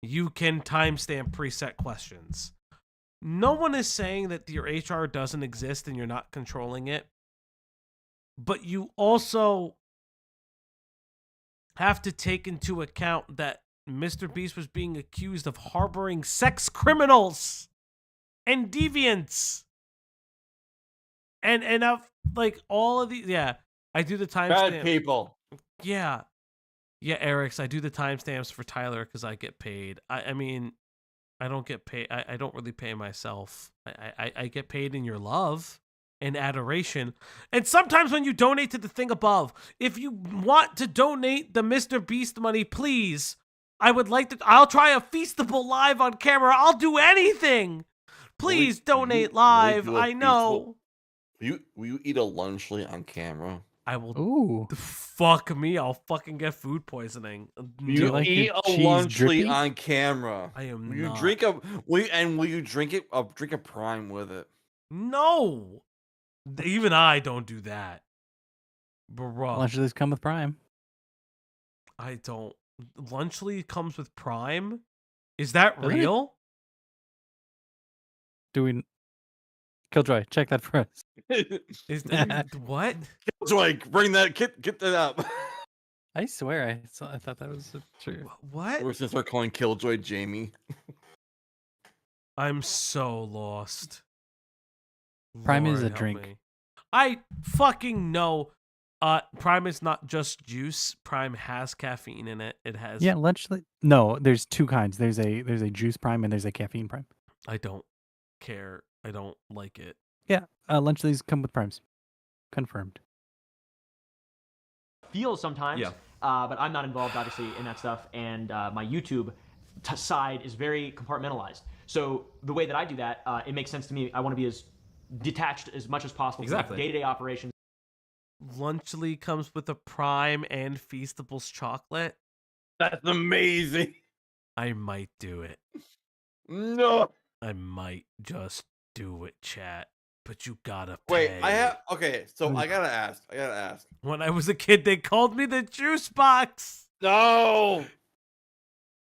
You can timestamp preset questions. No one is saying that your HR doesn't exist and you're not controlling it. But you also have to take into account that Mr. Beast was being accused of harboring sex criminals and deviants. And like all of these, yeah, I do the timestamp. Bad people. Yeah. Yeah, Eric's, I do the timestamps for Tyler because I get paid. I mean, I don't get paid. I don't really pay myself. I get paid in your love and adoration. And sometimes when you donate to the thing above, if you want to donate the Mr. Beast money, please, I would like to. I'll try a Feastable live on camera. I'll do anything. Please donate live. I know. Will you eat a lunchly on camera? I will. Ooh. Fuck me. I'll fucking get food poisoning. You like eat your a cheese lunchly drippy? on camera. I am Will you not. drink a? Will you drink it? Drink a prime with it. No. Even I don't do that. Bro. Lunches come with Prime. I don't. Lunchly comes with Prime? Is that Doesn't it? real? Do we? Killjoy, check that for us. Is that what? Joy, bring that. Get that up. I swear, I thought that was true. What? We're gonna start calling Killjoy Jamie. I'm so lost. Prime is Lord a help drink. me. I fucking know. Prime is not just juice. Prime has caffeine in it. It has. Yeah, lunch. No, there's two kinds. There's a juice Prime and there's a caffeine Prime. I don't care. I don't like it. Yeah, lunch come with Primes. Confirmed. Feels sometimes, Yeah. But I'm not involved, obviously, in that stuff. And my YouTube side is very compartmentalized. So the way that I do that, it makes sense to me. I want to be as detached as much as possible Exactly. from day-to-day operations. Lunchly comes with a Prime and Feastables chocolate. That's amazing. I might do it. No. I might just do it, chat. But you gotta pay. Wait, I have. Okay, so I gotta ask. When I was a kid, they called me the juice box. No.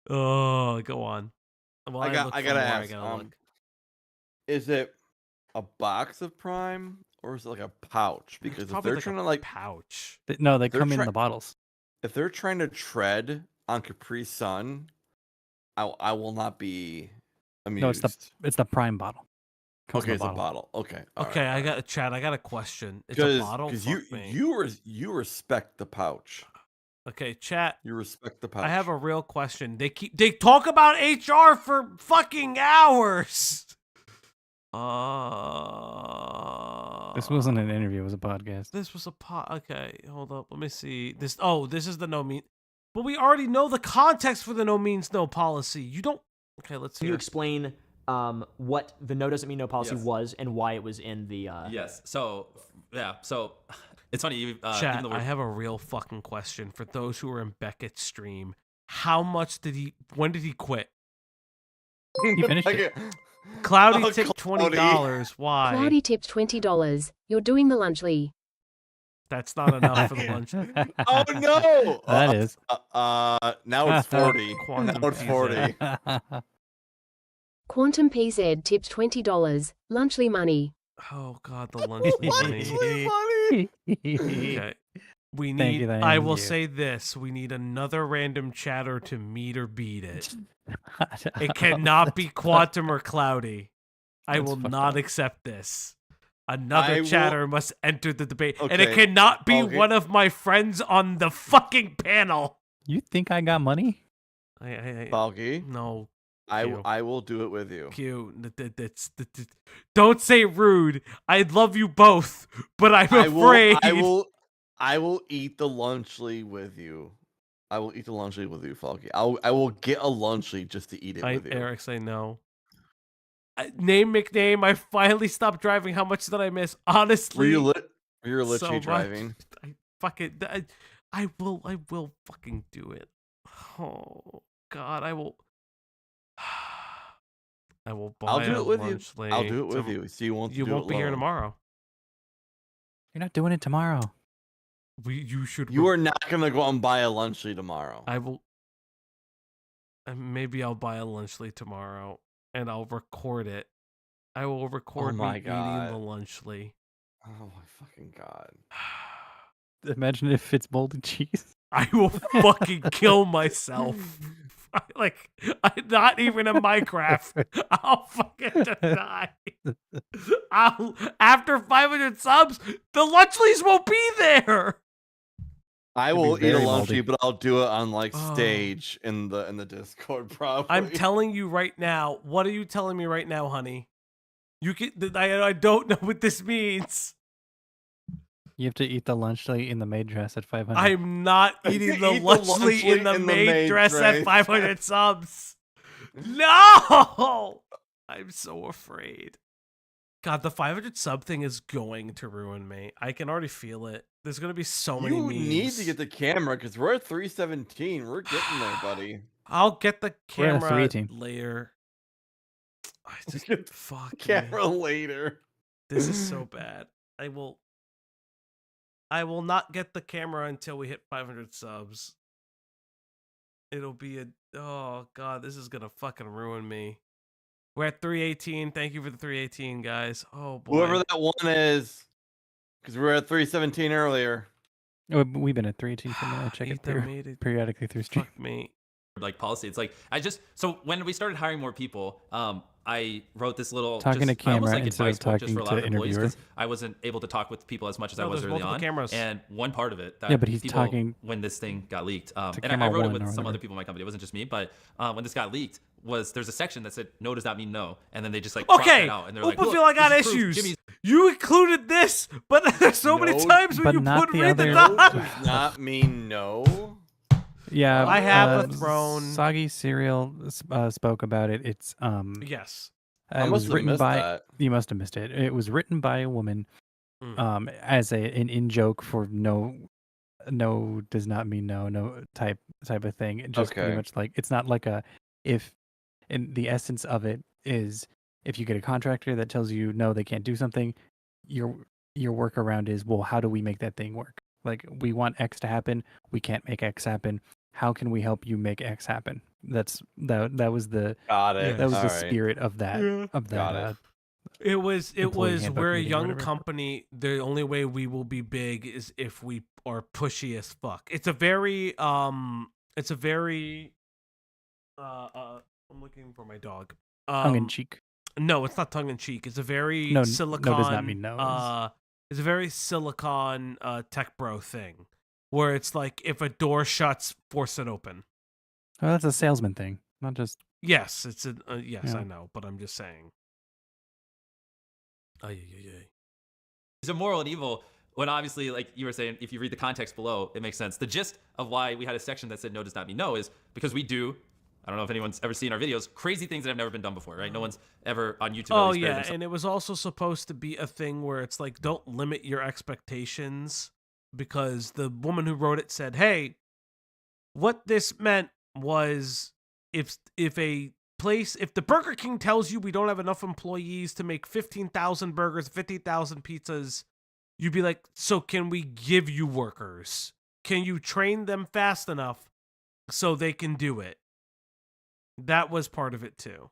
Oh, go on. Well, I gotta ask. Look. Is it a box of Prime or is it like a pouch? Because if Probably they're like trying a to like, pouch. No, they They're come in try- the bottles. if they're trying to tread on Capri Sun, I will not be amused. No, it's the Prime bottle. Comes Okay, in it's the a bottle. Okay. Okay, I got a chat. I got a question. It's a bottle. Because Fuck me. you respect the pouch. Okay, chat. You respect the pouch. I have a real question. They talk about HR for fucking hours. This wasn't an interview; it was a podcast. This was a Okay, hold up. Let me see. This is the no mean. But we already know the context for the no means no policy. You don't. Okay, let's Can hear. you explain what the no doesn't mean no policy Yes. was and why it was in the... Yes. So, yeah. So, it's funny. Chat, even though I have a real fucking question for those who are in Beckett's stream. How much did he? When did he quit? He finished it. Cloudy Oh, tipped Cloudy. $20. Why? Cloudy tipped $20. You're doing the lunchly. That's not enough for the lunch. Oh no! That is. Now it's 40. Quantum Now it's PZ. 40. Quantum PZ tipped $20. Lunchly money. Oh god, the lunch money. Money. Okay. We Thank need. you, thank I will you. say this: we need another random chatter to meet or beat it. It cannot be Quantum or Cloudy. I That's will fucked not up. accept this. Another I will- chatter must enter the debate, and it Okay, cannot be okay. one of my friends on the fucking panel. You think I got money? Falgi, No, I will do it with you. Q. Don't say rude. I love you both, but I'm afraid. I will eat the lunchly with you. I will eat the lunchly with you, Falky. I will get a lunchly just to eat it with you. Eric, say no. Name McName. I finally stopped driving. How much did I miss? Honestly, Were you so literally much. driving? I will fucking do it. Oh God, I will. I will buy I'll do a it with you. lunch late. I'll do it with you. So you won't. You do won't it be here alone. tomorrow. You're not doing it tomorrow. You should. You are not gonna go out and buy a lunchly tomorrow. I will. Maybe I'll buy a lunchly tomorrow, and I'll record it. I will record me eating the lunchly. Oh my fucking god! Imagine if it's moldy cheese. I will fucking kill myself. Not even in Minecraft. I'll fucking just die. After 500 subs, the lunchlies won't be there. I It'd be will eat a very lunchly, moldy. but I'll do it on like stage in the Discord. Probably. I'm telling you right now. What are you telling me right now, honey? You can. I don't know what this means. You have to eat the lunchly in the maid dress at 500. I'm not eating the Eat the lunchly in the lunchly maid dress at dress. 500 subs. No! I'm so afraid. God, the 500 sub thing is going to ruin me. I can already feel it. There's going to be so many You memes. need to get the camera because we're at 317. We're getting there, buddy. I'll get the We're at camera 318. later. I just Get the fuck Camera me. later. This is so bad. I will not get the camera until we hit 500 subs. It'll be oh god, this is gonna fucking ruin me. We're at 318. Thank you for the 318, guys. Oh boy. Whoever that one is, because we were at 317 earlier. Oh, we've been at 318 for a minute. I check it Ethan made it. periodically through stream. Fuck me. Like policy. It's like so when we started hiring more people, I wrote this little Talking to I almost camera like instead of advice book just talking for a lot to of employees interviewer. 'cause I wasn't able to talk with people as much as I No, was there's early multiple on. cameras. And one part of it that Yeah, but he's people, talking when this thing got leaked, and camera I wrote it one with or some whatever. other people in my company. It wasn't just me, but when this got leaked, there's a section that said no does not mean no, and then they just like crossed Okay, that out, and they're Oop, like, I feel like I got this is proof. issues. Jimmy's You included this, but there's so many No, times when but you not put the written other- on. Does not mean no. Yeah, I have a throne. Soggy Cereal spoke about it. It's Yes. I it must was have written missed by. that. You must have missed it. It was written by a woman, as an in joke for no does not mean no type of thing. It just pretty Okay. much like it's not like a if, and the essence of it is if you get a contractor that tells you no they can't do something, your workaround is, well, how do we make that thing work? Like, we want X to happen, we can't make X happen. How can we help you make X happen? That was the Got it. that was All the right. spirit of that Got it. It was employee handbook we're a meeting or young whatever. company. The only way we will be big is if we are pushy as fuck. It's a very I'm looking for my dog. tongue in cheek. No, it's not tongue in cheek. It's a very No, silicon. no does not mean no. It's a very silicon tech bro thing, where it's like if a door shuts, force it open. Oh, that's a salesman thing, not just. Yes, it's a yes, Yeah. I know, but I'm just saying. It's a moral and evil when obviously, like you were saying, if you read the context below, it makes sense. The gist of why we had a section that said no does not mean no is because we do, I don't know if anyone's ever seen our videos, crazy things that have never been done before, right? No one's ever on YouTube. Oh at least, spared yeah, themselves. and it was also supposed to be a thing where it's like, don't limit your expectations, because the woman who wrote it said, hey, what this meant was if the Burger King tells you we don't have enough employees to make 15,000 burgers, 50,000 pizzas, you'd be like, so can we give you workers? Can you train them fast enough so they can do it? That was part of it too.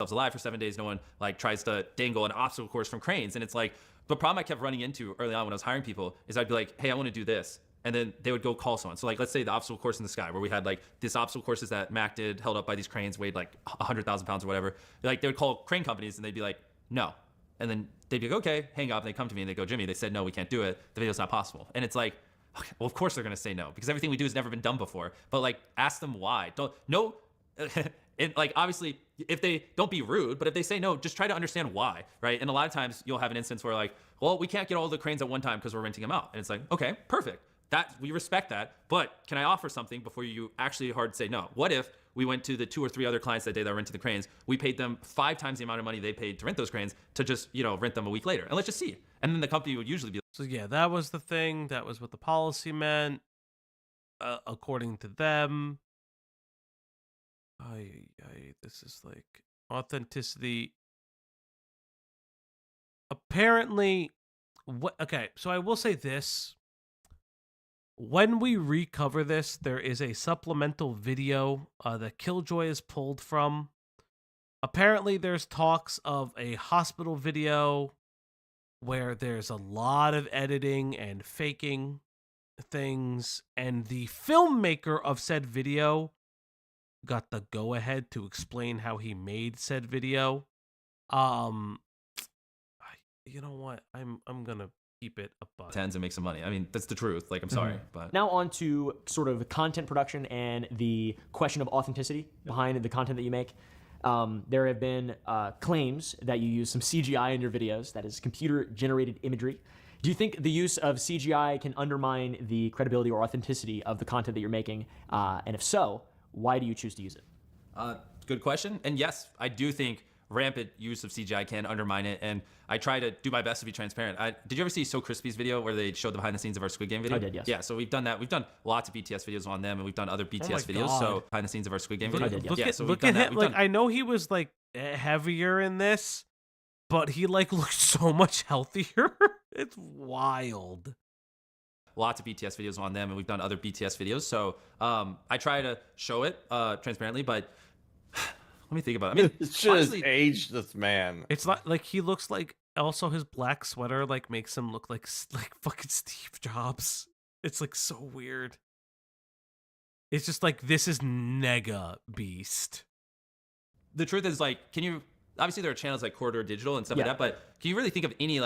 Alive for 7 days. No one like tries to dangle an obstacle course from cranes. And it's like, the problem I kept running into early on when I was hiring people is I'd be like, hey, I want to do this. And then they would go call someone. So like, let's say the obstacle course in the sky, where we had like this obstacle courses that Mac did, held up by these cranes, weighed like 100,000 pounds or whatever. Like they would call crane companies and they'd be like, no. And then they'd be like, okay, hang up. And they come to me and they go, Jimmy, they said, no, we can't do it. The video's not possible. And it's like, okay, well, of course they're going to say no, because everything we do has never been done before. But like, ask them why. And like, obviously, if they don't be rude, but if they say no, just try to understand why, right? And a lot of times you'll have an instance where like, well, we can't get all the cranes at one time because we're renting them out. And it's like, okay, perfect. That we respect that, but can I offer something before you actually hard say no? What if we went to the 2 or 3 other clients that day that were renting the cranes, we paid them 5 times the amount of money they paid to rent those cranes to just, rent them a week later, and let's just see. And then the company would usually be So yeah, that was the thing. That was what the policy meant, according to them. This is like authenticity. Apparently, okay, so I will say this. When we recover this, there is a supplemental video that Killjoy is pulled from. Apparently, there's talks of a hospital video where there's a lot of editing and faking things, and the filmmaker of said video got the go-ahead to explain how he made said video. You know what? I'm gonna keep it a buck. Tens and make some money. I mean, that's the truth. Like, I'm sorry, but Now on to sort of content production and the question of authenticity behind the content that you make. There have been claims that you use some CGI in your videos, that is computer-generated imagery. Do you think the use of CGI can undermine the credibility or authenticity of the content that you're making? And if so, why do you choose to use it? good question. And yes, I do think rampant use of CGI can undermine it, and I try to do my best to be transparent. Did you ever see So Crispy's video where they showed the behind the scenes of our Squid Game video? I did, yes. Yeah, so we've done that. We've done lots of BTS videos on them, and we've done other BTS videos. God. So behind the scenes of our Squid Game Look, video. I did, look yes. at, so look we've at done that. him. We've Like, done- I know he was like heavier in this, but he like looks so much healthier. It's wild. Lots of BTS videos on them, and we've done other BTS videos. So I try to show it transparently, but let me think about it. I mean, It should have honestly, aged this man. It's not like he looks like. Also, his black sweater like makes him look like fucking Steve Jobs. It's like so weird. It's just like this is Nega Beast. the truth is, like, can you? Obviously, there are channels like Corridor Digital and stuff Yeah. like that, but can you really think of any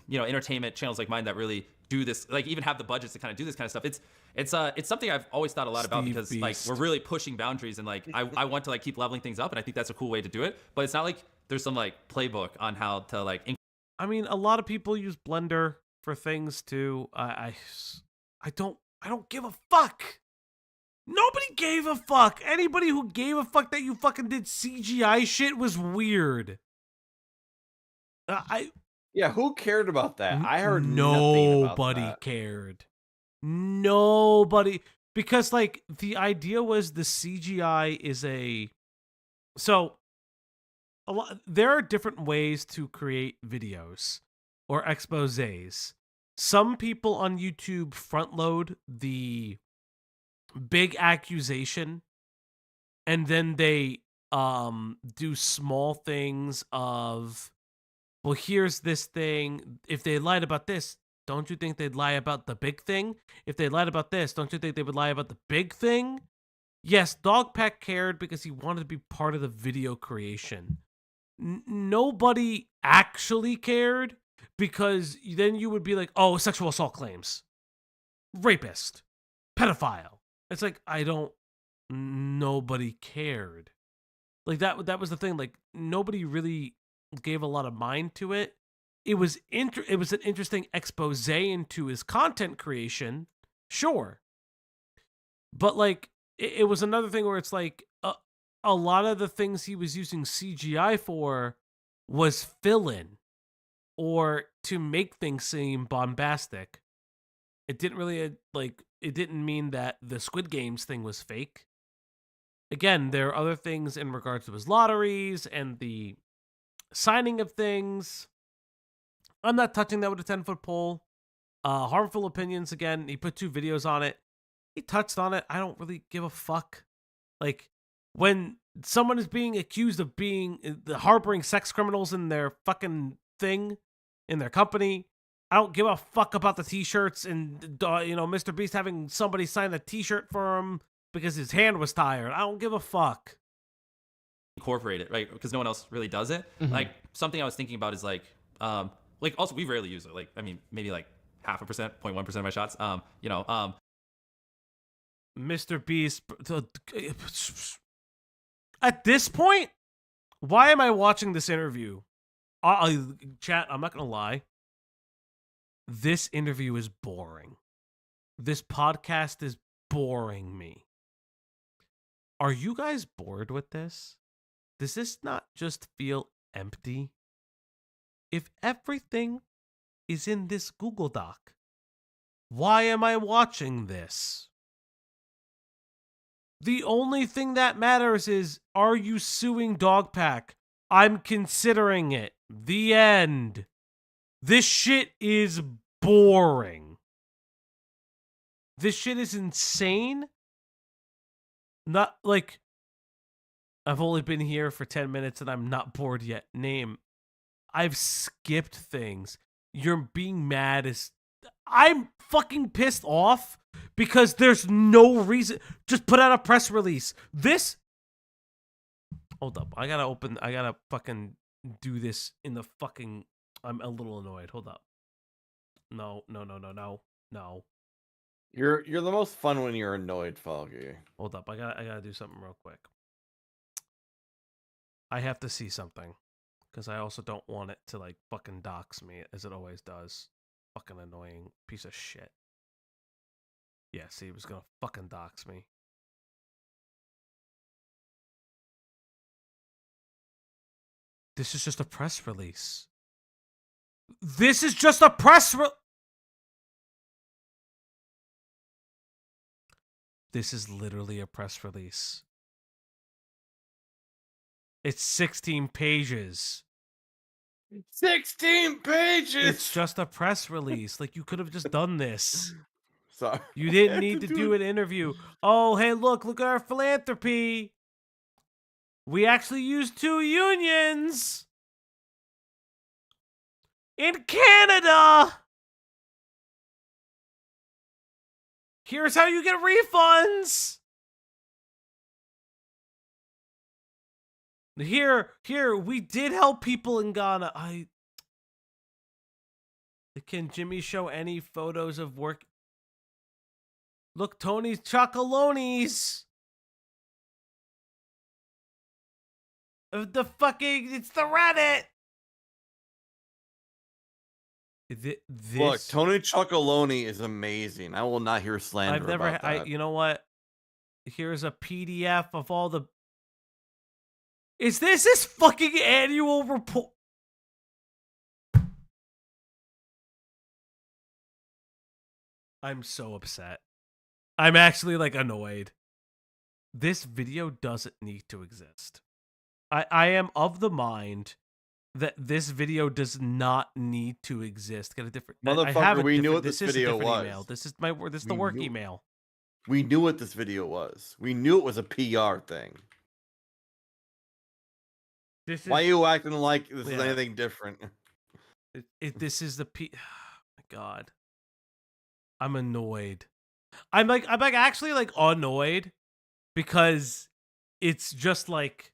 entertainment channels like mine that really do this? Like, even have the budgets to kind of do this kind of stuff? It's something I've always thought a lot about Steve because Beast. like we're really pushing boundaries, and like I want to like keep leveling things up, and I think that's a cool way to do it. But it's not like there's some like playbook on how to like. I mean, a lot of people use Blender for things too. I don't give a fuck. Nobody gave a fuck. Anybody who gave a fuck that you fucking did CGI shit was weird. Yeah, who cared about that? I heard nothing about nobody that. cared. Nobody, because like the idea was the CGI is there are different ways to create videos or exposés. Some people on YouTube front load the big accusation, and then they do small things of, well, here's this thing. If they lied about this, don't you think they'd lie about the big thing? If they lied about this, don't you think they would lie about the big thing? Yes, Dogpack cared because he wanted to be part of the video creation. Nobody actually cared because then you would be like, oh, sexual assault claims, rapist, pedophile. It's like, nobody cared. Like that was the thing. Like nobody really gave a lot of mind to it. It was an interesting expose into his content creation, sure. But like it was another thing where it's like a lot of the things he was using CGI for was fill-in or to make things seem bombastic. It didn't really it didn't mean that the Squid Games thing was fake. Again, there are other things in regards to his lotteries and the signing of things. I'm not touching that with a 10-foot pole. Harmful Opinions, again, he put 2 videos on it. He touched on it. I don't really give a fuck. Like, when someone is being accused of being harboring sex criminals in their fucking thing, in their company, I don't give a fuck about the t-shirts and, Mr. Beast having somebody sign a t-shirt for him because his hand was tired. I don't give a fuck. Incorporate it, right? Because no one else really does it. Mm-hmm. Like something I was thinking about is like also we rarely use it. Like, I mean, maybe like 0.5%, 0.1% of my shots. Mr. Beast. At this point, why am I watching this interview? Chat, I'm not going to lie. This interview is boring. This podcast is boring me. Are you guys bored with this? Does this not just feel empty? If everything is in this Google Doc, why am I watching this? The only thing that matters is, are you suing Dogpack? I'm considering it. The end. This shit is boring. This shit is insane. Not like, I've only been here for 10 minutes and I'm not bored yet. Name. I've skipped things. You're being mad as... I'm fucking pissed off because there's no reason. Just put out a press release. This... Hold up. I gotta fucking do this in the fucking... I'm a little annoyed. Hold up. No. You're the most fun when you're annoyed, Falgi. Hold up. I gotta do something real quick. I have to see something. Because I also don't want it to, like, fucking dox me, as it always does. Fucking annoying piece of shit. Yeah, see, it was gonna fucking dox me. This is just a press release. This is just a press release! This is literally a press release. It's 16 pages. 16 pages! It's just a press release. Like, you could have just done this. Sorry. You didn't need to do an interview. Oh, hey, look at our philanthropy. We actually used 2 unions in Canada. Here's how you get refunds. Here, we did help people in Ghana. Can Jimmy show any photos of work? Look, Tony's Chocolonis. It's the Reddit. This... Look, Tony Chocoloni is amazing. I will not hear slander about that. You know what? Here's a PDF of all the... Is this fucking annual report? I'm so upset. I'm actually, like, annoyed. This video doesn't need to exist. I am of the mind that this video does not need to exist. Get a different... Motherfucker, we knew what this video was. Email. This is the work email. We knew what this video was. We knew it was a PR thing. Why are you acting like this is anything different? This is the oh my God. I'm annoyed. I'm actually like annoyed because it's just like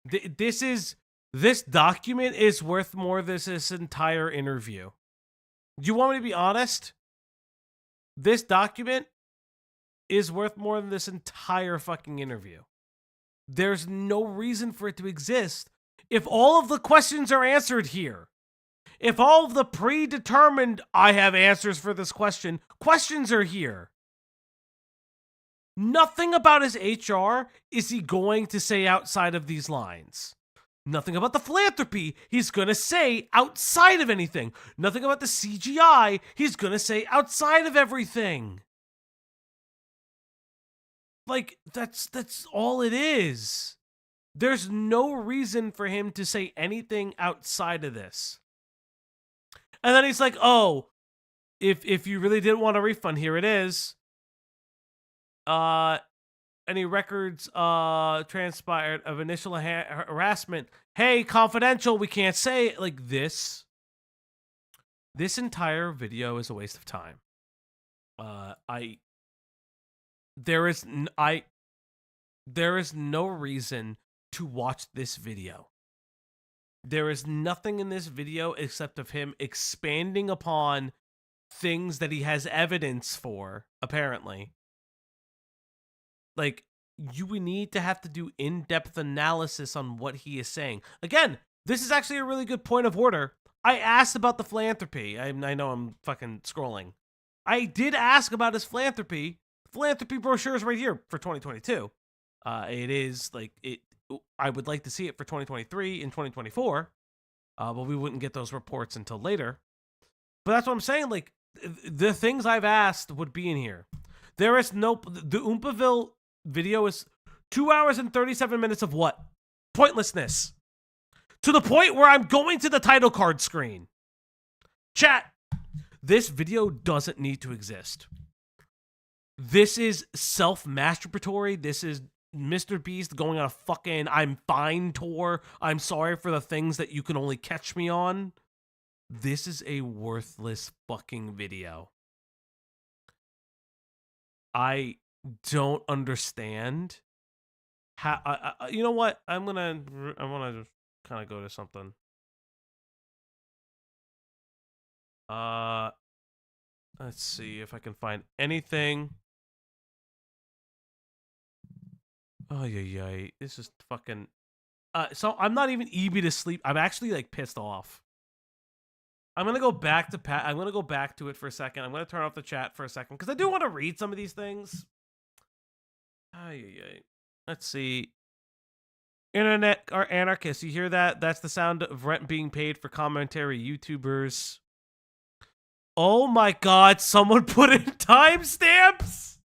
this document is worth more than this entire interview. Do you want me to be honest? This document is worth more than this entire fucking interview. There's no reason for it to exist if all of the questions are answered here. If all of the predetermined, I have answers for this question, questions are here. Nothing about his HR is he going to say outside of these lines. Nothing about the philanthropy he's going to say outside of anything. Nothing about the CGI he's going to say outside of everything. Like, that's all it is. There's no reason for him to say anything outside of this. And then he's like, oh, if you really didn't want a refund, here it is. Any records transpired of initial harassment. Hey, confidential, we can't say it. Like this. This entire video is a waste of time. There is no reason to watch this video. There is nothing in this video except of him expanding upon things that he has evidence for, apparently. Like, you need to have to do in-depth analysis on what he is saying. Again, this is actually a really good point of order. I asked about the philanthropy. I know I'm fucking scrolling. I did ask about his philanthropy. Philanthropy brochure is right here for 2022. It is like it. I would like to see it for 2023 and 2024, but we wouldn't get those reports until later. But that's what I'm saying. Like the things I've asked would be in here. There is no the Oompaville video is 2 hours and 37 minutes of what? Pointlessness. To the point where I'm going to the title card screen. Chat, this video doesn't need to exist. This is self-masturbatory. This is Mr. Beast going on a fucking I'm fine tour. I'm sorry for the things that you can only catch me on. This is a worthless fucking video. I don't understand how. You know what? I want to just kind of go to something. Let's see if I can find anything. Oh yeah. This is fucking. So I'm not even easy to sleep. I'm actually like pissed off. I'm gonna go back to I'm gonna go back to it for a second. I'm gonna turn off the chat for a second because I do want to read some of these things. Let's see. Internet are anarchists. You hear that? That's the sound of rent being paid for commentary YouTubers. Oh my God! Someone put in timestamps.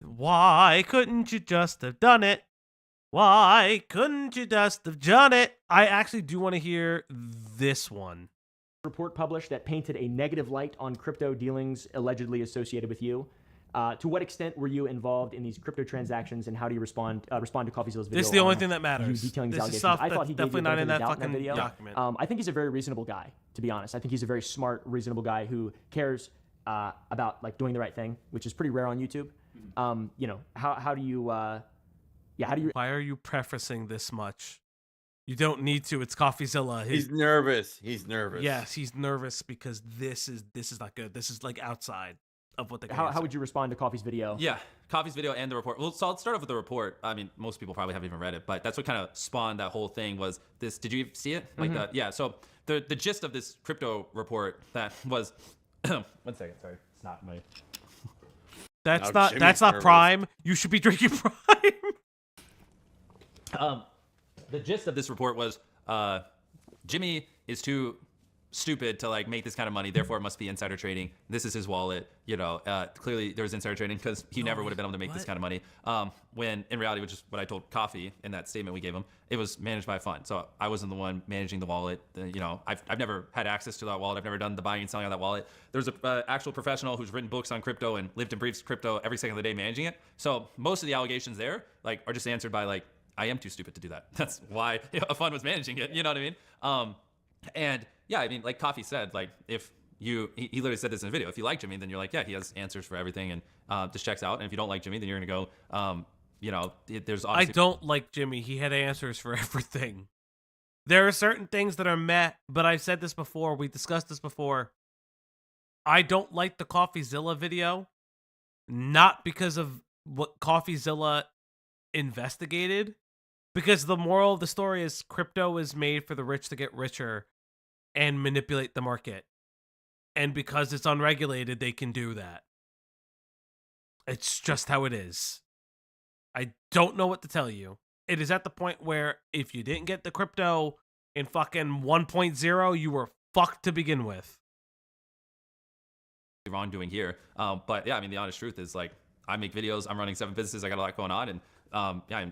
Why couldn't you just have done it? Why couldn't you just have done it? I actually do want to hear this one. Report published that painted a negative light on crypto dealings allegedly associated with you. To what extent were you involved in these crypto transactions, and how do you respond to CoffeeZilla's video? This is the only thing that matters. Detailing these this is allegations? stuff I thought that's he gave definitely you not in that doubt fucking video. document. I think he's a very reasonable guy, to be honest. I think he's a very smart, reasonable guy who cares about like doing the right thing, which is pretty rare on YouTube. You know, how do you? How do you? Why are you prefacing this much? You don't need to. It's CoffeeZilla. He's nervous. He's nervous. Yes, he's nervous because this is not good. This is like outside of what the. How would you respond to Coffee's video? Yeah, Coffee's video and the report. Well, so I'll start off with the report. I mean, most people probably haven't even read it, but that's what kind of spawned that whole thing. Was this? Did you see it? Like that? Yeah. So the gist of this crypto report that was. 1 second. Sorry, it's not my. That's Now not. Jimmy's That's not nervous. Prime. You should be drinking Prime. The gist of this report was Jimmy is too stupid to like make this kind of money, therefore it must be insider trading. This is his wallet, you know. Clearly there was insider trading because he never would have been able to make this kind of money. When in reality, which is what I told Coffee in that statement we gave him, it was managed by a fund. So I wasn't the one managing the wallet. You know, I've never had access to that wallet. I've never done the buying and selling of that wallet. There's a actual professional who's written books on crypto and lived and breathes crypto every second of the day managing it. So most of the allegations there like are just answered by like, I am too stupid to do that. That's why a fund was managing it. You know what I mean? And yeah, I mean, like Coffee said, like if he literally said this in a video. If you like Jimmy, then you're like, yeah, he has answers for everything, and this checks out. And if you don't like Jimmy, then you're gonna go, you know, there's obviously. I don't like Jimmy. He had answers for everything. There are certain things that are met, but I've said this before. We discussed this before. I don't like the CoffeeZilla video, not because of what CoffeeZilla investigated, because the moral of the story is crypto is made for the rich to get richer and manipulate the market. And because it's unregulated, they can do that. It's just how it is. I don't know what to tell you. It is at the point where if you didn't get the crypto in fucking 1.0, you were fucked to begin with. Wrongdoing here. But yeah, I mean, the honest truth is like, I make videos, I'm running 7 businesses, I got a lot going on, and yeah, I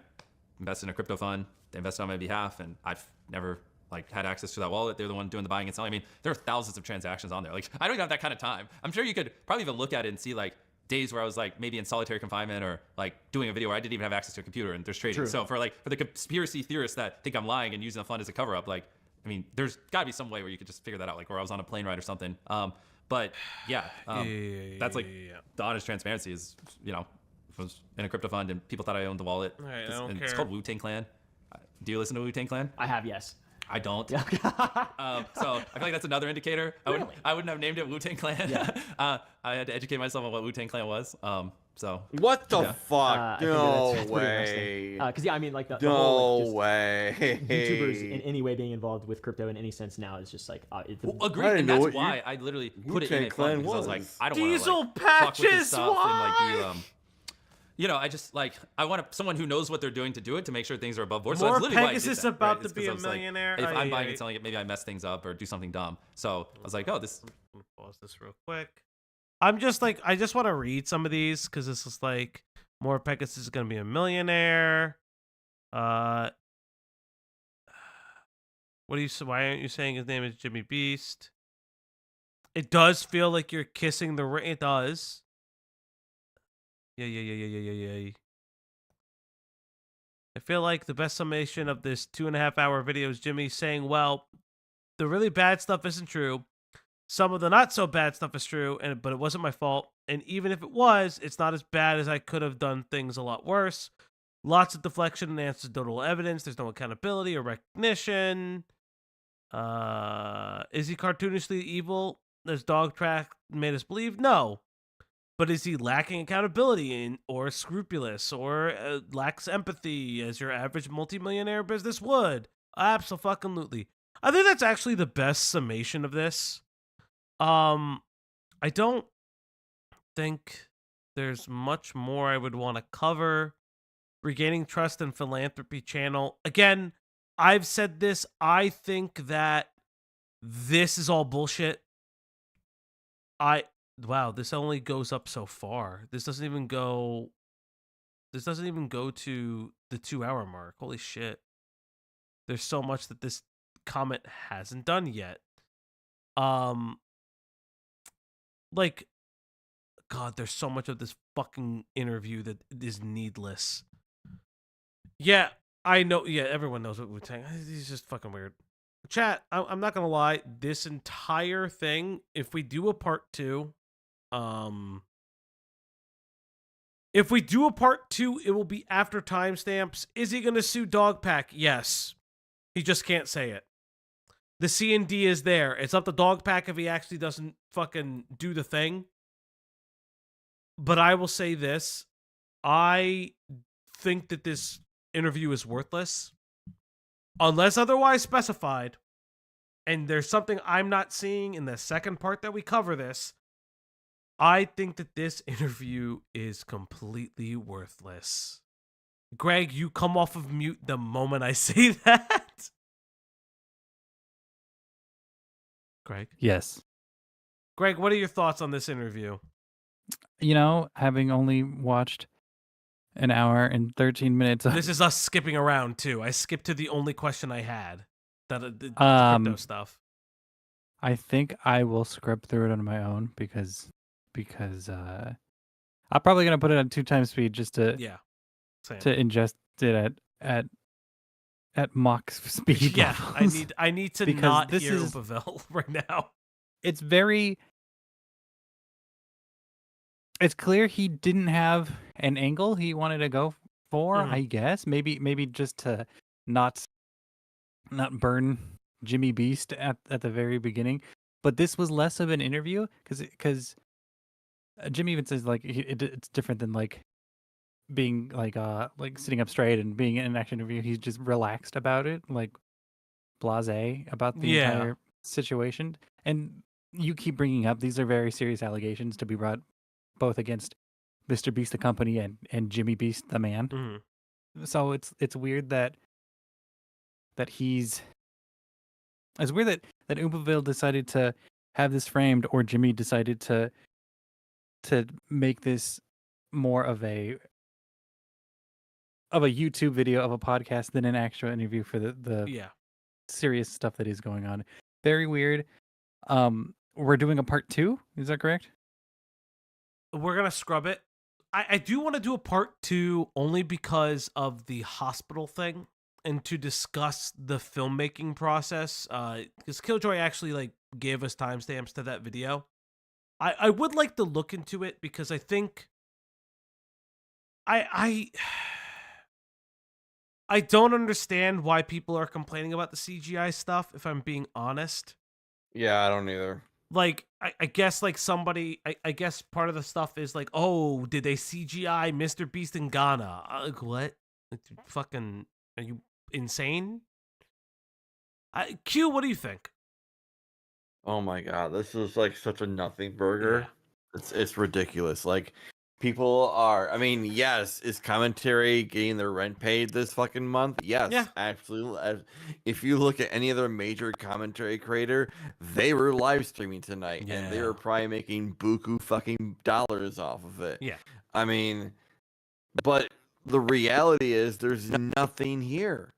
invest in a crypto fund, they invest on my behalf, and I've never like had access to that wallet. They're the one doing the buying and selling. I mean, there are thousands of transactions on there. Like, I don't even have that kind of time. I'm sure you could probably even look at it and see like days where I was like maybe in solitary confinement or like doing a video where I didn't even have access to a computer and there's trading. True. So for the conspiracy theorists that think I'm lying and using the fund as a cover up, like, I mean, there's gotta be some way where you could just figure that out, like where I was on a plane ride or something. But yeah, that's like the honest transparency is, you know, I was in a crypto fund and people thought I owned the wallet. Right, I don't and care. it's called Wu-Tang Clan. Do you listen to Wu-Tang Clan? I have, yes. I don't. So I feel like that's another indicator. I wouldn't have named it Wu-Tang Clan. Yeah. I had to educate myself on what Wu-Tang Clan was. So What the Yeah. fuck? I think No that's way. Because yeah, I mean, like the No whole like, just way. YouTubers in any way being involved with crypto in any sense now is just like agreed, I didn't and know that's what why I literally put it in Wu-Tang a fund Clan because I was like, was. I don't want to Diesel like fuck with this patches, stuff and like why? be you know, I just like I want someone who knows what they're doing to do it to make sure things are above board. So More that's literally why I did Pegasus that, about right? to It's be 'cause a I was like, millionaire? if Ay, I'm ay, buying ay. and selling it, maybe I mess things up or do something dumb. So I was like, oh, this. Pause this real quick. I'm just like, I just want to read some of these because this is like, more Pegasus is going to be a millionaire. What do you? Why aren't you saying his name is Jimmy Beast? It does feel like you're kissing the ring. It does. Yeah. I feel like the best summation of this 2.5-hour video is Jimmy saying, well, the really bad stuff isn't true. Some of the not so bad stuff is true, but it wasn't my fault. And even if it was, it's not as bad as I could have done things a lot worse. Lots of deflection and anecdotal evidence. There's no accountability or recognition. Is he cartoonishly evil? As Dog Track made us believe? No. But is he lacking accountability or scrupulous or lacks empathy as your average multimillionaire business would? Absolutely. I think that's actually the best summation of this. I don't think there's much more I would want to cover. Regaining Trust and Philanthropy channel. Again, I've said this. I think that this is all bullshit. Wow, this only goes up so far. This doesn't even go to the 2-hour mark. Holy shit. There's so much that this comment hasn't done yet. Like, God, there's so much of this fucking interview that is needless. Yeah, I know. Yeah, everyone knows what we're saying. He's just fucking weird. Chat, I'm not gonna lie. This entire thing, if we do a part 2, it will be after timestamps. Is he gonna sue Dogpack? Yes. He just can't say it. The C&D is there. It's up to Dogpack if he actually doesn't fucking do the thing. But I will say this. I think that this interview is worthless. Unless otherwise specified. And there's something I'm not seeing in the second part that we cover this. I think that this interview is completely worthless. Greg, you come off of mute the moment I say that. Greg? Yes. Greg, what are your thoughts on this interview? You know, having only watched an hour and 13 minutes. This is us skipping around too. I skipped to the only question I had. The crypto stuff. I think I will scrub through it on my own because I'm probably gonna put it on 2x speed just to ingest it at mock speed. Yeah, levels. I need to because not this hear is Oopaville right now. It's clear he didn't have an angle he wanted to go for. I guess maybe just to not burn Jimmy Beast at the very beginning. But this was less of an interview because Jimmy even says like it's different than like being like sitting up straight and being in an action interview. He's just relaxed about it, like blasé about the entire situation. And you keep bringing up these are very serious allegations to be brought both against Mr. Beast the company and Jimmy Beast the man. Mm-hmm. So it's weird that he's. It's weird that Oopaville decided to have this framed, or Jimmy decided to make this more of a YouTube video of a podcast than an actual interview for the serious stuff that is going on. Very weird. We're doing a part 2. Is that correct? We're gonna scrub it. I do want to do a part 2 only because of the hospital thing. And to discuss the filmmaking process, because Killjoy actually like gave us timestamps to that video. I would like to look into it because I think I don't understand why people are complaining about the CGI stuff, if I'm being honest. Yeah, I don't either. Like, I guess like somebody, I guess part of the stuff is like, oh, did they CGI Mr. Beast in Ghana? Like, what? Like, fucking, are you insane? Q, what do you think? Oh my god, this is like such a nothing burger. It's ridiculous. Like people are. I mean, yes, is commentary getting their rent paid this fucking month? Yes, Yeah. absolutely. If you look at any other major commentary creator, they were live streaming tonight, and they Yeah. were probably making buku fucking dollars off of it. Yeah. I mean, but the reality is there's nothing here.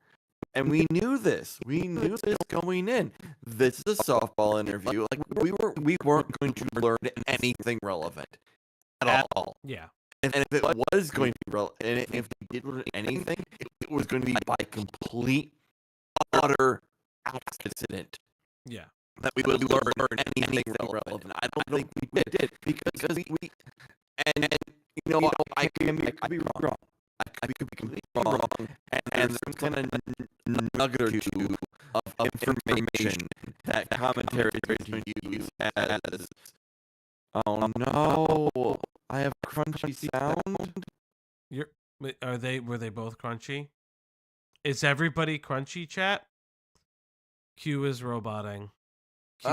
And we knew this. We knew this going in. This is a softball interview. Like we weren't going to learn anything relevant at all. Yeah. And if it was going to be relevant, and if we did learn anything, it was going to be by complete, utter accident. Yeah. That we would learn anything relevant. I don't think we did because we and you know I could be wrong. I could be completely wrong, and there's kind of nugget or two of information that commentary is going to use as. Oh no! I have crunchy sound. Were they both crunchy? Is everybody crunchy, chat? Q is roboting. Q.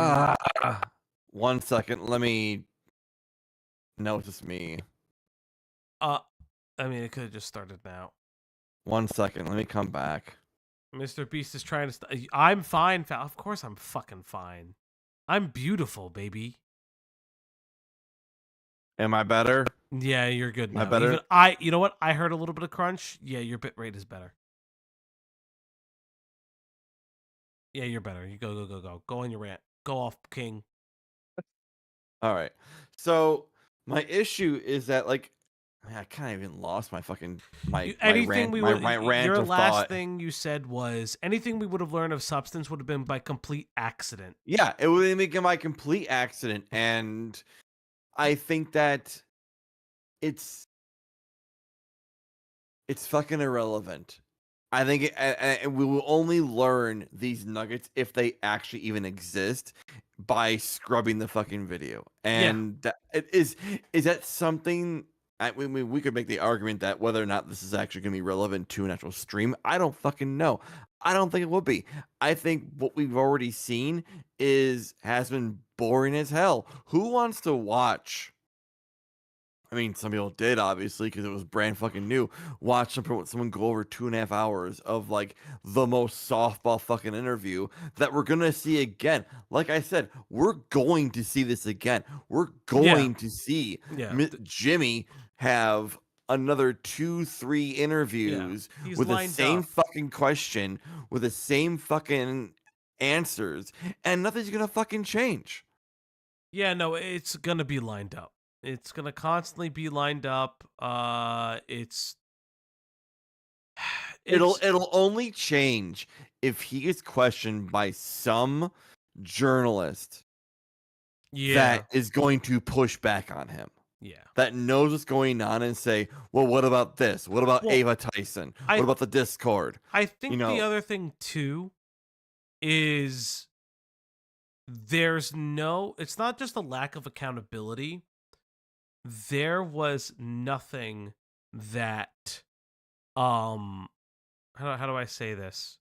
1 second. Let me. No, it's just me. I mean, it could have just started now. 1 second. Let me come back. Mr. Beast is trying to. I'm fine, Fal. Of course, I'm fucking fine. I'm beautiful, baby. Am I better? Yeah, you're good now. Am I better? You know what? I heard a little bit of crunch. Yeah, your bit rate is better. Yeah, you're better. You go. Go on your rant. Go off, King. All right. So my issue is that like I kind of even lost my fucking my rant. Your of last thought. thing you said was anything we would have learned of substance would have been by complete accident. Yeah, it would make it by complete accident, and I think that it's fucking irrelevant. I think we will only learn these nuggets if they actually even exist by scrubbing the fucking video. And that is that something? We could make the argument that whether or not this is actually going to be relevant to an actual stream, I don't fucking know. I don't think it would be. I think what we've already seen has been boring as hell. Who wants to watch? I mean, some people did, obviously, because it was brand fucking new. Watch someone go over 2.5 hours of, like, the most softball fucking interview that we're going to see again. Like I said, we're going to see this again. We're going to see Jimmy have another 2-3 interviews with the same fucking question, with the same fucking answers, and nothing's going to fucking change. Yeah, no, it's going to be lined up. It's gonna constantly be lined up. It'll only change if he is questioned by some journalist that is going to push back on him. Yeah. That knows what's going on and say, well, what about this? What about Ava Tyson? What about the Discord? I think the other thing too is it's not just a lack of accountability. There was nothing that how do I say this?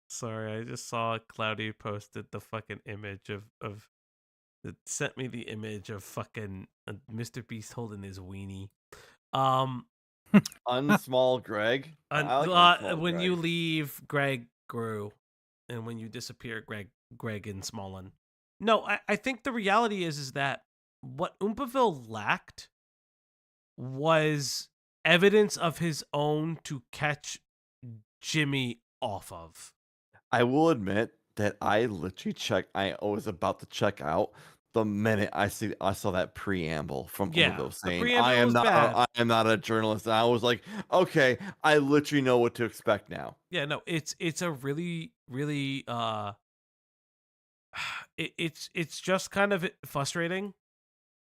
Sorry, I just saw Cloudy posted the fucking image of it sent me the image of fucking Mr. Beast holding his weenie. Unsmall Greg. When you leave, Greg grew, and when you disappear, Greg and Smallin. No, I think the reality is that what Oompaville lacked was evidence of his own to catch Jimmy off of. I will admit that I literally I was about to check out the minute I saw that preamble from Oompaville saying I am not a journalist. And I was like, okay, I literally know what to expect now. Yeah, no, it's a really, really it's just kind of frustrating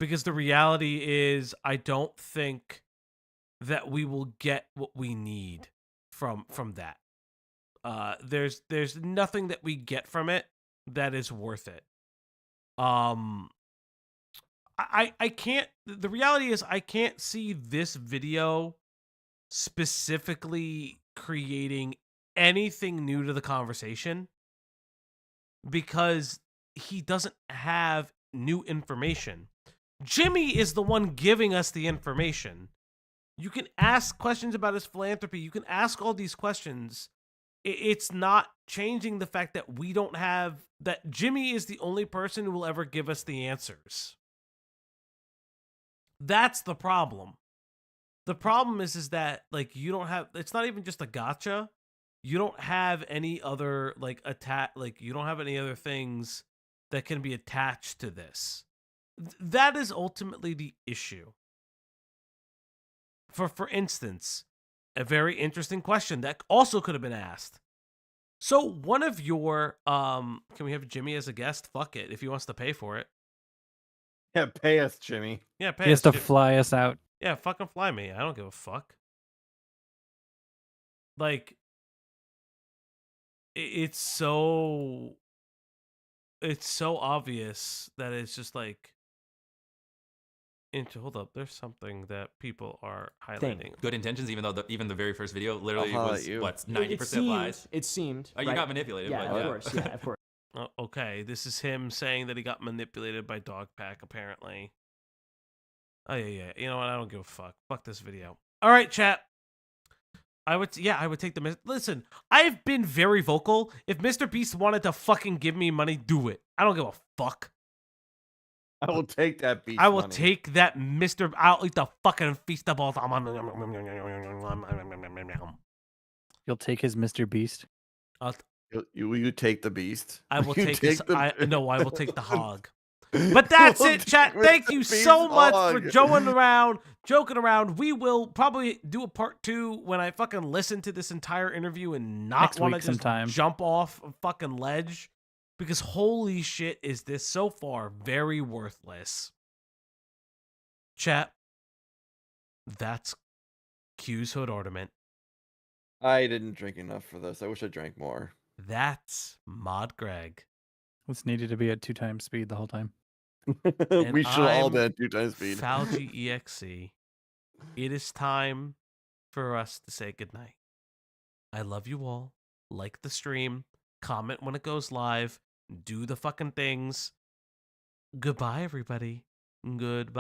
because the reality is I don't think that we will get what we need from that. There's nothing that we get from it that is worth it. I can't. The reality is I can't see this video specifically creating anything new to the conversation, because he doesn't have new information. Jimmy is the one giving us the information. You can ask questions about his philanthropy. You can ask all these questions. It's not changing the fact that we don't have, that Jimmy is the only person who will ever give us the answers. That's the problem. The problem is that, like, you don't have, it's not even just a gotcha. You don't have any other, like, you don't have any other things that can be attached to this. That is ultimately the issue. For instance, a very interesting question that also could have been asked. So one of your, can we have Jimmy as a guest? Fuck it, if he wants to pay for it. Yeah, pay us, Jimmy. Yeah, pay He has us. to fly us out. Yeah, fucking fly me. I don't give a fuck. Like, it's so obvious that it's just like, hold up, there's something that people are highlighting. Good intentions, even though even the very first video literally was what, 90% it lies. It seemed. Oh, you got manipulated. Yeah, but of course. Yeah, of course. Oh, okay, this is him saying that he got manipulated by Dogpack, apparently. Oh yeah. You know what? I don't give a fuck. Fuck this video. All right, chat. I would take the. Listen, I've been very vocal. If Mr. Beast wanted to fucking give me money, do it. I don't give a fuck. I will take that beast. I will money. take that, Mr. I'll eat the fucking feast of all time. You'll take his Mr. Beast. Will you take the beast? I will You take this. the- No, I will take the hog. But that's We'll it, chat. take Thank Mr. you Beast so much for hog. joking around. We will probably do a part 2 when I fucking listen to this entire interview and not Next want to week just sometime. jump off a fucking ledge. Because holy shit, is this so far very worthless. Chat, that's Q's Hood Ornament. I didn't drink enough for this. I wish I drank more. That's Mod Greg. This needed to be at 2 times speed the whole time. And We should all I'm be at 2 times speed. Falgi.Exe. It is time for us to say goodnight. I love you all. Like the stream. Comment when it goes live. Do the fucking things. Goodbye, everybody. Goodbye.